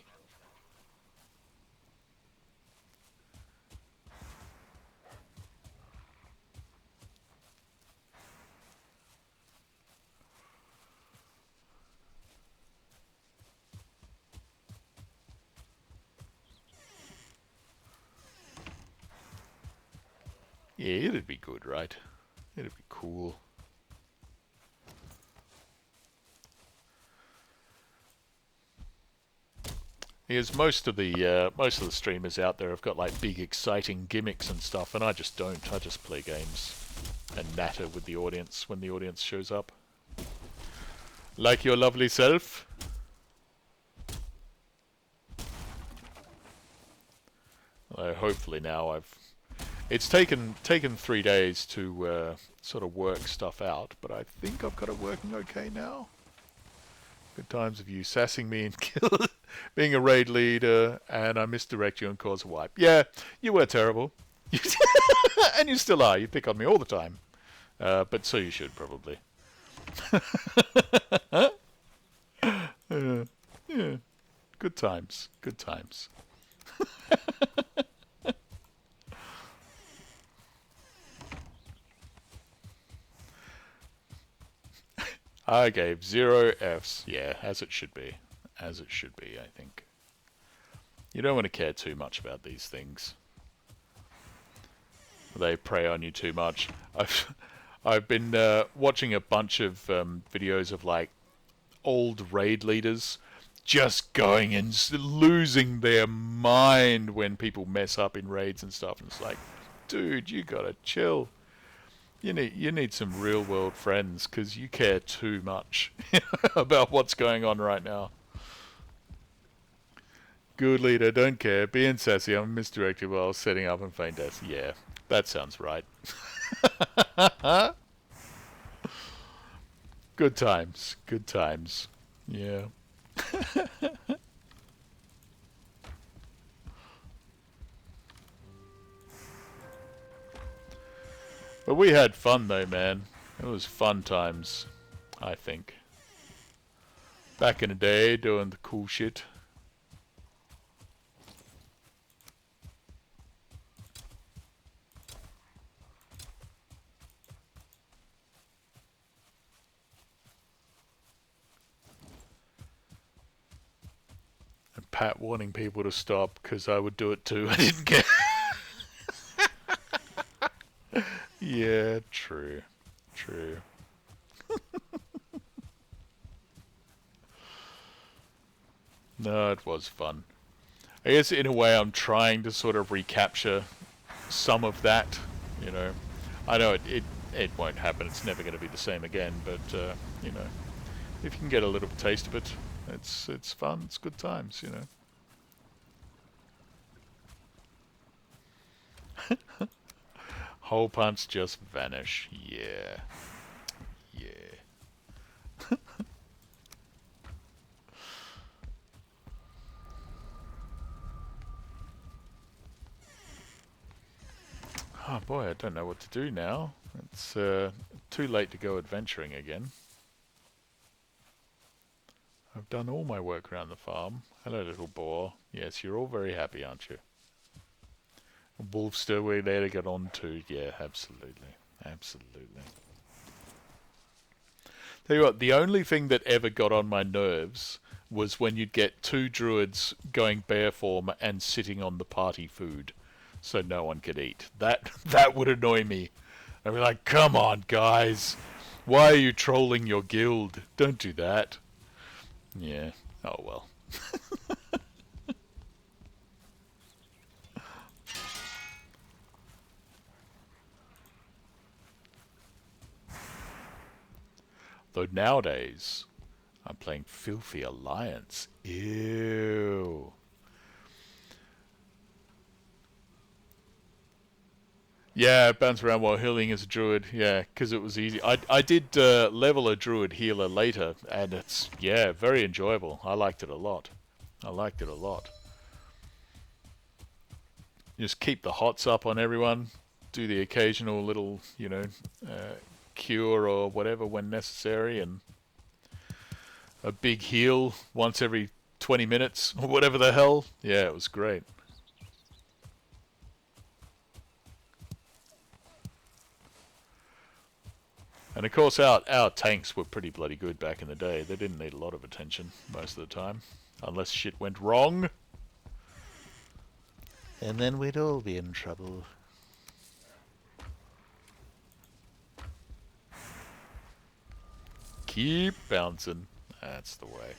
Yeah, it'd be good, right? It'd be cool. Because most of the streamers out there have got like big exciting gimmicks and stuff, and I just don't. I just play games and natter with the audience when the audience shows up. Like your lovely self. Hopefully now it's taken 3 days to sort of work stuff out, but I think I've got it working okay now. Good times of you sassing me and being a raid leader, and I misdirect you and cause a wipe. Yeah, you were terrible. And you still are. You pick on me all the time. But so you should, probably. Yeah. Good times. Good times. I gave 0 Fs. Yeah, as it should be. As it should be, I think. You don't want to care too much about these things. They prey on you too much. I've been watching a bunch of videos of like old raid leaders just going and losing their mind when people mess up in raids and stuff. And it's like, dude, you gotta chill. You need some real world friends because you care too much about what's going on right now. Good leader, don't care. Being sassy, I'm misdirected while setting up and feign death. Yeah, that sounds right. Good times. Good times. Yeah. But we had fun though, man. It was fun times, I think. Back in the day, doing the cool shit. And Pat warning people to stop because I would do it too. I didn't care. Yeah, true. True. No, it was fun. I guess in a way I'm trying to sort of recapture some of that, you know. I know it won't happen, it's never going to be the same again, but, you know, if you can get a little taste of it, it's fun, it's good times, you know. Hole punch just vanish, yeah. Yeah. Oh boy, I don't know what to do now. It's too late to go adventuring again. I've done all my work around the farm. Hello, little boar. Yes, you're all very happy, aren't you? Wolfster, we're there to get on to. Yeah, absolutely. Absolutely. Tell you what, the only thing that ever got on my nerves was when you'd get 2 druids going bear form and sitting on the party food so no one could eat. That would annoy me. I'd be like, come on, guys. Why are you trolling your guild? Don't do that. Yeah. Oh, well. Though nowadays, I'm playing Filthy Alliance. Ew. Yeah, bounce around while healing as a druid. Yeah, because it was easy. I did level a druid healer later, and it's, yeah, very enjoyable. I liked it a lot. I liked it a lot. Just keep the hots up on everyone. Do the occasional little, you know, cure or whatever when necessary, and a big heal once every 20 minutes or whatever the hell. Yeah, it was great. And of course, our tanks were pretty bloody good back in the day. They didn't need a lot of attention most of the time, unless shit went wrong. And then we'd all be in trouble. Keep bouncing. That's the way.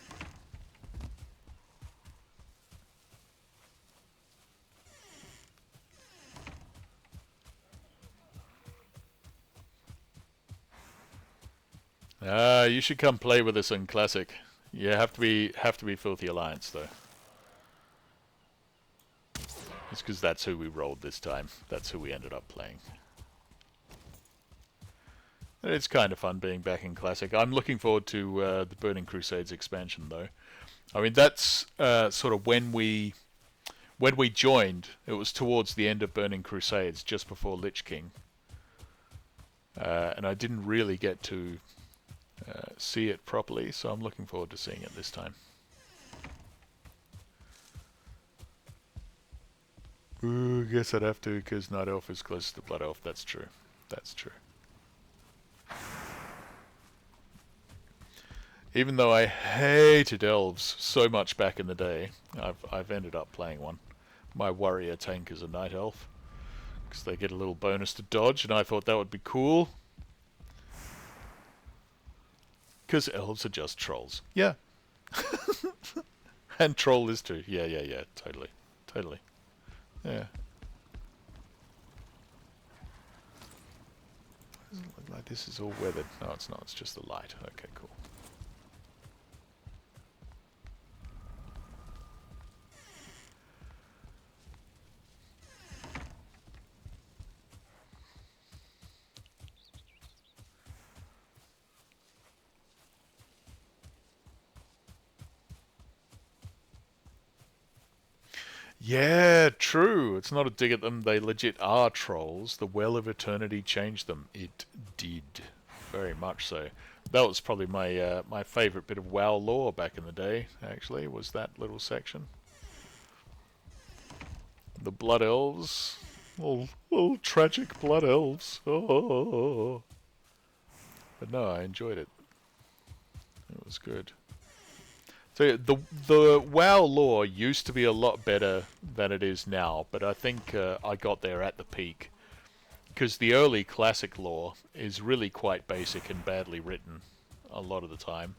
You should come play with us in Classic. You have to be Filthy Alliance though. It's because that's who we rolled this time. That's who we ended up playing. It's kind of fun being back in Classic. I'm looking forward to the Burning Crusades expansion though. I mean, that's sort of when we joined. It was towards the end of Burning Crusades, just before Lich King, and I didn't really get to see it properly. So I'm looking forward to seeing it this time. Ooh, guess I'd have to, because Night Elf is closest to Blood Elf. That's true. That's true. Even though I hated elves so much back in the day, I've ended up playing one. My warrior tank is a Night Elf, because they get a little bonus to dodge, and I thought that would be cool. Because elves are just trolls. Yeah. And troll is too. Yeah. Totally. Totally. Yeah. Doesn't look like this is all weathered. No, it's not. It's just the light. Okay, cool. Yeah, true. It's not a dig at them. They legit are trolls. The Well of Eternity changed them. It did. Very much so. That was probably my favourite bit of WoW lore back in the day, actually, was that little section. The Blood Elves. Little tragic Blood Elves. Oh. But no, I enjoyed it. It was good. So the WoW lore used to be a lot better than it is now, but I think I got there at the peak. Because the early classic lore is really quite basic and badly written a lot of the time.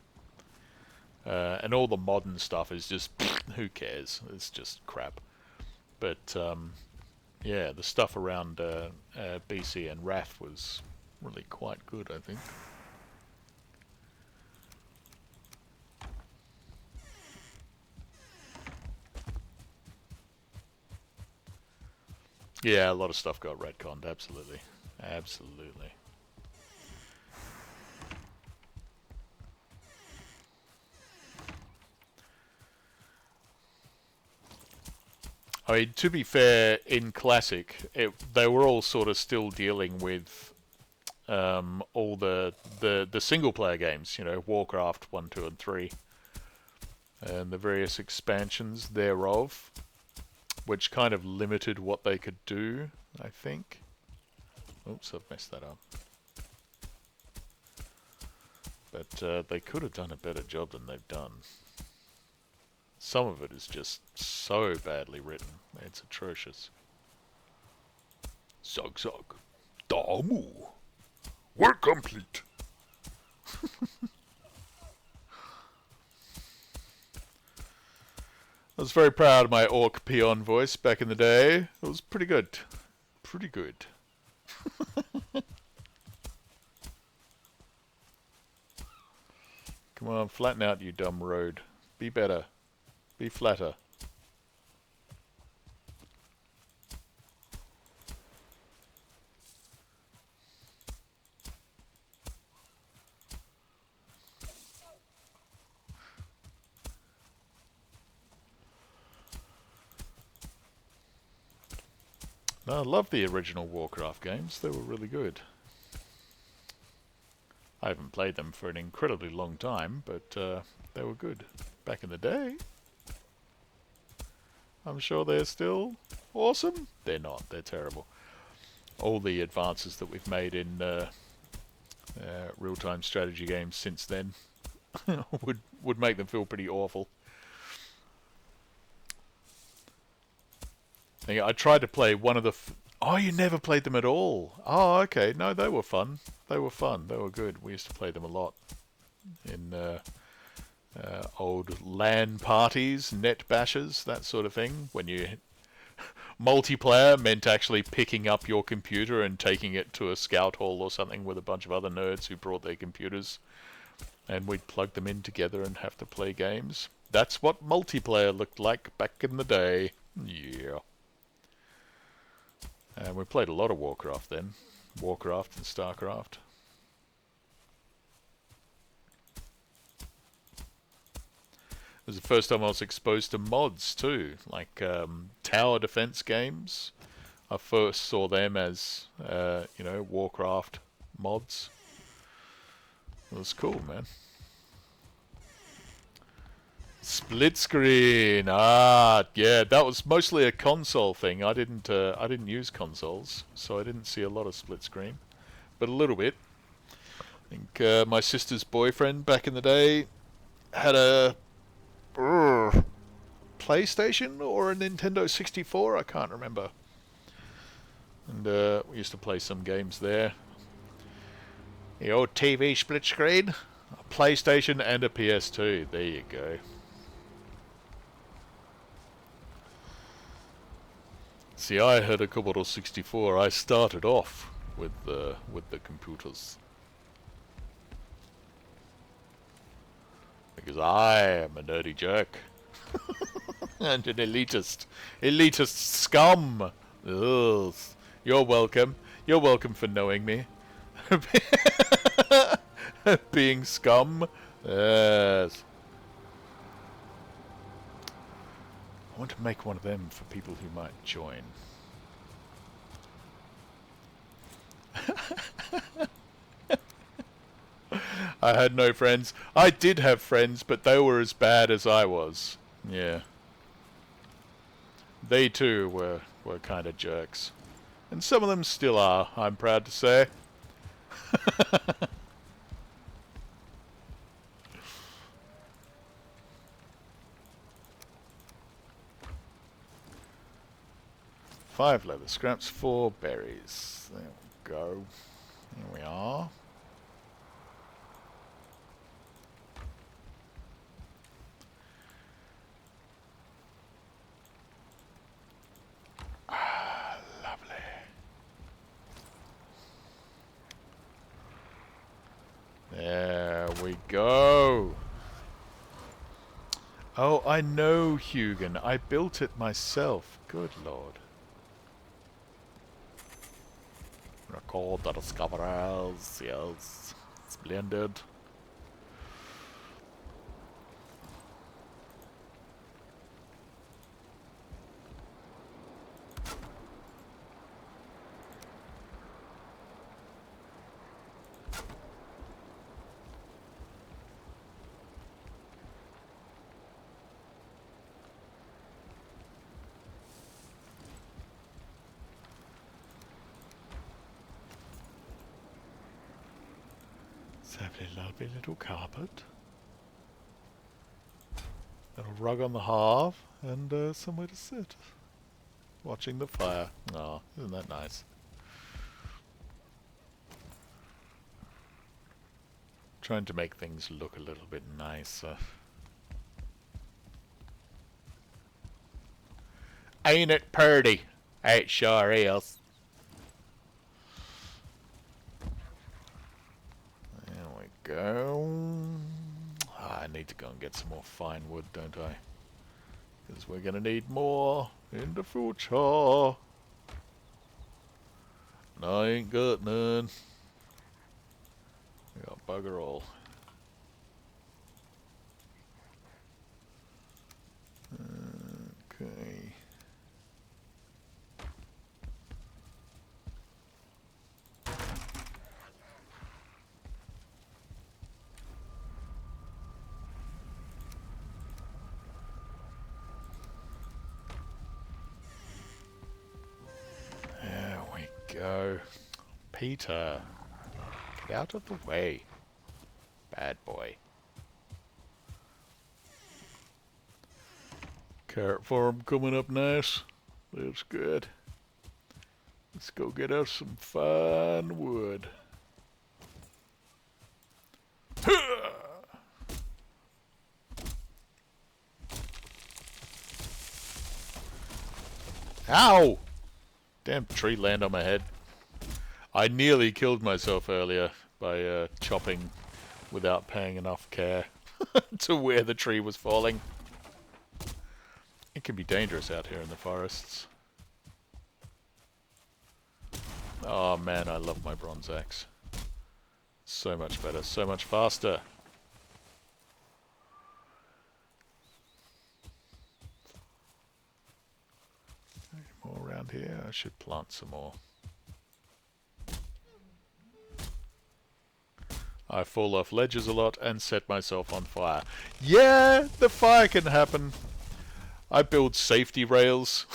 And all the modern stuff is just, who cares? It's just crap. But yeah, the stuff around BC and Wrath was really quite good, I think. Yeah, a lot of stuff got retconned, absolutely. Absolutely. I mean, to be fair, in Classic, they were all sort of still dealing with all the single-player games, you know, Warcraft 1, 2, and 3, and the various expansions thereof, which kind of limited what they could do, I think. Oops, I've messed that up. But they could have done a better job than they've done. Some of it is just so badly written. It's atrocious. Zog zog. Damu. Work complete. I was very proud of my orc peon voice back in the day. It was pretty good. Pretty good. Come on, flatten out, you dumb road. Be better. Be flatter. No, I love the original Warcraft games. They were really good. I haven't played them for an incredibly long time, but they were good. Back in the day. I'm sure they're still awesome. They're not. They're terrible. All the advances that we've made in real-time strategy games since then would make them feel pretty awful. I tried to play one of the... Oh, you never played them at all? Oh, okay. No, they were fun. They were fun. They were good. We used to play them a lot in old LAN parties, net bashes, that sort of thing. When you... Multiplayer meant actually picking up your computer and taking it to a scout hall or something with a bunch of other nerds who brought their computers. And we'd plug them in together and have to play games. That's what multiplayer looked like back in the day. Yeah. And we played a lot of Warcraft then. Warcraft and StarCraft. It was the first time I was exposed to mods too, like tower defense games. I first saw them as, Warcraft mods. It was cool, man. Split screen. Ah, yeah, that was mostly a console thing. I didn't use consoles, so I didn't see a lot of split screen, but a little bit. I think my sister's boyfriend back in the day had a PlayStation or a Nintendo 64. I can't remember. And we used to play some games there. The old TV split screen, a PlayStation and a PS2. There you go. See, I had a Commodore 64. I started off with the computers because I am a nerdy jerk and an elitist scum. Ugh. You're welcome. You're welcome for knowing me. Being scum. Yes. I want to make one of them for people who might join. I had no friends. I did have friends, but they were as bad as I was. Yeah. They too were kind of jerks. And some of them still are, I'm proud to say. Five leather scraps, 4 berries. There we go. Here we are. Ah, lovely. There we go. Oh, I know, Hugin. I built it myself. Good lord. Record the discoveries. Yes. Splendid. Lovely little carpet. Little rug on the hearth, and somewhere to sit. Watching the fire. Oh, isn't that nice? Trying to make things look a little bit nicer. Ain't it purty? It sure is. There we go. I need to go and get some more fine wood, don't I? Because we're going to need more in the future. And I ain't got none. We got bugger all. Okay. There we go. Peter, get out of the way. Bad boy. Carrot farm coming up nice. That's good. Let's go get us some fine wood. Ow! Damn tree land on my head. I nearly killed myself earlier by chopping without paying enough care to where the tree was falling. It can be dangerous out here in the forests. Oh man, I love my bronze axe. So much better, so much faster. Any more around here? I should plant some more. I fall off ledges a lot and set myself on fire. Yeah, the fire can happen. I build safety rails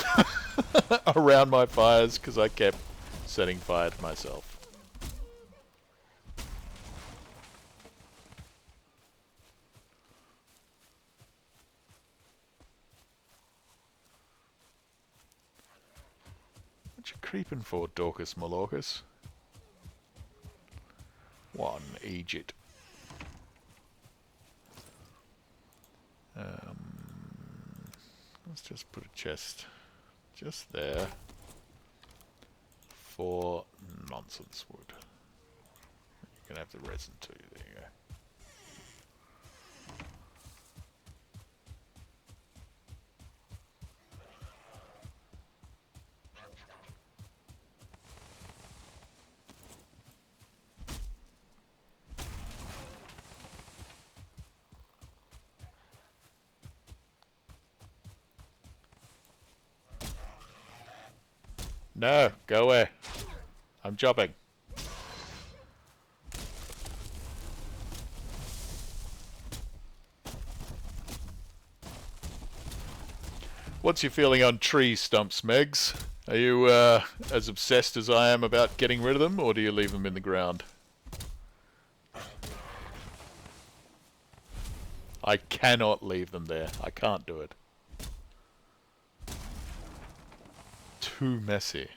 around my fires because I kept setting fire to myself. What you creeping for, Dorcas Malorcas? One Egypt. Let's just put a chest just there for nonsense wood. You're gonna have the resin too. There you go. No, go away. I'm jumping. What's your feeling on tree stumps, Megs? Are you as obsessed as I am about getting rid of them, or do you leave them in the ground? I cannot leave them there. I can't do it. Too messy.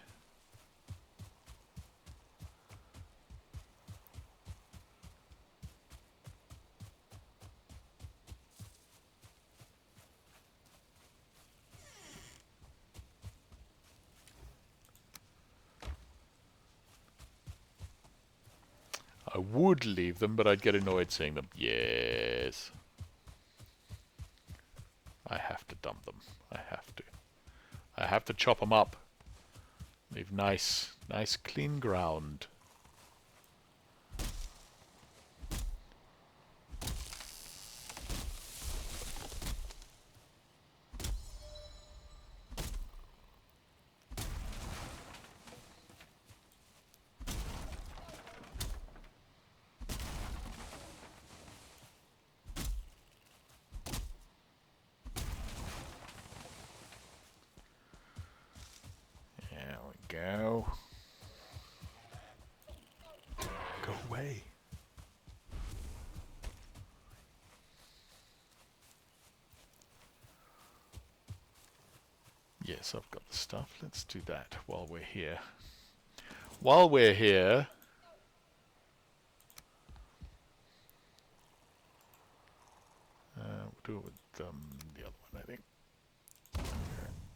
I would leave them, but I'd get annoyed seeing them. Yes. I have to dump them. I have to. I have to chop them up. Leave nice clean ground. There we go. Go away. Yes, I've got the stuff. Let's do that while we're here. While we're here... we'll do it with the other one, I think.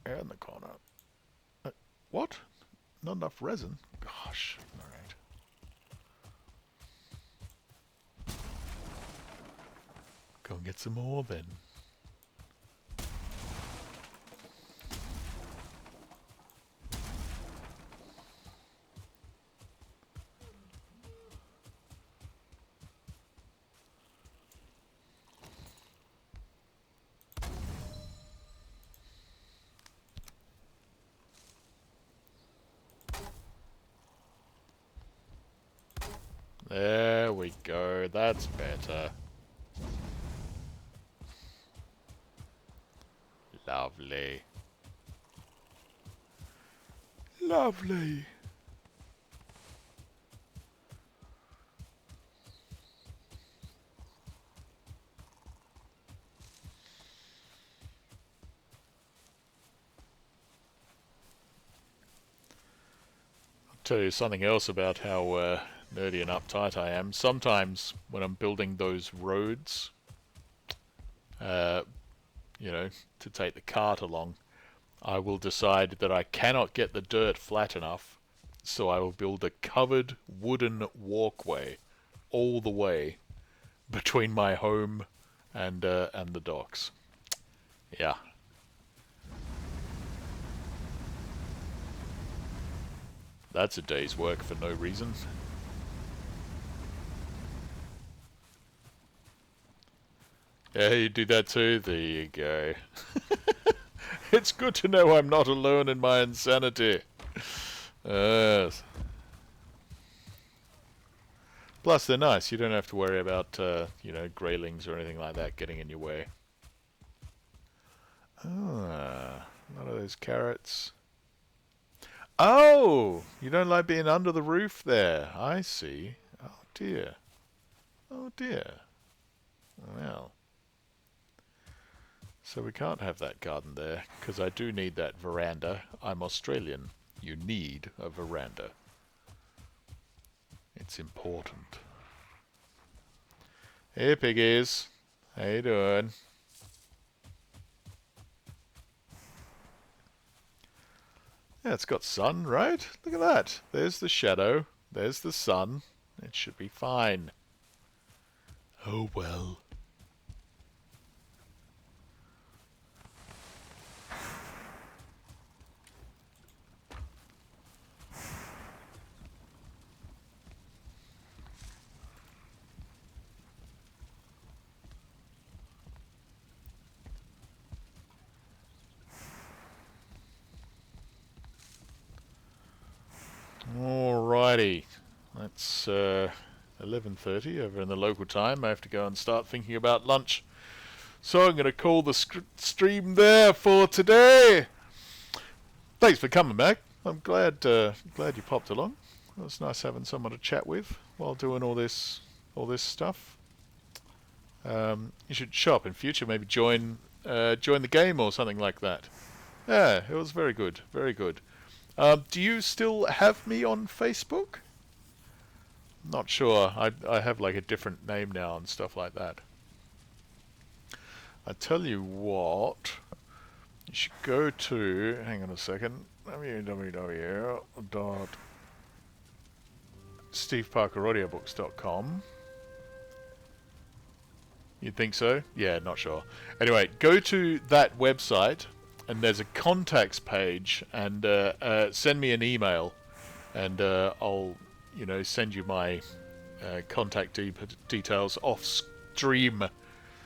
There in the corner. What? Not enough resin? Gosh. Alright. Go and get some more then. There we go, that's better. Lovely. Lovely. I'll tell you something else about how nerdy and uptight I am. Sometimes when I'm building those roads, you know, to take the cart along, I will decide that I cannot get the dirt flat enough, so I will build a covered wooden walkway all the way between my home and the docks. Yeah. That's a day's work for no reason. Yeah, you do that too? There you go. It's good to know I'm not alone in my insanity. Yes. Plus, they're nice. You don't have to worry about, you know, greylings or anything like that getting in your way. Ah, a lot of those carrots. Oh, you don't like being under the roof there. I see. Oh, dear. Oh, dear. Well. So we can't have that garden there, because I do need that veranda. I'm Australian. You need a veranda. It's important. Hey, piggies. How you doing? Yeah, it's got sun, right? Look at that. There's the shadow. There's the sun. It should be fine. Oh, well. Alrighty. That's 11:30 over in the local time. I have to go and start thinking about lunch. So I'm going to call the stream there for today. Thanks for coming back. I'm glad you popped along. It was nice having someone to chat with while doing all this stuff. You should show up in future. Maybe join the game or something like that. Yeah, it was very good. Very good. Do you still have me on Facebook? Not sure. I have like a different name now and stuff like that. I tell you what, you should go to, hang on a second, www.steveparkeraudioBooks.com. You think so? Yeah, not sure. Anyway, go to that website and there's a contacts page and send me an email and I'll send you my contact details off stream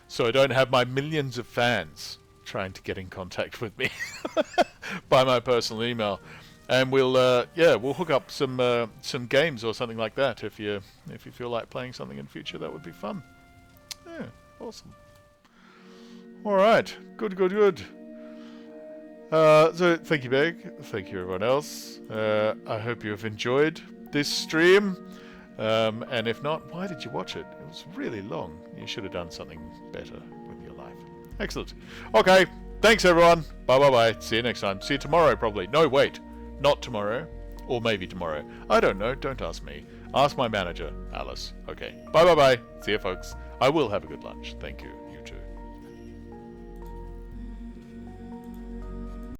so I don't have my millions of fans trying to get in contact with me by my personal email. And we'll hook up some games or something like that if you feel like playing something in future. That would be fun. Yeah, awesome. All right, good. So thank you, Meg. Thank you, everyone else. I hope you have enjoyed this stream. And if not, why did you watch it? It was really long. You should have done something better with your life. Excellent. Okay, thanks, everyone. Bye. See you next time. See you tomorrow, probably. No, wait. Not tomorrow. Or maybe tomorrow. I don't know. Don't ask me. Ask my manager, Alice. Okay. Bye. See you, folks. I will have a good lunch. Thank you.